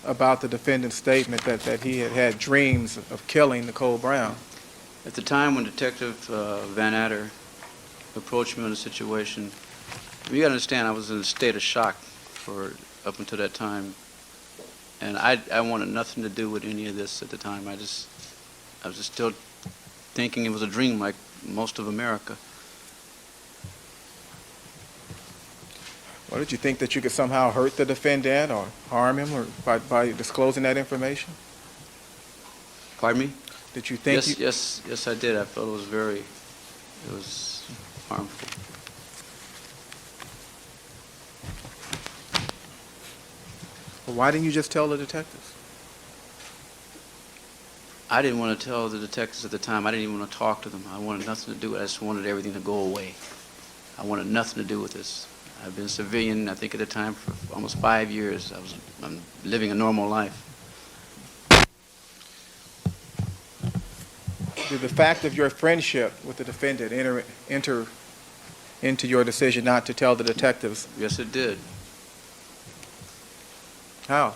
about the defendant's statement that he had had dreams of killing Nicole Brown? At the time when Detective Van Adder approached me on the situation, you got to understand, I was in a state of shock for up until that time. And I wanted nothing to do with any of this at the time. I was just still thinking it was a dream like most of America. Well, did you think that you could somehow hurt the defendant or harm him or by disclosing that information? Pardon me? Did you think Yes, I did. I felt it was harmful. Well, why didn't you just tell the detectives? I didn't want to tell the detectives at the time. I didn't even want to talk to them. I wanted nothing to do with it. I just wanted everything to go away. I wanted nothing to do with this. I've been a civilian, I think at the time, for almost 5 years. I'm living a normal life. did the fact of your friendship with the defendant enter into your decision not to tell the detectives? Yes, it did. How?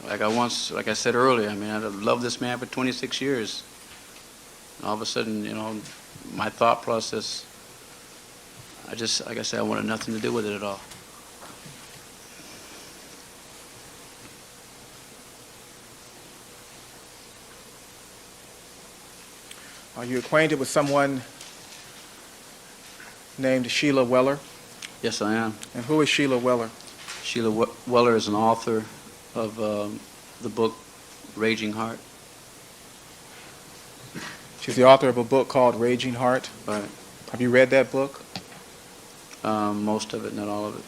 Like I said earlier, I mean, I've loved this man for 26 years. And all of a sudden, you know, my thought process, like I said, I wanted nothing to do with it at all. Are you acquainted with someone named Sheila Weller? Yes, I am. And who is Sheila Weller? Sheila Weller is an author of the book Raging Heart. She's the author of a book called Raging Heart. Right. Have you read that book? Most of it, not all of it.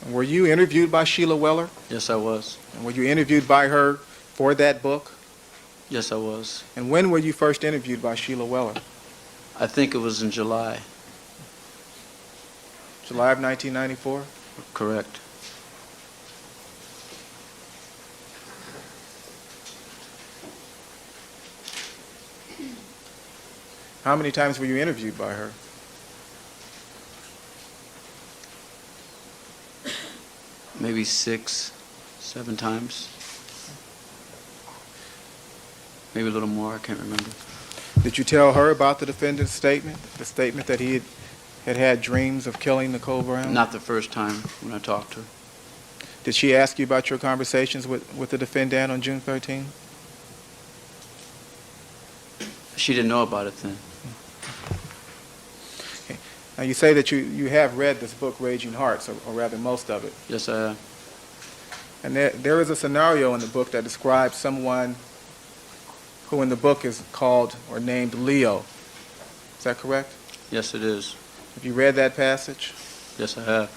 And were you interviewed by Sheila Weller? Yes, I was. And were you interviewed by her for that book? Yes, I was. And when were you first interviewed by Sheila Weller? I think it was in July. July of 1994? Correct. How many times were you interviewed by her? Maybe 6, 7 times. Maybe a little more, I can't remember. Did you tell her about the defendant's statement? The statement that he had dreams of killing Nicole Brown? Not the first time when I talked to her. Did she ask you about your conversations with the defendant on June 13? She didn't know about it then. Okay. Now you say that you have read this book, Raging Hearts, or rather most of it. Yes, I have. And there is a scenario in the book that describes someone who in the book is called or named Leo. Is that correct? Yes, it is. Have you read that passage? Yes, I have.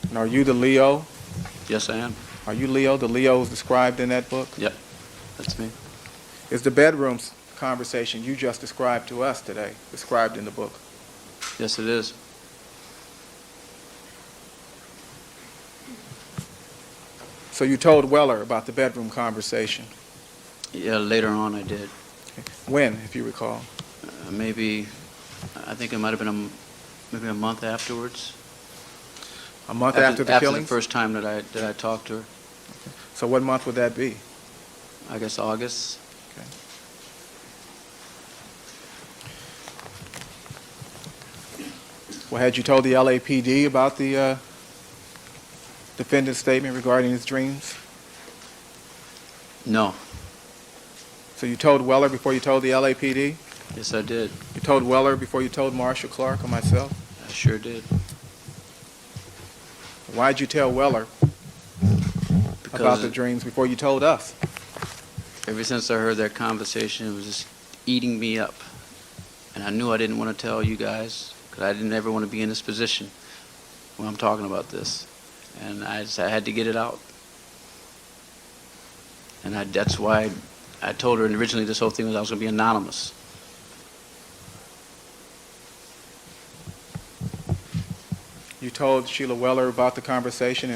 And are you the Leo? Yes, I am. Are you Leo, the Leo who's described in that book? Yep, that's me. Is the bedroom conversation you just described to us today described in the book? Yes, it is. So you told Weller about the bedroom conversation. Yeah, later on I did. When, if you recall? Maybe, I think it might have been maybe a month afterwards. A month after the After killings? the first time that I talked to her. So what month would that be? I guess August. Okay. Well, had you told the LAPD about the defendant's statement regarding his dreams? No. So you told Weller before you told the LAPD? Yes, I did. You told Weller before you told Marshall Clark or myself? I sure did. Why'd you tell Weller about Because the dreams before you told us? ever since I heard that conversation, it was just eating me up. And I knew I didn't want to tell you guys, because I didn't ever want to be in this position when I'm talking about this. And I had to get it out. And that's why I told her originally this whole thing was I was going to be anonymous. You told Sheila Weller about the conversation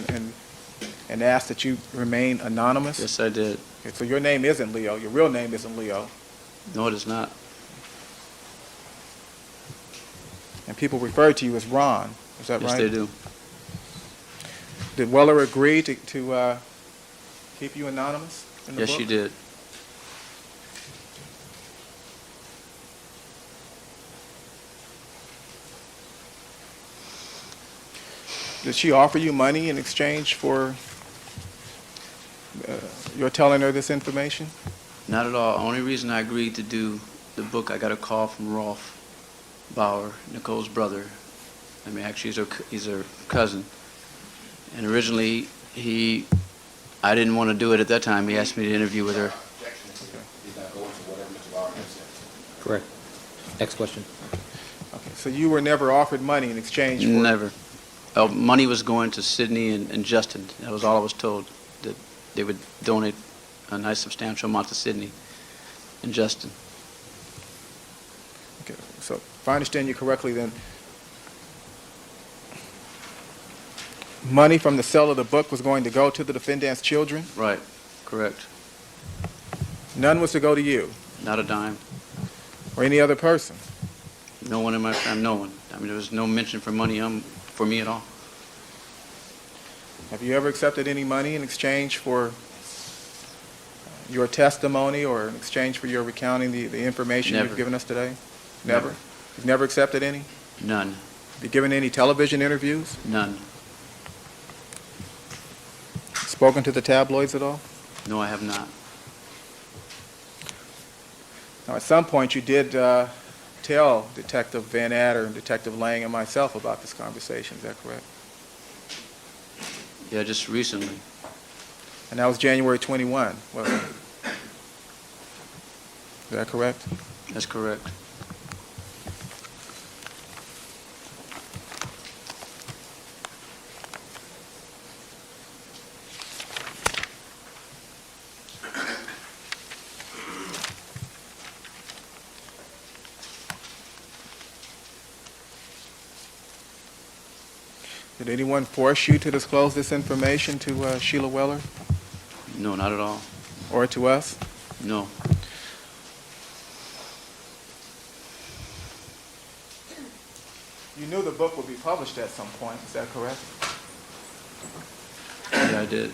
and asked that you remain anonymous? Yes, I did. Okay, so your name isn't Leo. Your real name isn't Leo. No, it is not. And people refer to you as Ron. Is that Yes, right? they do. Did Weller agree to keep you anonymous in the Yes, book? she did. Did she offer you money in exchange for your telling her this information? Not at all. Only reason I agreed to do the book, I got a call from Rolf Bauer, Nicole's brother. I mean, actually, he's her cousin. And originally, I didn't want to do it at that time. He asked me to interview with her. Correct. Next question. Okay, so you were never offered money in exchange for... Never. Money was going to Sydney and Justin. That was all I was told, that they would donate a nice substantial amount to Sydney and Justin. Okay, so if I understand you correctly, then money from the sale of the book was going to go to the defendant's children? Right, correct. None was to go to you Not a dime. or any other person? No one in my family, no one. I mean, there was no mention for money for me at all. Have you ever accepted any money in exchange for your testimony or in exchange for your recounting the information Never. you've given us today? Never. You've never accepted any? None, Have you given any television interviews? none. Spoken to the tabloids at all? No, I have not. Now, at some point, you did tell Detective Van Adder and Detective Lang and myself about this conversation. Is that correct? Yeah, just recently. And that was January 21, wasn't it? Is that correct? That's correct. Did anyone force you to disclose this information to Sheila Weller No, not at all. or to us? No. You knew the book would be published at some point. Is that correct? Yeah, I did.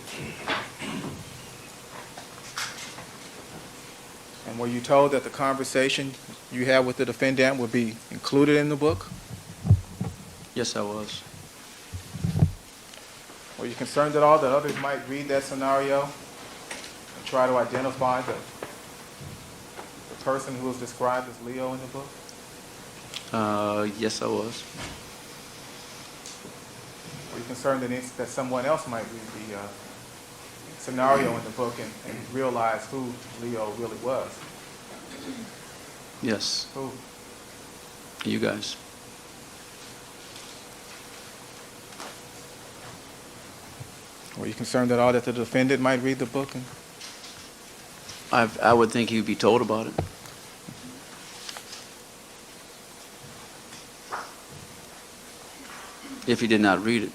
And were you told that the conversation you had with the defendant would be included in the book? Yes, I was. Were you concerned at all that others might read that scenario and try to identify the person who was described as Leo in the book? Yes, I was. Were you concerned that someone else might read the scenario in the book and realize who Leo really was? Yes. Who? You guys. Were you concerned at all that the defendant might read the book? I would think he'd be told about it. If he did not read it.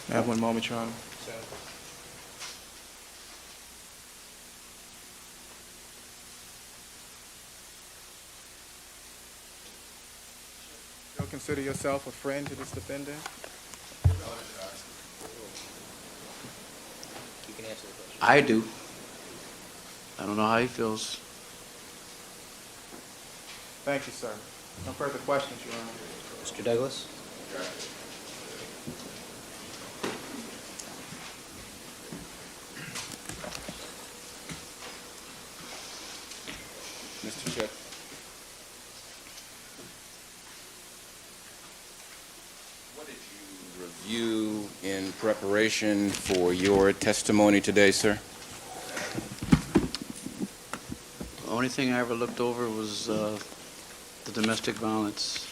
May I have one moment, Your Honor? You consider yourself a friend to this defendant? You can answer the question. I do. I don't know how he feels. Thank you, sir. No further questions, Your Honor. Mr. Douglas? Mr. Chair. What did you review in preparation for your testimony today, sir? The only thing I ever looked over was the domestic violence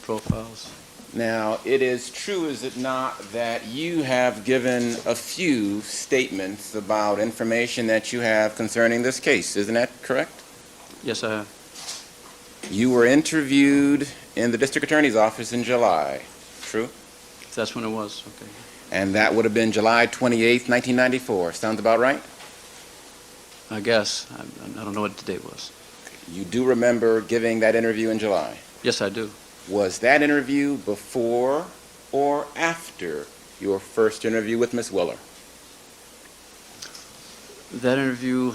profiles. Now, it is true, is it not, that you have given a few statements about information that you have concerning this case. Isn't that correct? Yes, I have. You were interviewed in the district attorney's office in July. True? That's when it was. Okay. And that would have been July 28th, 1994. Sounds about right? I guess. I don't know what the date was. You do remember giving that interview in July. Yes, I do. Was that interview before or after your first interview with Miss Weller? That interview,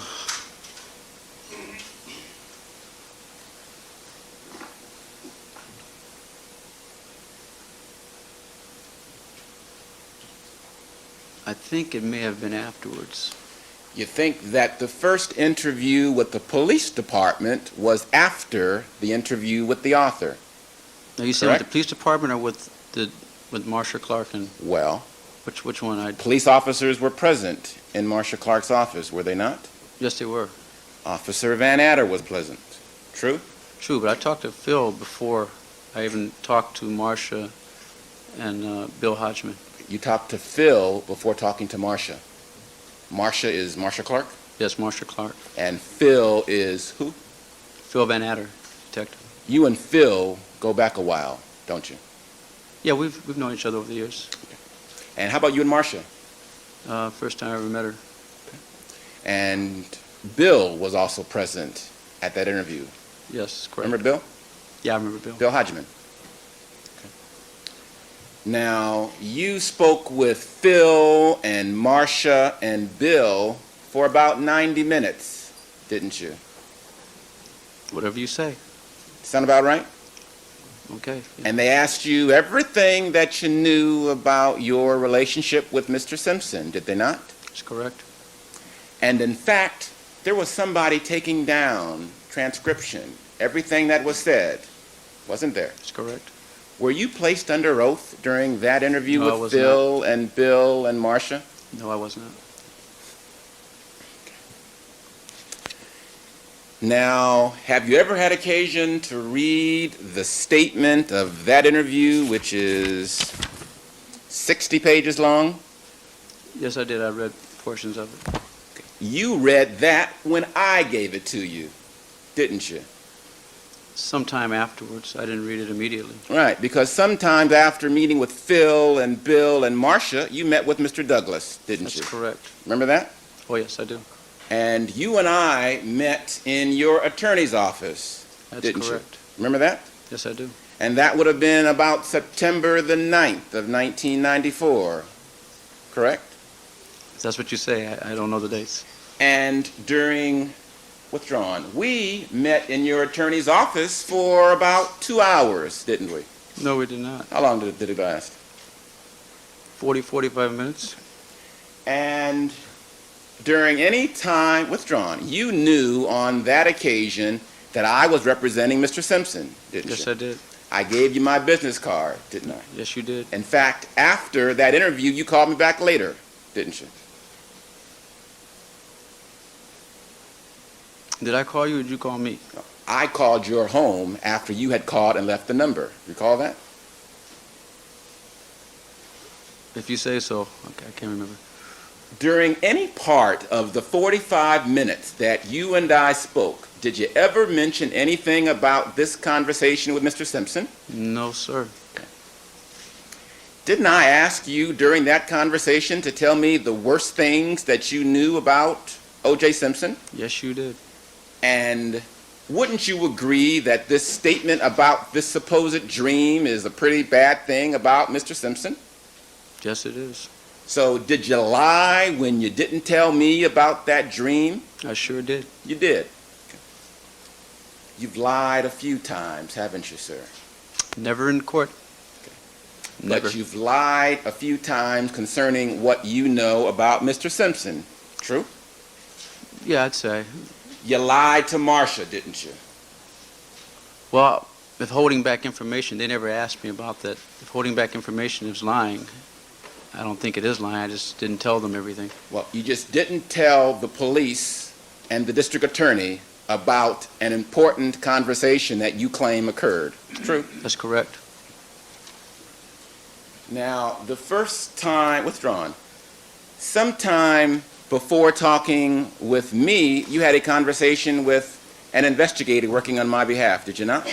I think it may have been afterwards. You think that the first interview with the police department was after the interview with the author? Are you saying with Correct. the police department or with Marsha Clark and Well, which one? police officers were present in Marsha Clark's office, were they not? Yes, they were. Officer Van Adder was present. True? True, but I talked to Phil before I even talked to Marsha and Bill Hodgman. You talked to Phil before talking to Marsha. Marsha is Marsha Clark, Yes, Marsha Clark. and Phil is who? Phil Van Adder, detective. You and Phil go back a while, don't you? Yeah, we've known each other over the years. And how about you and Marcia? First time I ever met her. And Bill was also present at that interview. Yes, correct. Remember Bill? Yeah, I remember Bill. Bill Hodgman. Okay. Now, you spoke with Phil and Marcia and Bill for about 90 minutes, didn't you? Whatever you say. Sound about right? Okay. Yeah. And they asked you everything that you knew about your relationship with Mr. Simpson, did they not? That's correct. And in fact, there was somebody taking down transcription, everything that was said, wasn't there? That's correct. Were you placed under oath during that interview No, I with was Phil and Bill and Marcia? No, I was not. Now, have you ever had occasion to read the statement of that interview, which is 60 pages long? Yes, I did. I read portions of it. You read that when I gave it to you, didn't you? Sometime afterwards. I didn't read it immediately. Right, because sometimes after meeting with Phil and Bill and Marcia, you met with Mr. Douglas, didn't That's you? correct. Remember that? Oh, yes, I do. And you and I met in your attorney's office, That's didn't correct. you? Remember that? Yes, I do. And that would have been about September the 9th of 1994, correct? If that's what you say. I don't know the dates. And during withdrawn, we met in your attorney's office for about 2 hours, didn't we? No, we did not. How long did it last? 45 minutes. And during any time withdrawn, you knew on that occasion that I was representing Mr. Simpson, didn't Yes, you? I did. I gave you my business card, didn't I? Yes, you did. In fact, after that interview, you called me back later, didn't you? Did I call you or did you call me? I called your home after you had called and left the number. Recall that? If you say so. Okay, I can't remember. During any part of the 45 minutes that you and I spoke, did you ever mention anything about this conversation with Mr. Simpson? No, sir. Didn't I ask you during that conversation to tell me the worst things that you knew about O.J. Simpson? Yes, you did. And wouldn't you agree that this statement about this supposed dream is a pretty bad thing about Mr. Simpson? Yes, it is. So did you lie when you didn't tell me about that dream? I sure did. You did. You've lied a few times, haven't you, sir? Never in court. Never. But you've lied a few times concerning what you know about Mr. Simpson. True? Yeah, I'd say. You lied to Marcia, didn't you? Well, if holding back information, they never asked me about that. If holding back information is lying, I don't think it is lying. I just didn't tell them everything. Well, you just didn't tell the police and the district attorney about an important conversation that you claim occurred. True? That's correct. Now, the first time, withdrawn, sometime before talking with me, you had a conversation with an investigator working on my behalf, did you not?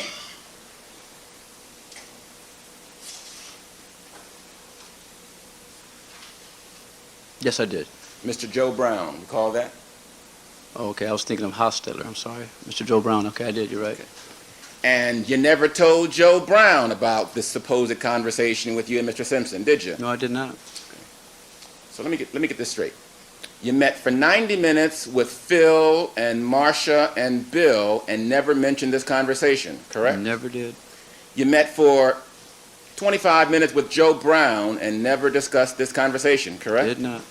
Yes, I did. Mr. Joe Brown, recall that? Oh, okay, I was thinking of Hostetler. I'm sorry. Mr. Joe Brown. Okay, I did. You're right. And you never told Joe Brown about this supposed conversation with you and Mr. Simpson, did you? No, I did not. So let me get this straight. You met for 90 minutes with Phil and Marcia and Bill and never mentioned this conversation, correct? I never did. You met for 25 minutes with Joe Brown and never discussed this conversation, correct? Did not.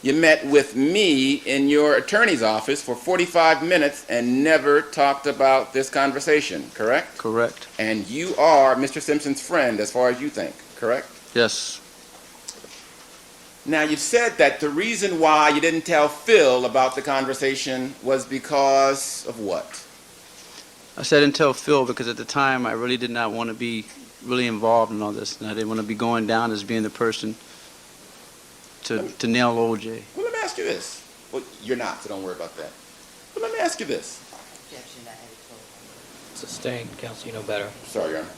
You met with me in your attorney's office for 45 minutes and never talked about this conversation, correct? Correct. And you are Mr. Simpson's friend as far as you think, correct? Yes. Now, you've said that the reason why you didn't tell Phil about the conversation was because of what? I said I didn't tell Phil because at the time I really did not want to be really involved in all this, and I didn't want to be going down as being the person to nail OJ. Well, let me ask you this. Well, you're not, so don't worry about that. But let me ask you this. Objection, I had it told. Sustained. Counsel, you know better. Sorry, Your Honor.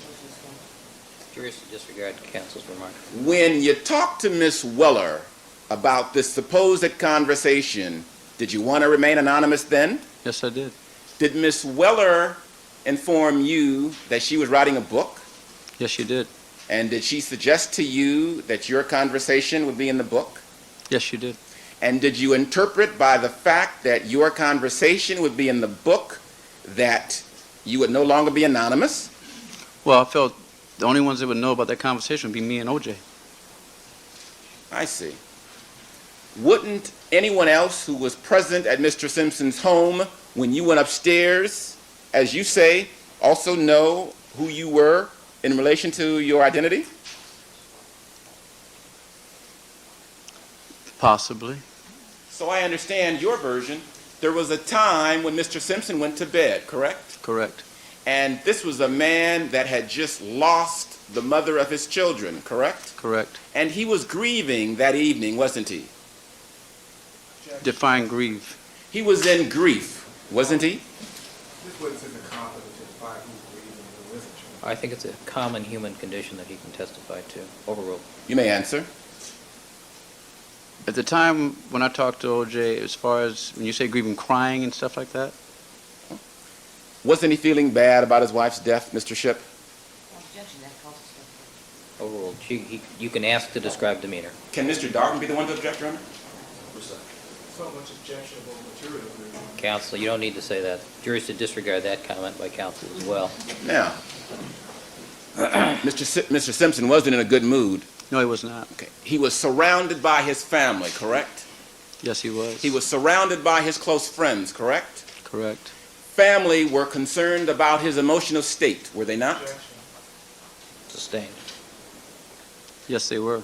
Curious to disregard counsel's remark. When you talked to Miss Weller about this supposed conversation, did you want to remain anonymous then? Yes, I did. Did Miss Weller inform you that she was writing a book? Yes, she did. And did she suggest to you that your conversation would be in the book? Yes, she did. And did you interpret by the fact that your conversation would be in the book that you would no longer be anonymous? Well, I felt the only ones that would know about that conversation would be me and OJ. I see. Wouldn't anyone else who was present at Mr. Simpson's home when you went upstairs, as you say, also know who you were in relation to your identity? Possibly. So I understand your version. There was a time when Mr. Simpson went to bed, correct? Correct. And this was a man that had just lost the mother of his children, correct? Correct. And he was grieving that evening, wasn't he? Define grieve. He was in grief, wasn't he? This witness isn't competent to define who's grieving and who isn't, Your Honor. I think it's a common human condition that he can testify to. Overruled. You may answer. At the time when I talked to OJ, as far as when you say grieving, crying and stuff like that, Wasn't he feeling bad about his wife's death, Mr. Shipp? Overruled. You can ask to describe demeanor. Can Mr. Darden be the one to object, Your Honor? So much objectionable material. Counsel, you don't need to say that. Juries to disregard that comment by counsel as well. Now, Mr. Simpson wasn't in a good mood. no, he was not. Okay. He was surrounded by his family, correct? Yes, he was. He was surrounded by his close friends, correct? Correct. Family were concerned about his emotional state, were they not? Sustained. Yes, they were.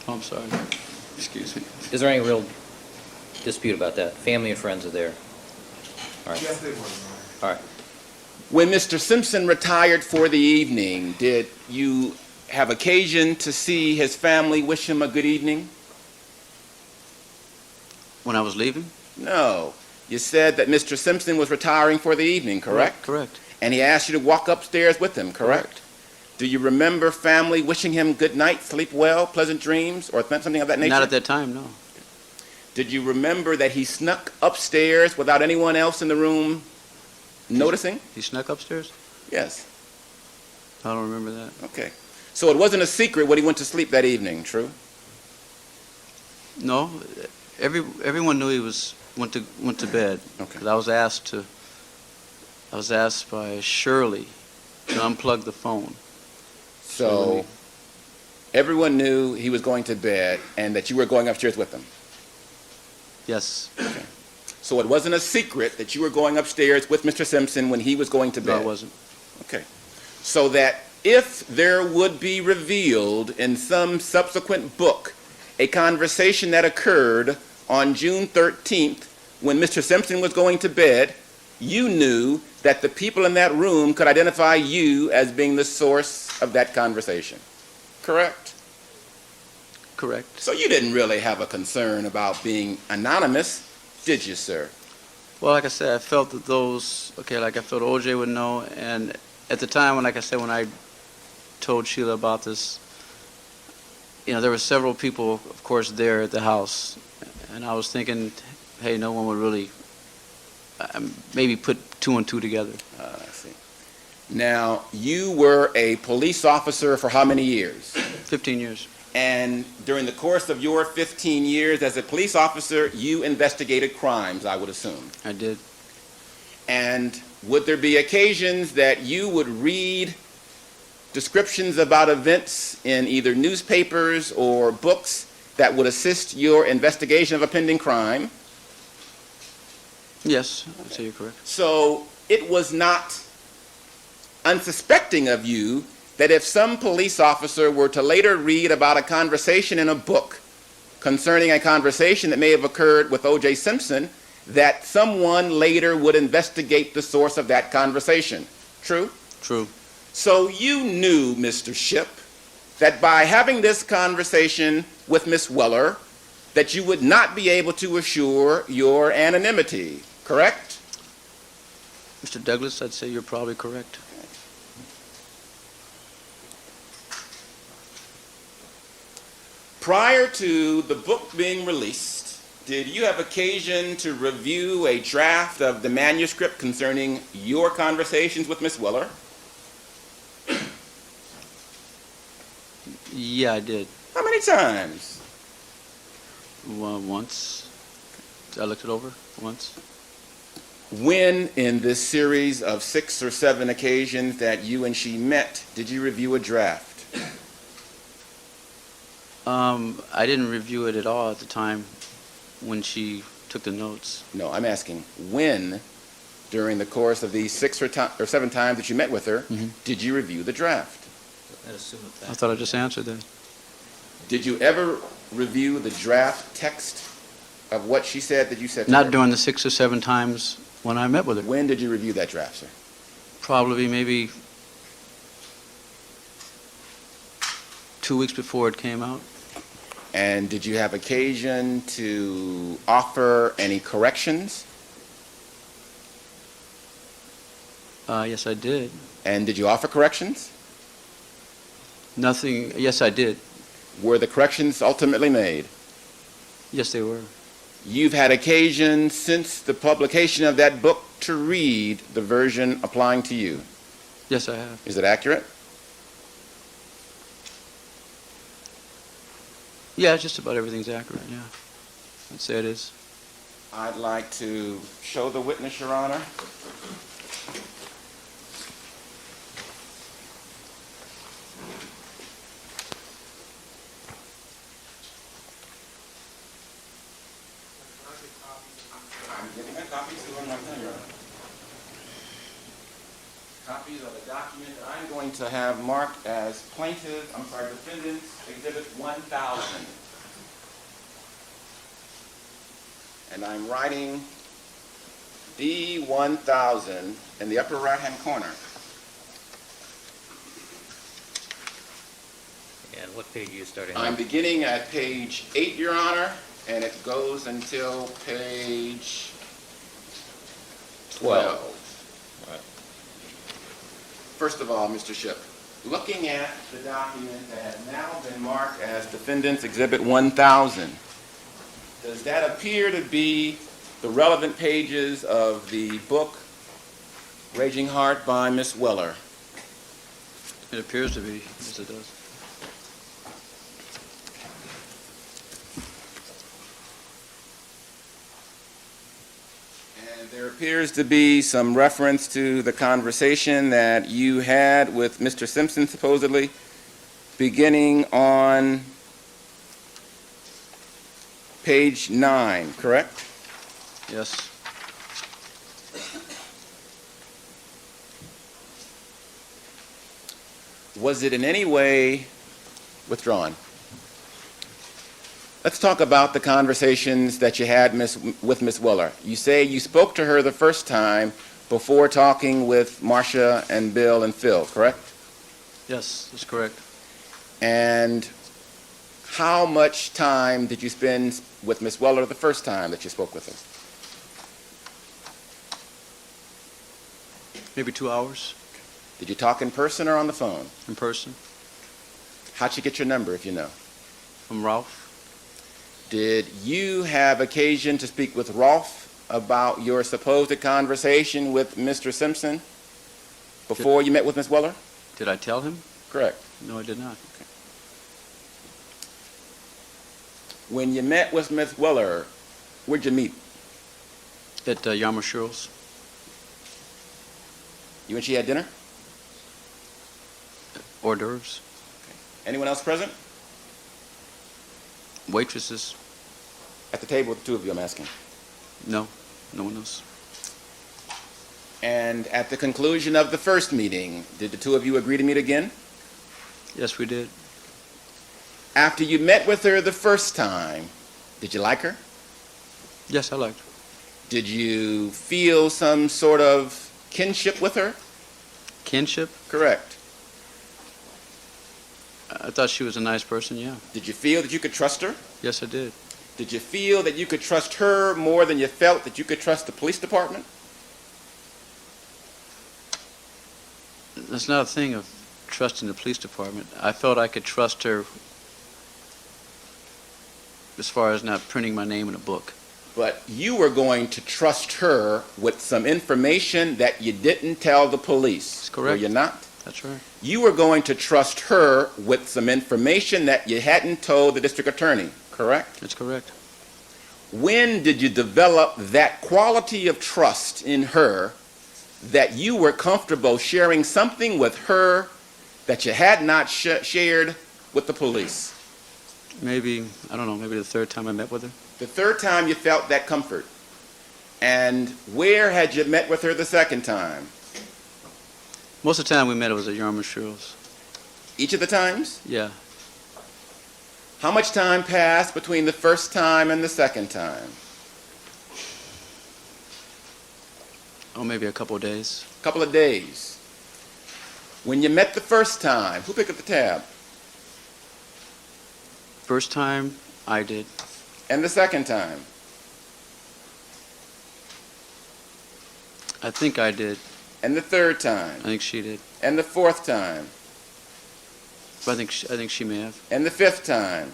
Oh, I'm sorry. Excuse me. Is there any real dispute about that? Family and friends are there. All right. Yes, they were, Your Honor. All right. When Mr. Simpson retired for the evening, did you have occasion to see his family wish him a good evening? When I was leaving? No. You said that Mr. Simpson was retiring for the evening, correct? Correct. And he asked you to walk upstairs with him, correct? Do you remember family wishing him good night, sleep well, pleasant dreams, or something of that nature? Not at that time, no. Did you remember that he snuck upstairs without anyone else in the room noticing? He snuck upstairs? Yes. I don't remember that. Okay. So it wasn't a secret when he went to sleep that evening, true? No. Everyone knew he went to bed. Okay. 'Cause I was asked by Shirley to unplug the phone. So everyone knew he was going to bed and that you were going upstairs with him. Yes. So it wasn't a secret that you were going upstairs with Mr. Simpson when he was going to bed. No, it wasn't. Okay. So that if there would be revealed in some subsequent book a conversation that occurred on June 13th when Mr. Simpson was going to bed, you knew that the people in that room could identify you as being the source of that conversation. Correct? Correct. So you didn't really have a concern about being anonymous, did you, sir? Well, like I said, I felt that I felt OJ would know, and at the time, when I told Sheila about this, there were several people, of course, there at the house, and I was thinking, hey, no one would really maybe put two and two together. I see. Now, you were a police officer for how many years? 15 years. And during the course of your 15 years as a police officer, you investigated crimes, I would assume. I did. And would there be occasions that you would read descriptions about events in either newspapers or books that would assist your investigation of a pending crime? Yes, I'd say you're correct. So it was not unsuspecting of you that if some police officer were to later read about a conversation in a book concerning a conversation that may have occurred with O.J. Simpson, that someone later would investigate the source of that conversation. True? True. So you knew, Mr. Shipp, that by having this conversation with Miss Weller, that you would not be able to assure your anonymity, correct? Mr. Douglas, I'd say you're probably correct. Prior to the book being released, did you have occasion to review a draft of the manuscript concerning your conversations with Miss Weller? Yeah, I did. How many times? Well, once. I looked it over once. When, in this series of 6 or 7 occasions that you and she met, did you review a draft? I didn't review it at all at the time when she took the notes. No, I'm asking when, during the course of these 6 or 7 times that you met with her, did you review the draft? I thought I just answered that. Did you ever review the draft text of what she said that you said to her? Not during the 6 or 7 times when I met with her. When did you review that draft, sir? Probably maybe 2 weeks before it came out. And did you have occasion to offer any corrections? Yes, I did. And did you offer corrections? Nothing. Yes, I did. Were the corrections ultimately made? Yes, they were. You've had occasion since the publication of that book to read the version applying to you. Yes, I have. Is it accurate? Yeah, just about everything's accurate, yeah. I'd say it is. I'd like to show the witness, Your Honor. I'm giving a copy to him right now, Your Honor. Copies of a document that I'm going to have marked as defendant's Exhibit 1000. And I'm writing D1000 in the upper right-hand corner. And what page are you starting I'm on? beginning at page 8, Your Honor, and it goes until page 12. Right. First of all, Mr. Shipp, looking at the document that has now been marked as Defendant's Exhibit 1000, does that appear to be the relevant pages of the book Raging Heart by Miss Weller? It appears to be. Yes, it does. And there appears to be some reference to the conversation that you had with Mr. Simpson, supposedly, beginning on page 9, correct? Yes. Was it in any way withdrawn? Let's talk about the conversations that you had with Miss Weller. You say you spoke to her the first time before talking with Marcia and Bill and Phil, correct? Yes, that's correct. And how much time did you spend with Miss Weller the first time that you spoke with her? Maybe 2 hours Did you talk in person or on the phone? in person How'd she get your number, if you know? from Ralph. Did you have occasion to speak with Rolf about your supposed conversation with Mr. Simpson before you met with Miss Weller? Did I tell him? Correct. No, I did not. When you met with Miss Weller, where'd you meet? At Yamashira's. You and she had dinner? Hors d'oeuvres. Anyone else present? Waitresses. At the table with the two of you, I'm asking. No, no one else. And at the conclusion of the first meeting, did the two of you agree to meet again? Yes, we did. After you met with her the first time, did you like her? Yes, I liked her. Did you feel some sort of kinship with her? Kinship? Correct. I thought she was a nice person, yeah. Did you feel that you could trust her? Yes, I did. Did you feel that you could trust her more than you felt that you could trust the police department? It's not a thing of trusting the police department. I felt I could trust her as far as not printing my name in a book. But you were going to trust her with some information that you didn't tell the police. That's correct. Were you not? That's right. You were going to trust her with some information that you hadn't told the district attorney, correct? That's correct. When did you develop that quality of trust in her that you were comfortable sharing something with her that you had not shared with the police? Maybe, I don't know, maybe the third time I met with her. The third time you felt that comfort. And where had you met with her the second time? Most of the time we met, it was at Yarmouth Shirl's. Each of the times? Yeah. How much time passed between the first time and the second time? Oh, maybe a couple of days. A couple of days. When you met the first time, who picked up the tab? First time, I did. And the second time? I think I did. And the third time? I think she did. And the fourth time? But I think she may have. And the fifth time?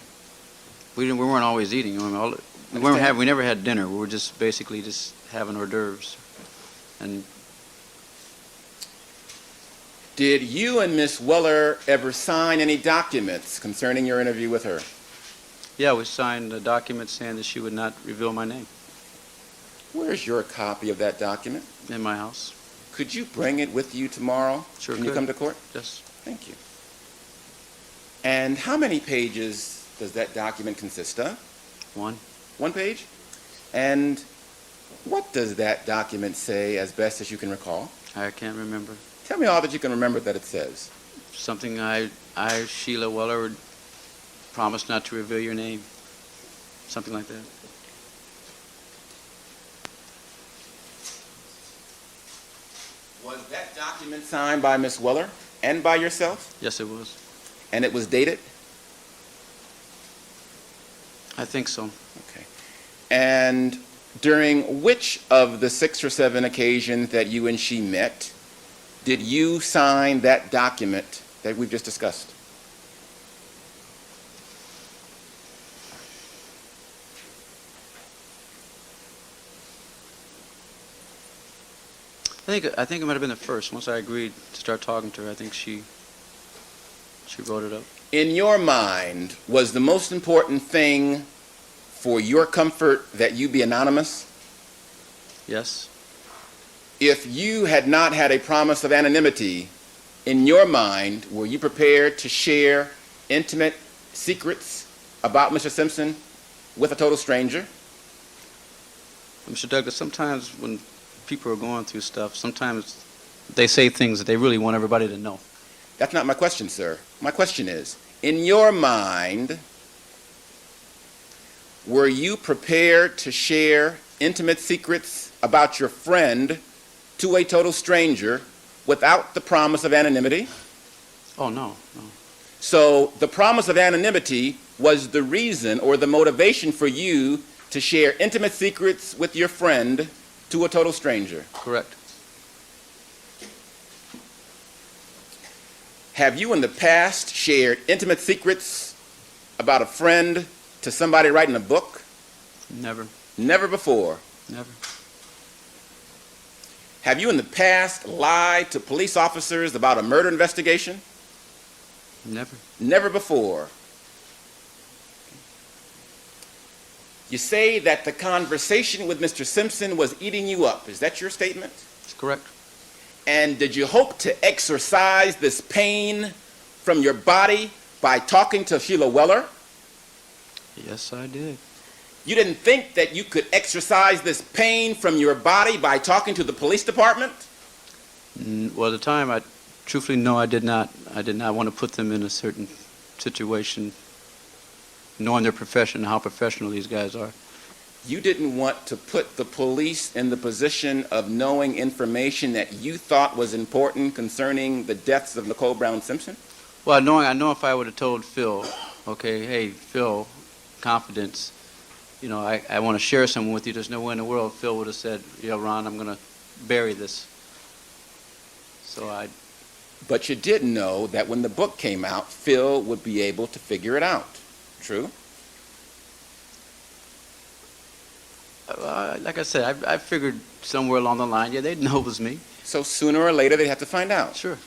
We weren't always eating. We never had dinner. We were just basically just having hors d'oeuvres. And Did you and Miss Weller ever sign any documents concerning your interview with her? yeah, we signed a document saying that she would not reveal my name Where's your copy of that document? in my house. Could you bring it with you tomorrow Sure when you could. come to court? Just Thank you. And how many pages does that document consist of? one. One page? And what does that document say as best as you can recall? I can't remember. Tell me all that you can remember that it says. Something I, Sheila Weller, would promise not to reveal your name. Something like that. Was that document signed by Miss Weller and by yourself? Yes, it was. And it was dated? I think so. Okay. And during which of the 6 or 7 occasions that you and she met did you sign that document that we've just discussed? I think it might have been the first. Once I agreed to start talking to her, I think she wrote it up. In your mind, was the most important thing for your comfort that you be anonymous? Yes. If you had not had a promise of anonymity, in your mind, were you prepared to share intimate secrets about Mr. Simpson with a total stranger? Mr. Douglas, sometimes when people are going through stuff, sometimes they say things that they really want everybody to know. That's not my question, sir. My question is, in your mind, were you prepared to share intimate secrets about your friend to a total stranger without the promise of anonymity? Oh, no. So the promise of anonymity was the reason or the motivation for you to share intimate secrets with your friend to a total stranger. Correct. Have you in the past shared intimate secrets about a friend to somebody writing a book? Never. Never before. Never. Have you in the past lied to police officers about a murder investigation? Never. Never before. You say that the conversation with Mr. Simpson was eating you up. Is that your statement? That's correct. And did you hope to exorcise this pain from your body by talking to Sheila Weller? Yes, I did. You didn't think that you could exorcise this pain from your body by talking to the police department? Well, at the time, truthfully, no, I did not. I did not want to put them in a certain situation, knowing their profession, how professional these guys are. You didn't want to put the police in the position of knowing information that you thought was important concerning the deaths of Nicole Brown Simpson? Well, I know if I would have told Phil, okay, hey, Phil, confidence, you know, I want to share something with you. There's no way in the world Phil would have said, yeah, Ron, I'm going to bury this. So But you did know that when the book came out, Phil would be able to figure it out. True? Like I said, I figured somewhere along the line, yeah, they'd know it was me. So sooner or later, they'd have to find out. Sure.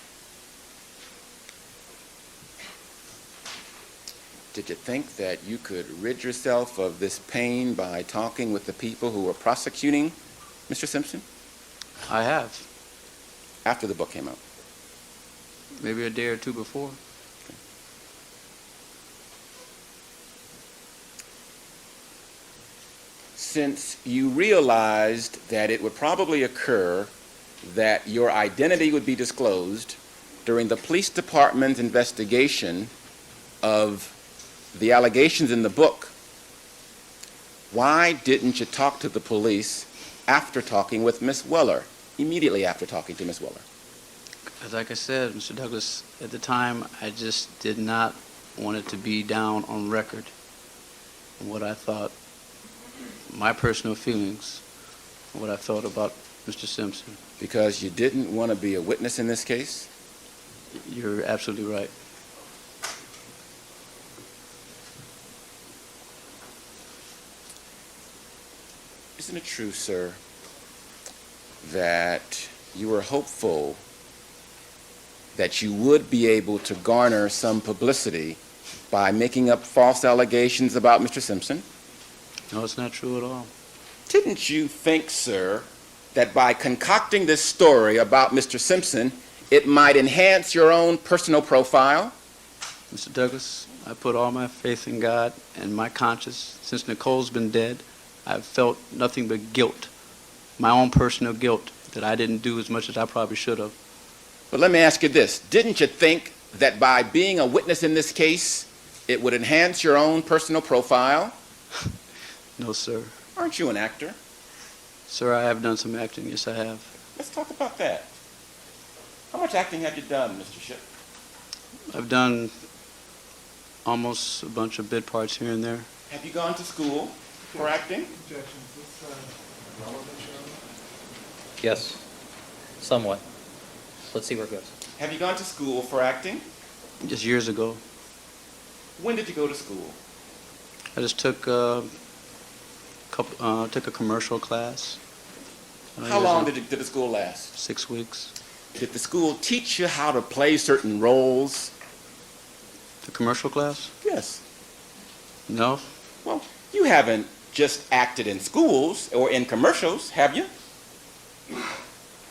Did you think that you could rid yourself of this pain by talking with the people who were prosecuting Mr. Simpson I have. after the book came out? Maybe a day or two before. Since you realized that it would probably occur that your identity would be disclosed during the police department's investigation of the allegations in the book, why didn't you talk to the police after talking with Miss Weller, immediately after talking to Miss Weller? As like I said, Mr. Douglas, at the time, I just did not want it to be down on record what I thought, my personal feelings, what I thought about Mr. Simpson. Because you didn't want to be a witness in this case? You're absolutely right. Isn't it true, sir, that you were hopeful that you would be able to garner some publicity by making up false allegations about Mr. Simpson? No, it's not true at all. Didn't you think, sir, that by concocting this story about Mr. Simpson, it might enhance your own personal profile? Mr. Douglas, I put all my faith in God and my conscience. Since Nicole's been dead, I've felt nothing but guilt, my own personal guilt, that I didn't do as much as I probably should have. But let me ask you this. Didn't you think that by being a witness in this case, it would enhance your own personal profile? No, sir. Aren't you an actor? Sir, I have done some acting. Yes, I have. Let's talk about that. How much acting have you done, Mr. Shipp? I've done almost a bunch of bit parts here and there. Have you gone to school for acting? Yes, somewhat. Let's see where it goes. Have you gone to school for acting? Just years ago. When did you go to school? I just took took a commercial class. How long did the school last? 6 weeks. Did the school teach you how to play certain roles? The commercial class? Yes. No. Well, you haven't just acted in schools or in commercials, have you?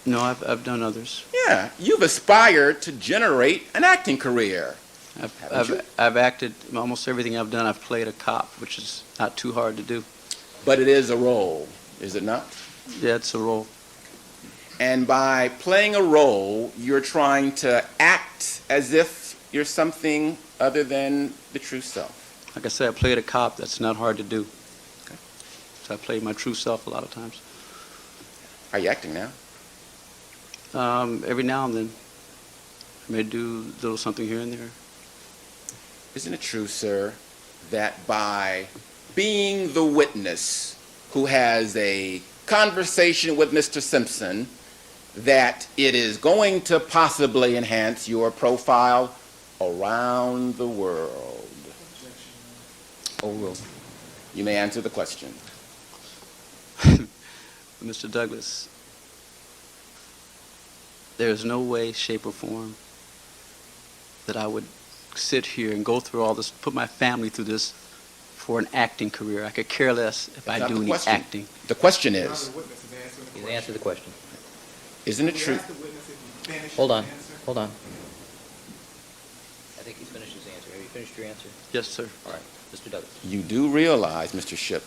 No, I've done others. Yeah, you've aspired to generate an acting career. Haven't you? I've acted, almost everything I've done, I've played a cop, which is not too hard to do. But it is a role, is it not? Yeah, it's a role. And by playing a role, you're trying to act as if you're something other than the true self. Like I said, I played a cop. That's not hard to do. Okay. So I played my true self a lot of times. Are you acting now? Every now and then, I may do a little something here and there. Isn't it true, sir, that by being the witness who has a conversation with Mr. Simpson, that it is going to possibly enhance your profile around the world? Oh, well, you may answer the question. Mr. Douglas, there is no way, shape, or form that I would sit here and go through all this, put my family through this for an acting career. I could care less if I That's not do the any question. acting. The question is, You answer the question. isn't it true? Hold on, hold on. I think he's finished his answer. Have you finished your answer? Yes, sir. All right, Mr. Douglas. You do realize, Mr. Shipp,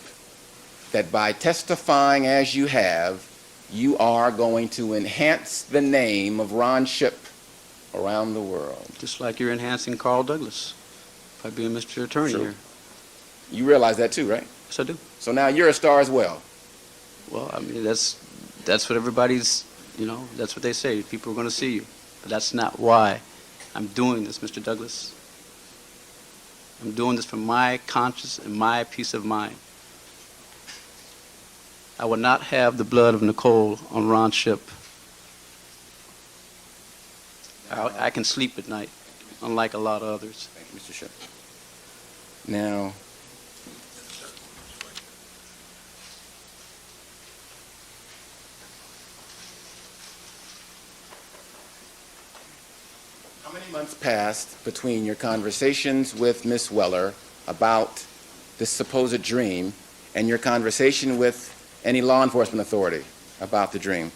that by testifying as you have, you are going to enhance the name of Ron Shipp around the world. Just like you're enhancing Carl Douglas by being Mr. Attorney True. here. You realize that too, right? Yes, I do. So now you're a star as well. Well, I mean, that's what everybody's, that's what they say. People are going to see you. But that's not why I'm doing this, Mr. Douglas. I'm doing this for my conscience and my peace of mind. I would not have the blood of Nicole on Ron Shipp. I can sleep at night, unlike a lot of others. Thank you, Mr. Shipp. Now, how many months passed between your conversations with Miss Weller about this supposed dream and your conversation with any law enforcement authority about the dream?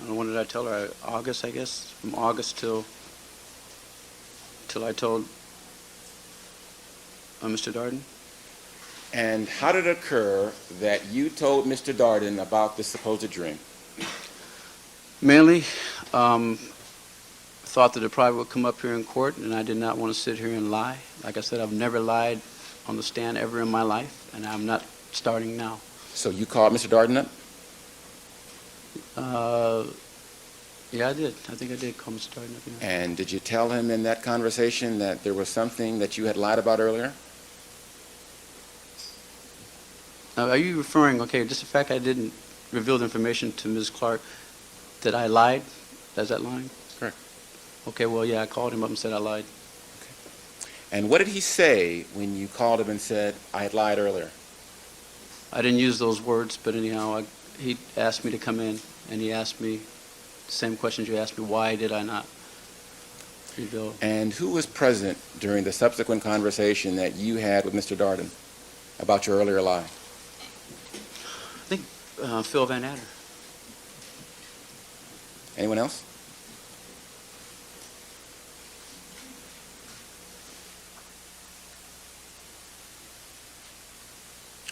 I don't know, when did I tell her? August, I guess. From August till I told Mr. Darden. And how did it occur that you told Mr. Darden about this supposed dream? Mainly, thought that it probably would come up here in court, and I did not want to sit here and lie. Like I said, I've never lied on the stand ever in my life, and I'm not starting now. So you called Mr. Darden up? Yeah, I did. I think I did call Mr. Darden up. Yeah. And did you tell him in that conversation that there was something that you had lied about earlier? Are you referring, okay, just the fact I didn't reveal the information to Ms. Clark, that I lied? Is that lying? Correct. Okay, well, yeah, I called him up and said I lied. And what did he say when you called him and said, I had lied earlier? I didn't use those words, but anyhow, he asked me to come in, and he asked me the same questions you asked me, why did I not reveal? And who was present during the subsequent conversation that you had with Mr. Darden about your earlier lie? I think Phil Van Adder. Anyone else?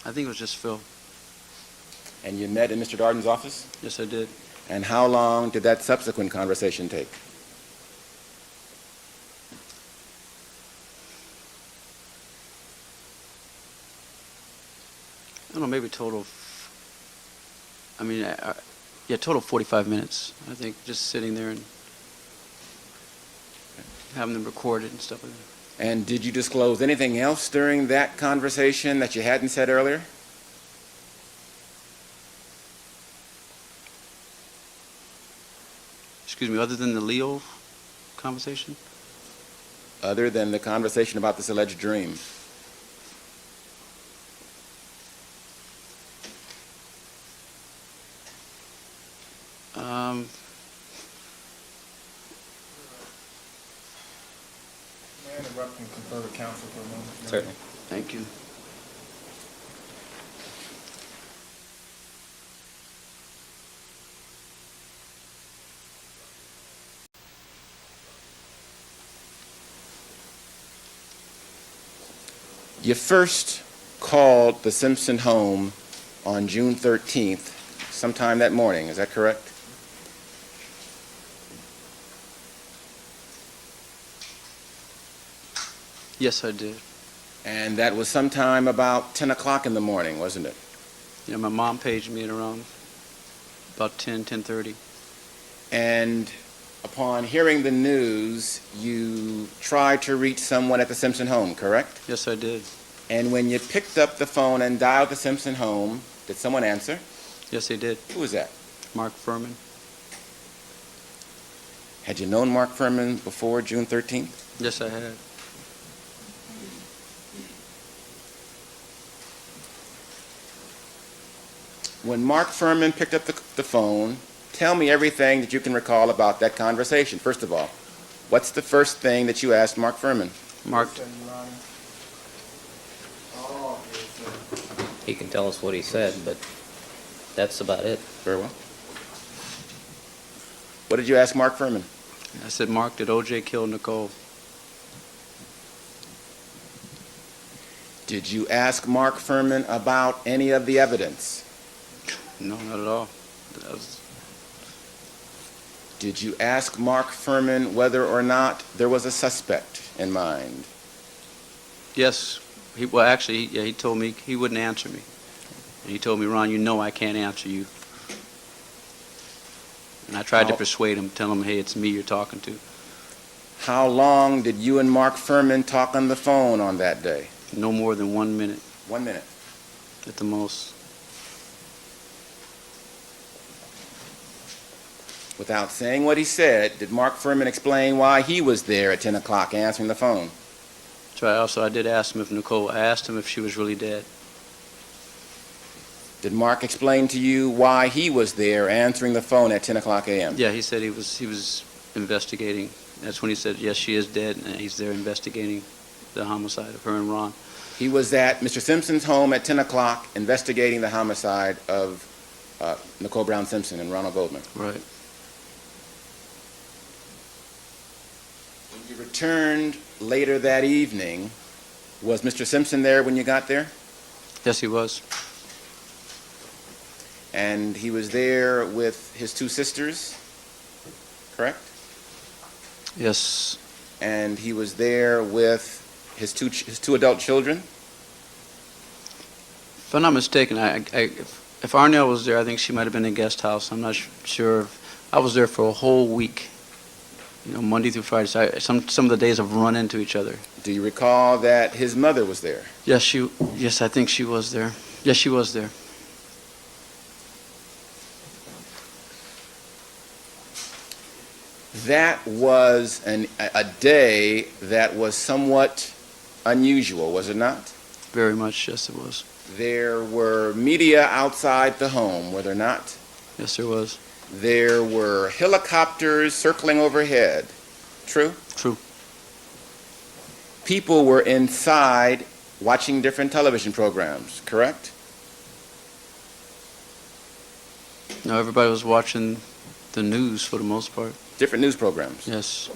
I think it was just Phil. And you met in Mr. Darden's office? Yes, I did. And how long did that subsequent conversation take? I don't know, maybe total, total 45 minutes, I think, just sitting there and having them recorded and stuff like that. And did you disclose anything else during that conversation that you hadn't said earlier? Excuse me, other than the Leo conversation? Other than the conversation about this alleged dream? May I interrupt and confer with counsel for a moment? Certainly. Thank you. You first called the Simpson home on June 13th, sometime that morning, is that correct? Yes, I did. And that was sometime about 10 o'clock in the morning, wasn't it? You know, my mom paged me at around about 10:30. And upon hearing the news, you tried to reach someone at the Simpson home, correct? Yes, I did. And when you picked up the phone and dialed the Simpson home, did someone answer? Yes, they did. Who was that? Mark Furman. Had you known Mark Furman before June 13th? Yes, I had. When Mark Furman picked up the phone, tell me everything that you can recall about that conversation. First of all, what's the first thing that you asked Mark Furman? Mark, He can tell us what he said, but that's about it. Very well. What did you ask Mark Furman? I said, Mark, did O.J. kill Nicole? Did you ask Mark Furman about any of the evidence? No, not at all. That was, Did you ask Mark Furman whether or not there was a suspect in mind? yes. He told me he wouldn't answer me. And he told me, Ron, you know I can't answer you. And I tried to persuade him, tell him, hey, it's me you're talking to. How long did you and Mark Furman talk on the phone on that day? No more than 1 minute 1 minute. at the most. Without saying what he said, did Mark Furman explain why he was there at 10 o'clock answering the phone? So I did ask him if Nicole, I asked him if she was really dead. Did Mark explain to you why he was there answering the phone at 10 o'clock a.m.? Yeah, he said he was investigating. That's when he said, yes, she is dead, and he's there investigating the homicide of her and Ron. He was at Mr. Simpson's home at 10 o'clock investigating the homicide of Nicole Brown Simpson and Ronald Goldman. Right. When you returned later that evening, was Mr. Simpson there when you got there? Yes, he was. And he was there with his two sisters, correct? Yes. And he was there with his two adult children? If I'm not mistaken, if Arnell was there, I think she might have been in guest house. I'm not sure. I was there for a whole week, Monday through Friday. So some of the days have run into each other. Do you recall that his mother was there? Yes, I think she was there. Yes, she was there. That was a day that was somewhat unusual, was it not? Very much, yes, it was. There were media outside the home, were there not? Yes, there was. There were helicopters circling overhead, true? True. People were inside watching different television programs, correct? No, everybody was watching the news for the most part. Different news programs. Yes.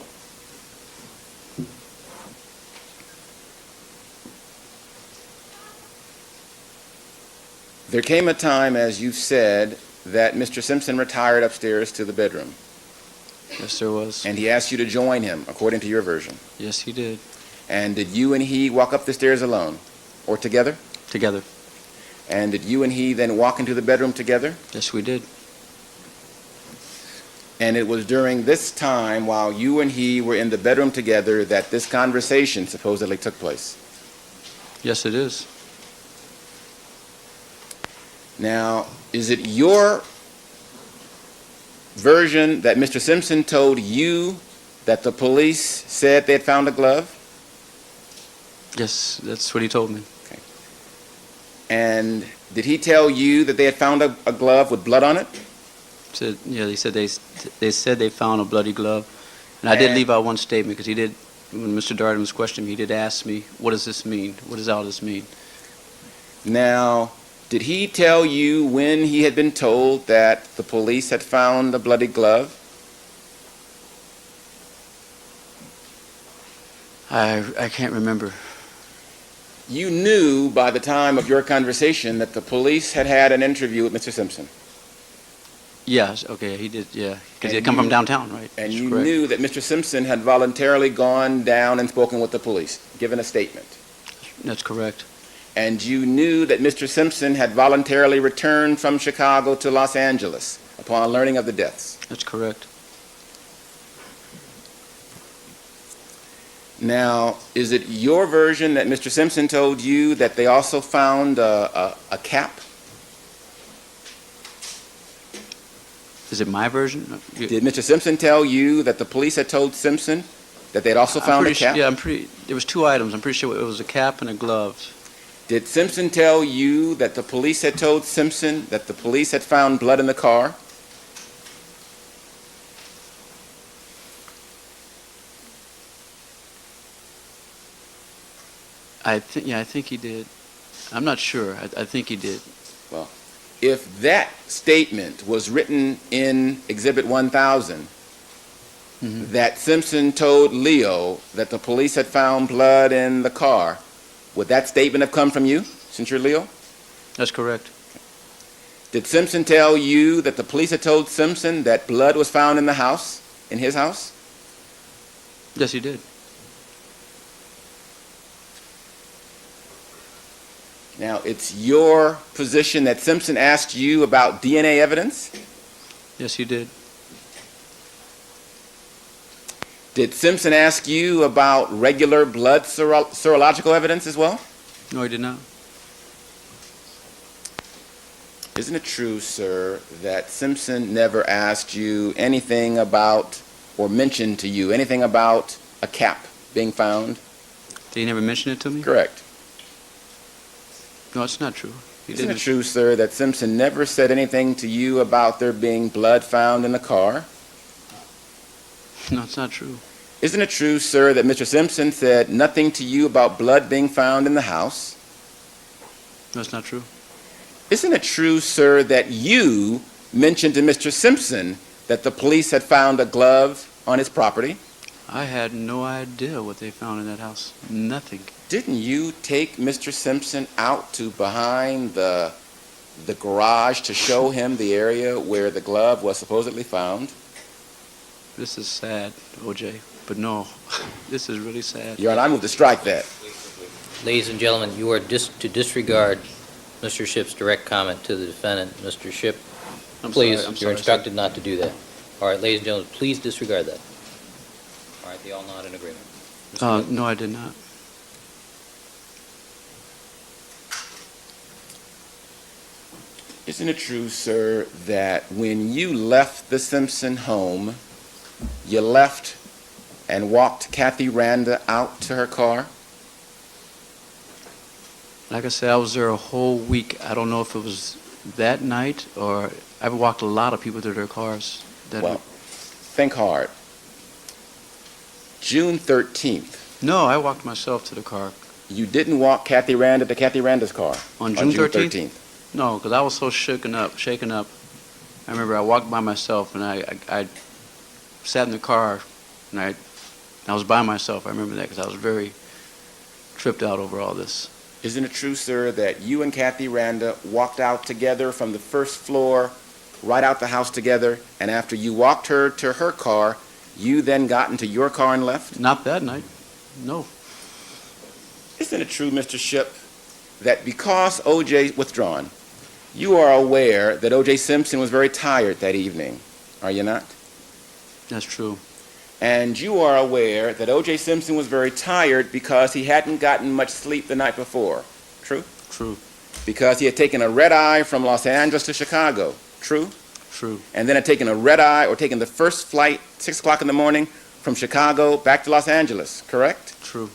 There came a time, as you've said, that Mr. Simpson retired upstairs to the bedroom, Yes, there was. and he asked you to join him, according to your version. Yes, he did. And did you and he walk up the stairs alone, or together? Together. And did you and he then walk into the bedroom together? Yes, we did. And it was during this time, while you and he were in the bedroom together, that this conversation supposedly took place. Yes, it is. Now, is it your version that Mr. Simpson told you that the police said they had found a glove? Yes, that's what he told me. And did he tell you that they had found a glove with blood on it? They said they found a bloody glove, and I did leave out one statement because he did. When Mr. Darden was questioning me, he did ask me, "What does this mean? What does all this mean?" Now, did he tell you when he had been told that the police had found a bloody glove? I can't remember. You knew by the time of your conversation that the police had had an interview with Mr. Simpson. Yes, okay, he did, yeah. Because he And had come from you- downtown, right? And That's you correct. knew that Mr. Simpson had voluntarily gone down and spoken with the police, given a statement. That's correct. And you knew that Mr. Simpson had voluntarily returned from Chicago to Los Angeles upon learning of the deaths. That's correct. Now, is it your version that Mr. Simpson told you that they also found a cap? Is it my version? Did Mr. Simpson tell you that the police had told Simpson that they had also found a cap? Yeah, there was two items. I'm pretty sure it was a cap and a glove. Did Simpson tell you that the police had told Simpson that the police had found blood in the car? I think he did. I'm not sure. I think he did. If that statement was written in Exhibit 1000, that Simpson told Leo that the police had found blood in the car, would that statement have come from you, since you're Leo? That's correct. Did Simpson tell you that the police had told Simpson that blood was found in the house, in his house? Yes, he did. Now, it's your position that Simpson asked you about DNA evidence? Yes, he did. Did Simpson ask you about regular blood serological evidence as well? No, he did not. Isn't it true, sir, that Simpson never asked you anything about or mentioned to you anything about a cap being found? Did he never mention it to me? Correct. No, it's not true. He Isn't it didn't. true, sir, that Simpson never said anything to you about there being blood found in the car? No, it's not true. Isn't it true, sir, that Mr. Simpson said nothing to you about blood being found in the house? No, it's not true. Isn't it true, sir, that you mentioned to Mr. Simpson that the police had found a glove on his property? I had no idea what they found in that house. Nothing. Didn't you take Mr. Simpson out to behind the garage to show him the area where the glove was supposedly found? This is sad, OJ. But no, this is really sad. Your Honor, I move to strike that. Ladies and gentlemen, you are to disregard Mr. Shipp's direct comment to the defendant. Mr. Shipp, please, I'm you're sorry, instructed not to do that. All right, ladies and gentlemen, please disregard that. All right, they all nod in agreement. Mr. No, I did not. Isn't it true, sir, that when you left the Simpson home, you left and walked Kathy Randa out to her car? Like I said, I was there a whole week. I don't know if it was that night or I've walked a lot of people to their cars. Well, think hard. June 13th, No, I walked myself to the car. you didn't walk Kathy Randa to Kathy Randa's car On June 13th? 13th. No, because I was so shaken up. I remember I walked by myself and I sat in the car and I was by myself. I remember that because I was very tripped out over all this. Isn't it true, sir, that you and Kathy Randa walked out together from the first floor, right out the house together, and after you walked her to her car, you then got into your car and left? Not that night. No. Isn't it true, Mr. Shipp, that because O.J. withdrawn, you are aware that O.J. Simpson was very tired that evening, are you not? That's true. And you are aware that O.J. Simpson was very tired because he hadn't gotten much sleep the night before, true? True. Because he had taken a red eye from Los Angeles to Chicago, true? True. And then had taken a red eye or taken the first flight, 6 o'clock in the morning, from Chicago back to Los Angeles, correct? True.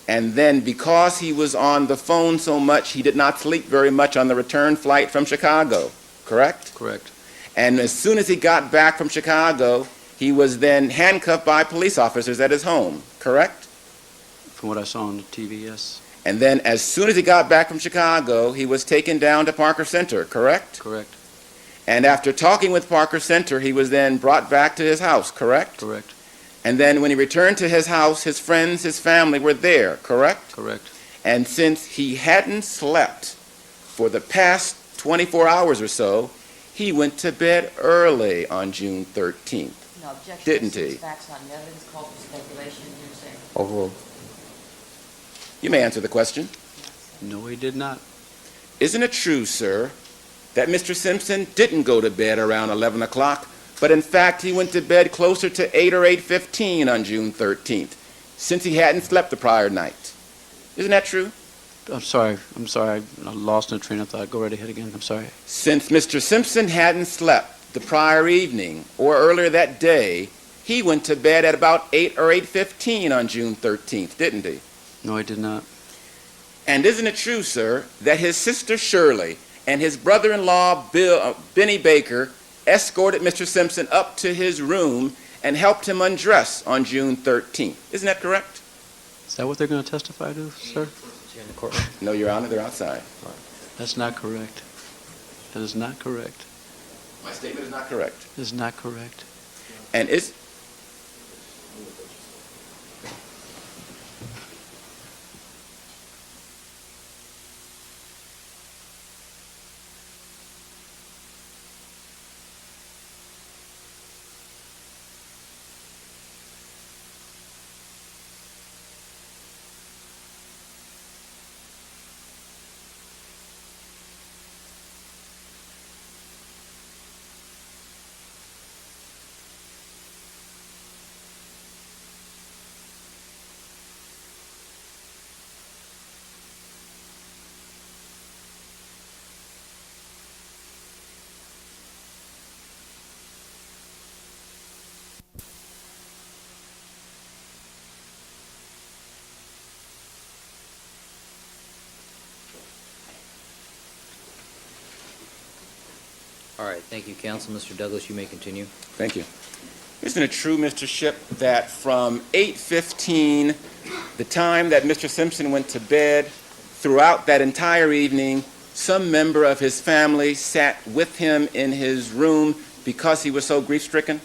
And then because he was on the phone so much, he did not sleep very much on the return flight from Chicago, correct? Correct. And as soon as he got back from Chicago, he was then handcuffed by police officers at his home, correct? From what I saw on the TV, yes. And then as soon as he got back from Chicago, he was taken down to Parker Center, correct? Correct. And after talking with Parker Center, he was then brought back to his house, correct? Correct. And then when he returned to his house, his friends, his family were there, correct? Correct. And since he hadn't slept for the past 24 hours or so, he went to bed early on June 13th. No objection. Didn't This is he? Facts, not evidence, called for speculation, hearsay. Overruled. You may answer the question. No, he did not. Isn't it true, sir, that Mr. Simpson didn't go to bed around 11 o'clock, but in fact he went to bed closer to 8 or 8:15 on June 13th, since he hadn't slept the prior night? Isn't that true? I'm sorry. I lost in the train of thought. Go right ahead again. I'm sorry. Since Mr. Simpson hadn't slept the prior evening or earlier that day, he went to bed at about 8 or 8:15 on June 13th, didn't he? No, he did not. And isn't it true, sir, that his sister Shirley and his brother-in-law Benny Baker escorted Mr. Simpson up to his room and helped him undress on June 13th? Isn't that correct? Is that what they're going to testify to, sir? Here in the courtroom. No, Your Honor, they're outside. That's not correct. That is not correct. My statement is not correct. That is not correct. And is All right, thank you, counsel. Mr. Douglas, you may continue. Thank you. Isn't it true, Mr. Shipp, that from 8:15, the time that Mr. Simpson went to bed, throughout that entire evening, some member of his family sat with him in his room because he was so grief-stricken?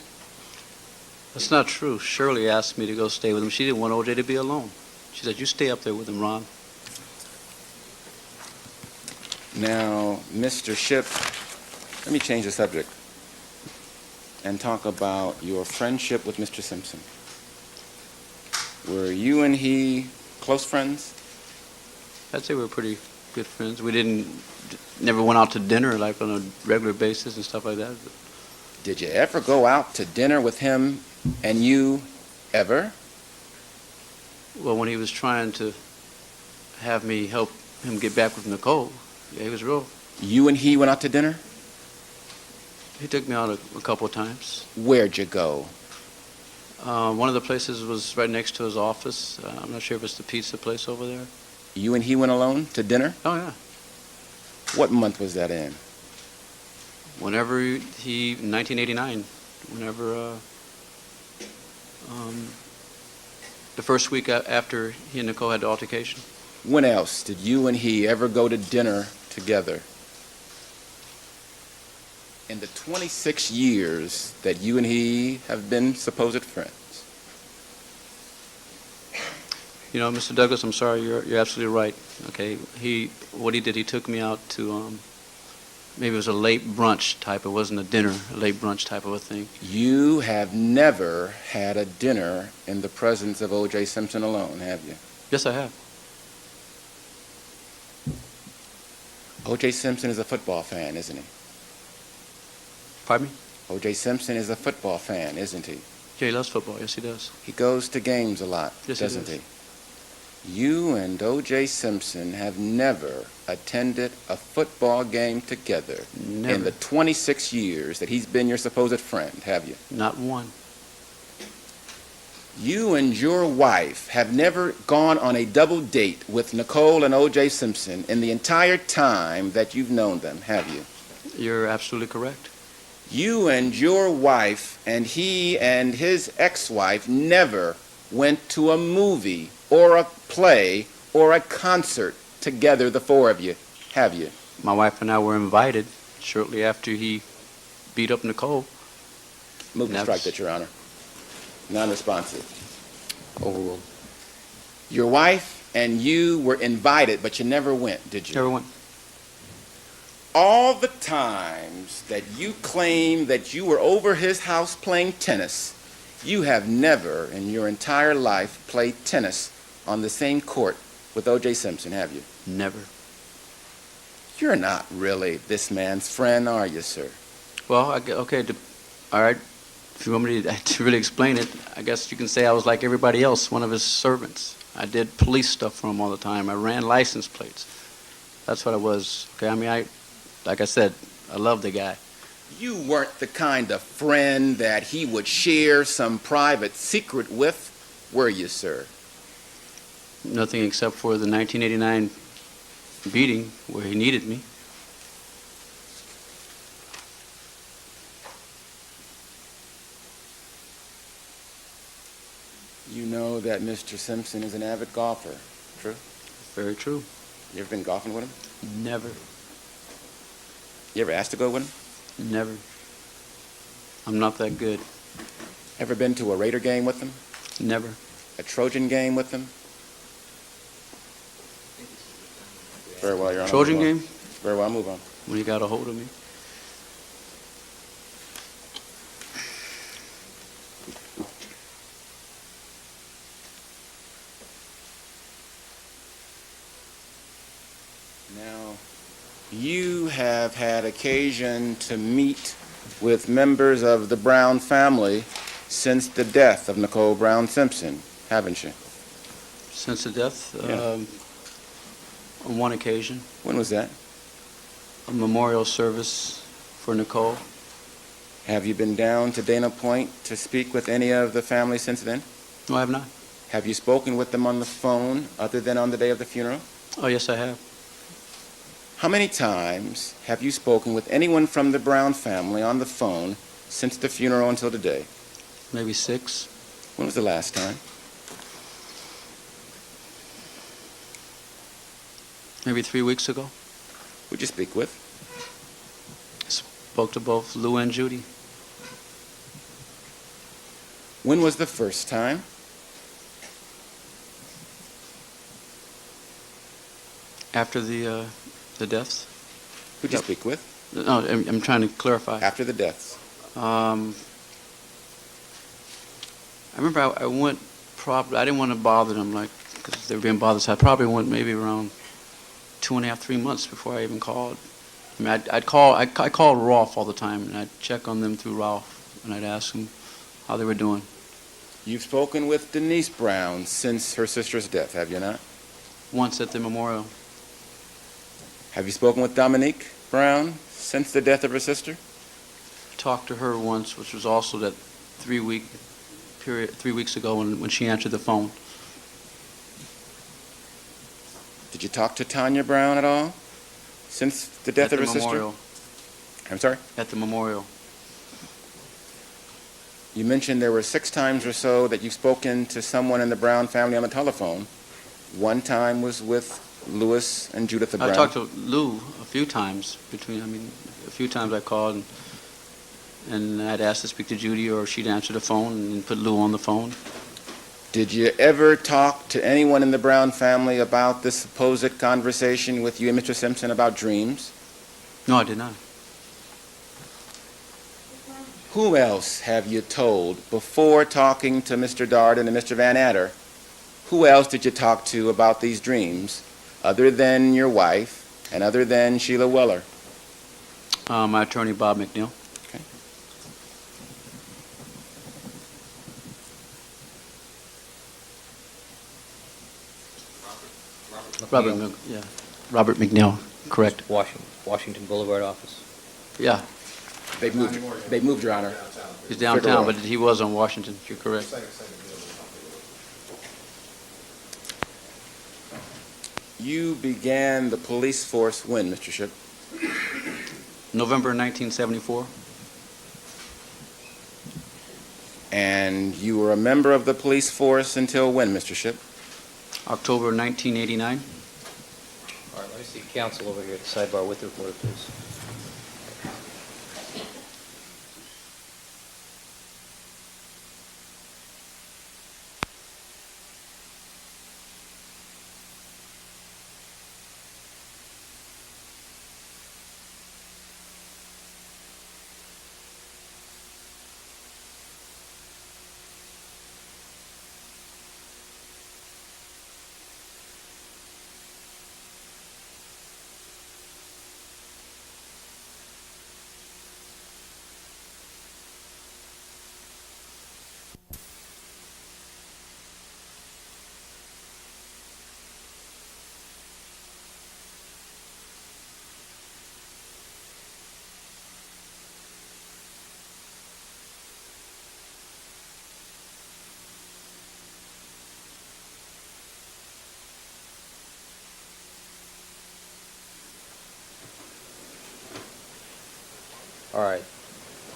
That's not true. Shirley asked me to go stay with him. She didn't want OJ to be alone. She said, "You stay up there with him, Ron." Now, Mr. Shipp, let me change the subject and talk about your friendship with Mr. Simpson. Were you and he close friends? I'd say we were pretty good friends. We never went out to dinner like on a regular basis and stuff like that. But Did you ever go out to dinner with him and you ever? well, when he was trying to have me help him get back with Nicole, yeah, he was real. You and he went out to dinner? He took me out a couple of times. Where'd you go? One of the places was right next to his office. I'm not sure if it's the pizza place over there. You and he went alone to dinner? Oh, yeah. What month was that in? Whenever he 1989, whenever, the first week after he and Nicole had the altercation. When else did you and he ever go to dinner together? In the 26 years that you and he have been supposed friends. You know, Mr. Douglas, I'm sorry, you're absolutely right. Okay, what he did, he took me out to, maybe it was a late brunch type. It wasn't a dinner, a late brunch type of a thing. You have never had a dinner in the presence of O.J. Simpson alone, have you? Yes, I have. O.J. Simpson is a football fan, isn't he? Pardon me? O.J. Simpson is a football fan, isn't he? Yeah, he loves football. Yes, he does. He goes to games a lot, Yes, he doesn't does. he? You and O.J. Simpson have never attended a football game together Never. in the 26 years that he's been your supposed friend, have you? Not one. You and your wife have never gone on a double date with Nicole and O.J. Simpson in the entire time that you've known them, have you? You're absolutely correct. You and your wife and he and his ex-wife never went to a movie or a play or a concert together, the four of you, have you? My wife and I were invited shortly after he beat up Nicole. Move to Never. strike that, Your Honor. Non-responsive. Overruled. Your wife and you were invited, but you never went, did you? Never went. All the times that you claim that you were over his house playing tennis, you have never in your entire life played tennis on the same court with O.J. Simpson, have you? Never. You're not really this man's friend, are you, sir? Well, okay, all right. If you want me to really explain it, I guess you can say I was like everybody else, one of his servants. I did police stuff for him all the time. I ran license plates. That's what I was. Okay, I mean, like I said, I love the guy. You weren't the kind of friend that he would share some private secret with, were you, sir? Nothing except for the 1989 beating where he needed me. You know that Mr. Simpson is an avid golfer, true? Very true. You ever been golfing with him? Never. You ever asked to go with him? Never. I'm not that good. Ever been to a Raider game with him? Never. A Trojan game with him? Very well, Your Honor. Trojan Move on. game? Very well, move on. When he got a hold of me. Now, you have had occasion to meet with members of the Brown family since the death of Nicole Brown Simpson, haven't you? Since the death, Yeah. on one occasion, When was that? a memorial service for Nicole. Have you been down to Dana Point to speak with any of the family since then? No, I have not. Have you spoken with them on the phone other than on the day of the funeral? Oh, yes, I have. How many times have you spoken with anyone from the Brown family on the phone since the funeral until today? Maybe 6. When was the last time? Maybe 3 weeks ago. Who'd you speak with? Spoke to both Lou and Judy. When was the first time? After the deaths. Who'd you Yep. speak with? No, I'm trying to clarify. After the deaths. I remember I went probably, I didn't want to bother them, like, because they were being bothered, so I probably went maybe around 2.5, 3 months before I even called. I mean, I called Rolf all the time, and I'd check on them through Rolf, and I'd ask them how they were doing. You've spoken with Denise Brown since her sister's death, have you not? Once at the memorial. Have you spoken with Dominique Brown since the death of her sister? Talked to her once, which was also that 3-week period, 3 weeks ago when she answered the phone. Did you talk to Tanya Brown at all since the death of her sister? Memorial. I'm sorry? At the memorial. You mentioned there were 6 times or so that you've spoken to someone in the Brown family on the telephone. One time was with Louis and Judith Brown. I talked to Lou a few times a few times I called and I'd ask to speak to Judy, or she'd answer the phone and put Lou on the phone. Did you ever talk to anyone in the Brown family about this supposed conversation with you and Mr. Simpson about dreams? No, I did not. Who else have you told before talking to Mr. Darden and Mr. Van Adder? Who else did you talk to about these dreams other than your wife and other than Sheila Weller? My attorney, Bob McNeil. Okay. Robert McNeil, correct. Washington Boulevard office. Yeah, They've moved, Your Honor. he's downtown, but he was on Washington, you're correct. You began the police force when, Mr. Shipp? November 1974. And you were a member of the police force until when, Mr. Shipp? October 1989. All right, let me see counsel over here at the sidebar with the reporter, please. All right.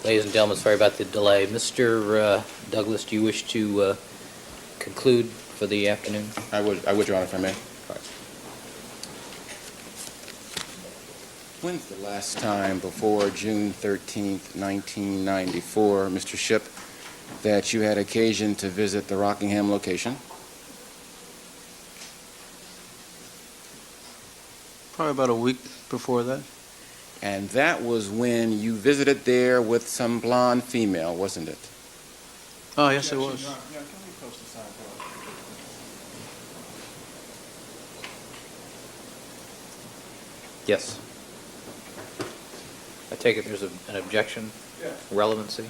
Ladies and gentlemen, sorry about the delay. Mr. Douglas, do you wish to conclude for the afternoon? I would, Your Honor, if I may. All right. When's the last time before June 13th, 1994, Mr. Shipp, that you had occasion to visit the Rockingham location? Probably about a week before that. And that was when you visited there with some blonde female, wasn't it? Oh, yes, it was. Yes. I take it there's an objection? Yeah. Relevancy?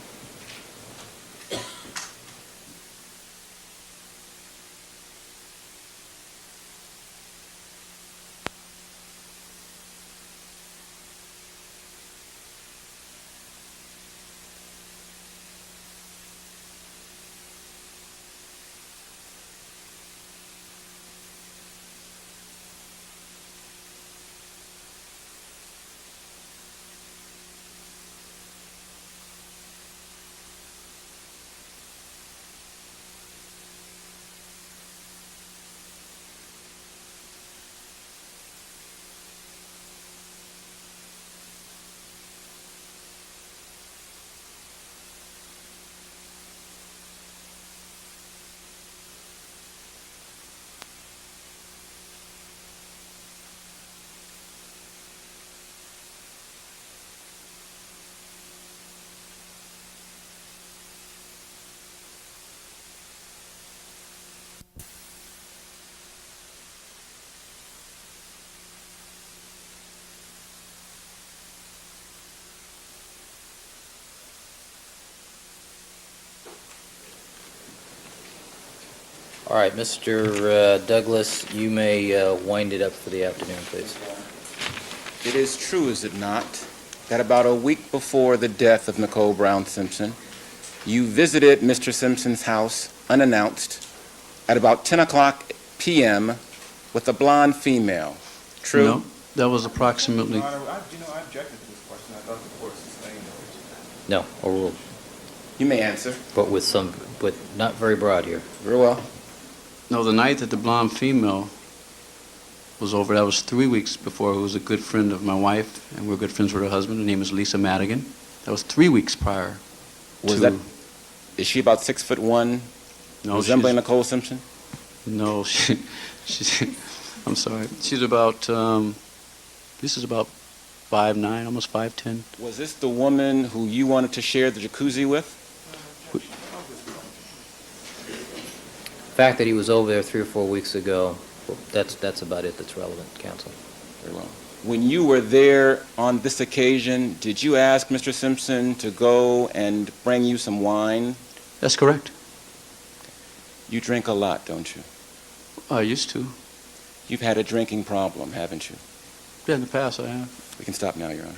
All right, Mr. Douglas, you may wind it up for the afternoon, please. It is true, is it not, that about a week before the death of Nicole Brown Simpson, you visited Mr. Simpson's house unannounced at about 10 o'clock p.m. with a blonde female. True? No, that was approximately, Your Honor, I objected to this question. I thought the court sustained it. No, overruled, You may answer. but but not very broad here. Very well. no, the night that the blonde female was over, that was 3 weeks before, who was a good friend of my wife, and we're good friends with her husband. Her name is Lisa Madigan. That was 3 weeks prior Was to... Is she about 6'1", No, resembling she's- Nicole Simpson? No, she's, I'm sorry. She's about, this is about 5'9", almost 5'10". Was this the woman who you wanted to share the jacuzzi with? The fact that he was over there 3 or 4 weeks ago, that's about it that's relevant, counsel. Very well. When you were there on this occasion, did you ask Mr. Simpson to go and bring you some wine? That's correct. You drink a lot, don't you? I used to. You've had a drinking problem, haven't you? Yeah, in the past I have. We can stop now, Your Honor.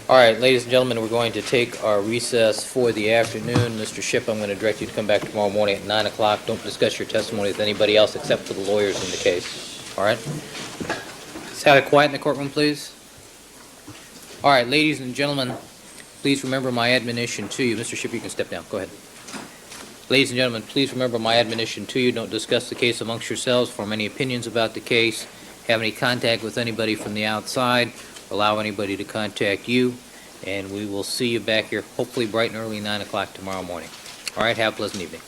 All right, ladies and gentlemen, we're going to take our recess for the afternoon. Mr. Shipp, I'm going to direct you to come back tomorrow morning at 9 o'clock. Don't discuss your testimony with anybody else except for the lawyers in the case. All right? Let's have it quiet in the courtroom, please. All right, ladies and gentlemen, please remember my admonition to you. Mr. Shipp, you can step down. Go ahead. Ladies and gentlemen, please remember my admonition to you. Don't discuss the case amongst yourselves, form any opinions about the case, have any contact with anybody from the outside, allow anybody to contact you, and we will see you back here hopefully bright and early 9 o'clock tomorrow morning. All right, have a pleasant evening.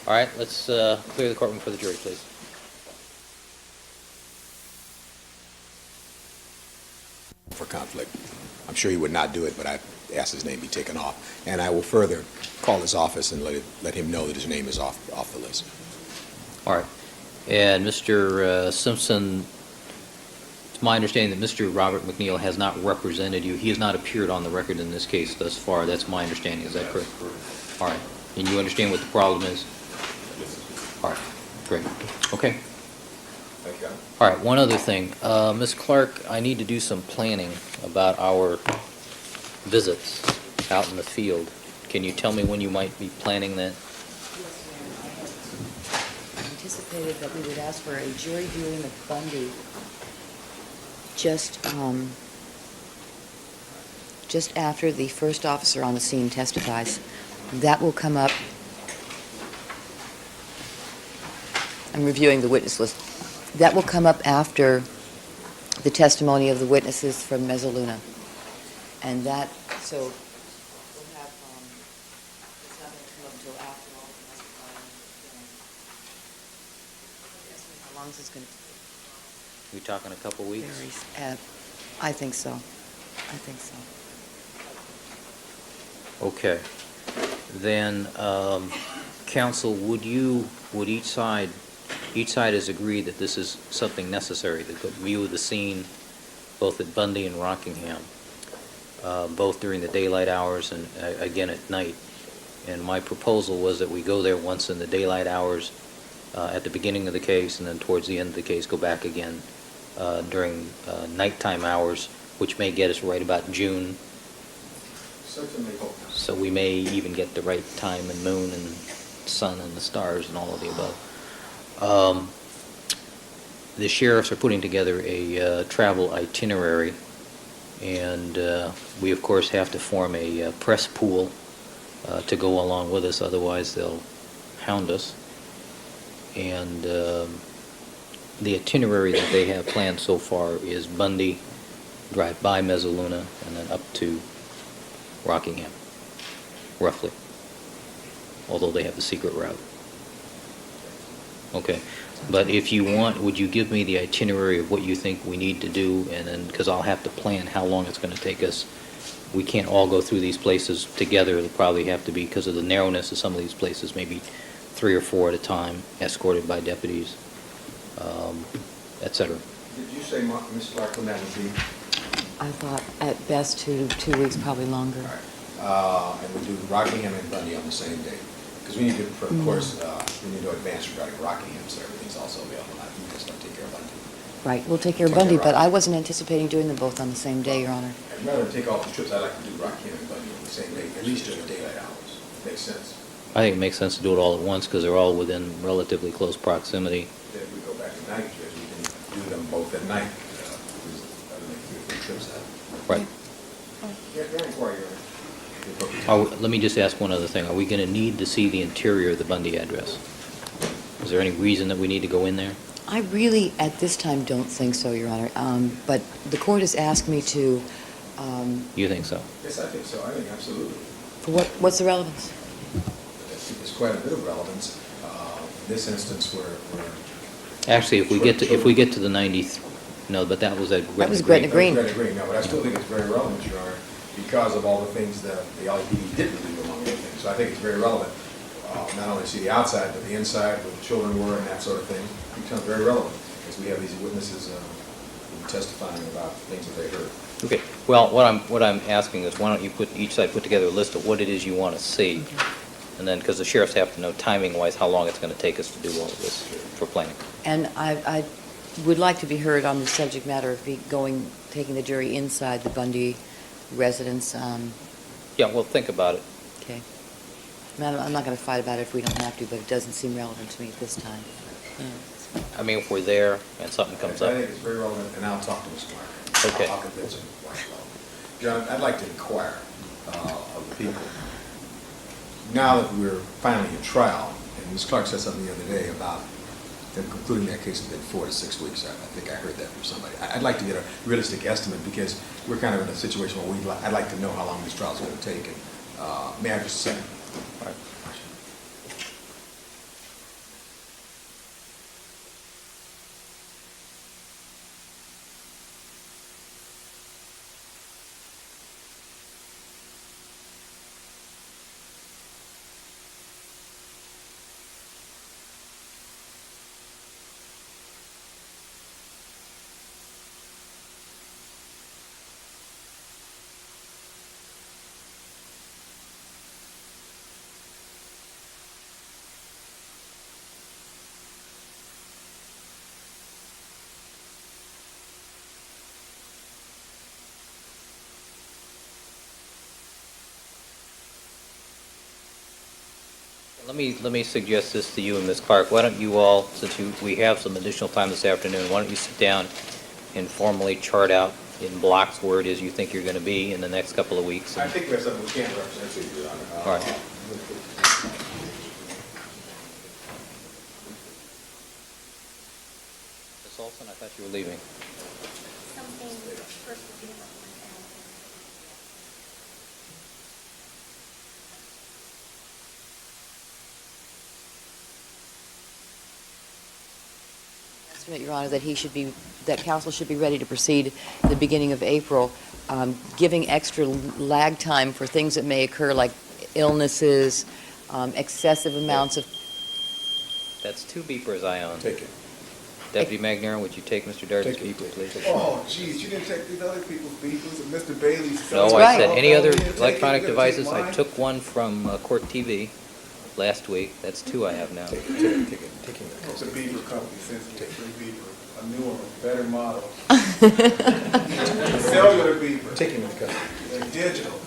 All right, let's clear the courtroom for the jury, please. For conflict. I'm sure he would not do it, but I asked his name be taken off. And I will further call his office and let him know that his name is off the list. All right. And Mr. Simpson, it's my understanding that Mr. Robert McNeil has not represented you. He has not appeared on the record in this case thus far. That's my understanding. Is that correct? All right. And you understand what the problem is? All right. Great. Okay. Thank you. All right. One other thing. Ms. Clark, I need to do some planning about our visits out in the field. Can you tell me when you might be planning that? I anticipated that we would ask for a jury viewing of Bundy just after the first officer on the scene testifies. That will come up. I'm reviewing the witness list. That will come up after the testimony of the witnesses from Mezzaluna. And that, so we'll have, it's not going to come up until after all the testifying. How long is this going to take? We talking a couple weeks? Varies. I think so. I think so. Okay. Then, counsel, would each side has agreed that this is something necessary, the view of the scene, both at Bundy and Rockingham, both during the daylight hours and again at night. And my proposal was that we go there once in the daylight hours at the beginning of the case, and then towards the end of the case go back again during nighttime hours, which may get us right about June. Certainly hope. So we may even get the right time and moon and sun and the stars and all of the above. The sheriffs are putting together a travel itinerary, and we, of course, have to form a press pool to go along with us, otherwise they'll hound us. And the itinerary that they have planned so far is Bundy, drive by Mezzaluna, and then up to Rockingham, roughly, although they have a secret route. Okay, but if you want, would you give me the itinerary of what you think we need to do, and then, because I'll have to plan how long it's going to take us. We can't all go through these places together. It'll probably have to be, because of the narrowness of some of these places, maybe 3 or 4 at a time, escorted by deputies, et cetera. Did you say, Ms. Clark, when that would be? I thought at best 2 weeks, probably longer. All right. and we do Rockingham and Bundy on the same day. Because we need to, of course, we need to advance regarding Rockingham, so everything's also available. I think we just don't take care of Bundy. Right, we'll take care of Bundy, but I wasn't anticipating doing them both on the same day, Your Honor. And rather than take all the trips, I'd like to do Rockingham and Bundy on the same day, at least during the daylight hours. Makes sense. I think it makes sense to do it all at once because they're all within relatively close proximity. Then if we go back at night, we can do them both at night. That'll make 3 trips out. Right. Very inquiry, Your Honor. Let me just ask one other thing. Are we going to need to see the interior of the Bundy address? Is there any reason that we need to go in there? I really, at this time, don't think so, Your Honor. But the court has asked me to, You think so? Yes, I think so. I think absolutely. for what's the relevance? There's quite a bit of relevance. In this instance, where Actually, if we get to the 90th, no, but that was at Gretna Green. That was Gretna Green. Gretna Green, no, but I still think it's very relevant, Your Honor, because of all the things that the LAPD didn't do among other things. So I think it's very relevant, not only to see the outside, but the inside, where the children were and that sort of thing. It becomes very relevant, because we have these witnesses testifying about things that they heard. Okay, well, what I'm asking is, why don't you each side put together a list of what it is you want to see? And then, because the sheriffs have to know timing-wise how long it's going to take us to do all of this for planning. And I would like to be heard on the subject matter of taking the jury inside the Bundy residence. Yeah, well, think about it. Okay. I'm not going to fight about it if we don't have to, but it doesn't seem relevant to me at this time. Yeah. I mean, if we're there and something comes I up. think it's very relevant, and I'll talk to Mr. Clark. Okay. I'll convince him. John, I'd like to inquire of the people. Now that we're finally in trial, and Ms. Clark said something the other day about them concluding that case within 4 to 6 weeks. I think I heard that from somebody. I'd like to get a realistic estimate because we're kind of in a situation where I'd like to know how long this trial is going to take. And may I just say? All right. Let me suggest this to you and Ms. Clark. Why don't you all, since we have some additional time this afternoon, why don't you sit down and formally chart out in blocks where it is you think you're going to be in the next couple of weeks? I think we have something we can represent to you, Your Honor. All right. Ms. Olson, I thought you were leaving. Something first with you. Estimate, Your Honor, that counsel should be ready to proceed at the beginning of April, giving extra lag time for things that may occur like illnesses, excessive amounts of... That's 2 beepers I own. Take it. Deputy Magnarin, would you take Mr. Darden's Take it, beeper, please? Oh, geez, you didn't take these other people's beepers and Mr. Bailey's. No, Right. I said any other You didn't take it, electronic you're gonna take devices. I mine? took one from Court TV last week. That's 2 I have now. Take it. It's a beaver company, sensitive free beaver, a newer, better model. Cellular beaver. Taking the customer. They're digital.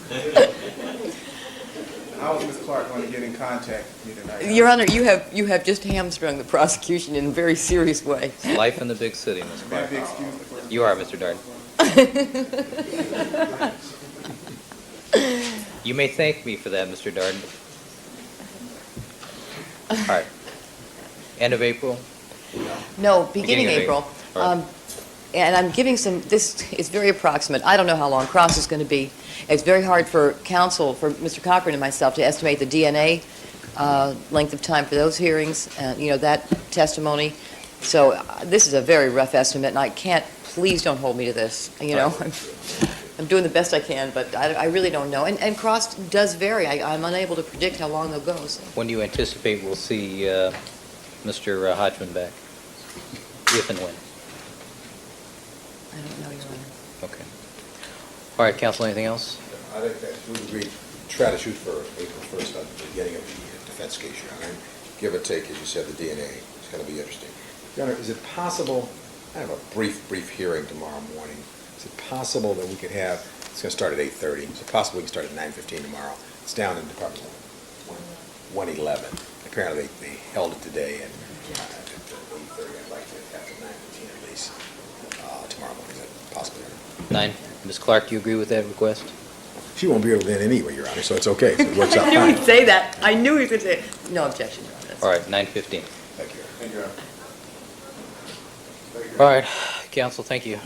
How is Ms. Clark going to get in contact with me tonight? Your Honor, you have just hamstrung the prosecution in a very serious way. It's life in the big city, Ms. May I Clark. be excused for... You are, Mr. Darden. You may thank me for that, Mr. Darden. All right. End of April? No, beginning Beginning of April. April. All right. And I'm giving this is very approximate. I don't know how long cross is going to be. It's very hard for counsel, for Mr. Cochran and myself, to estimate the DNA length of time for those hearings, that testimony. So this is a very rough estimate, and I can't, please don't hold me to this. I'm doing the best I can, but I really don't know. And cross does vary. I'm unable to predict how long they'll go. So. When do you anticipate we'll see Mr. Hodgman back? If and when? I don't know, Your Honor. Okay. All right, counsel, anything else? I think that's, we agreed. try to shoot for April 1st on the beginning of the defense case, Your Honor. Give or take, as you said, the DNA. It's going to be interesting. Your Honor, is it possible, I have a brief hearing tomorrow morning. Is it possible that we could have, it's going to start at 8:30, is it possible we can start at 9:15 tomorrow? It's down in Department 111. Apparently, they held it today, and at 8:30, I'd like to have it 9:15 at least tomorrow morning. Is that possible, Your Honor? 9. Ms. Clark, do you agree with that request? She won't be able to then anyway, Your Honor, so it's okay. So it works out I knew fine. he'd say that. I knew he would say, no objection, Your Honor. That's All right, 9:15. Thank you, Your Honor. Thank you, Your Honor. All right, counsel, thank you.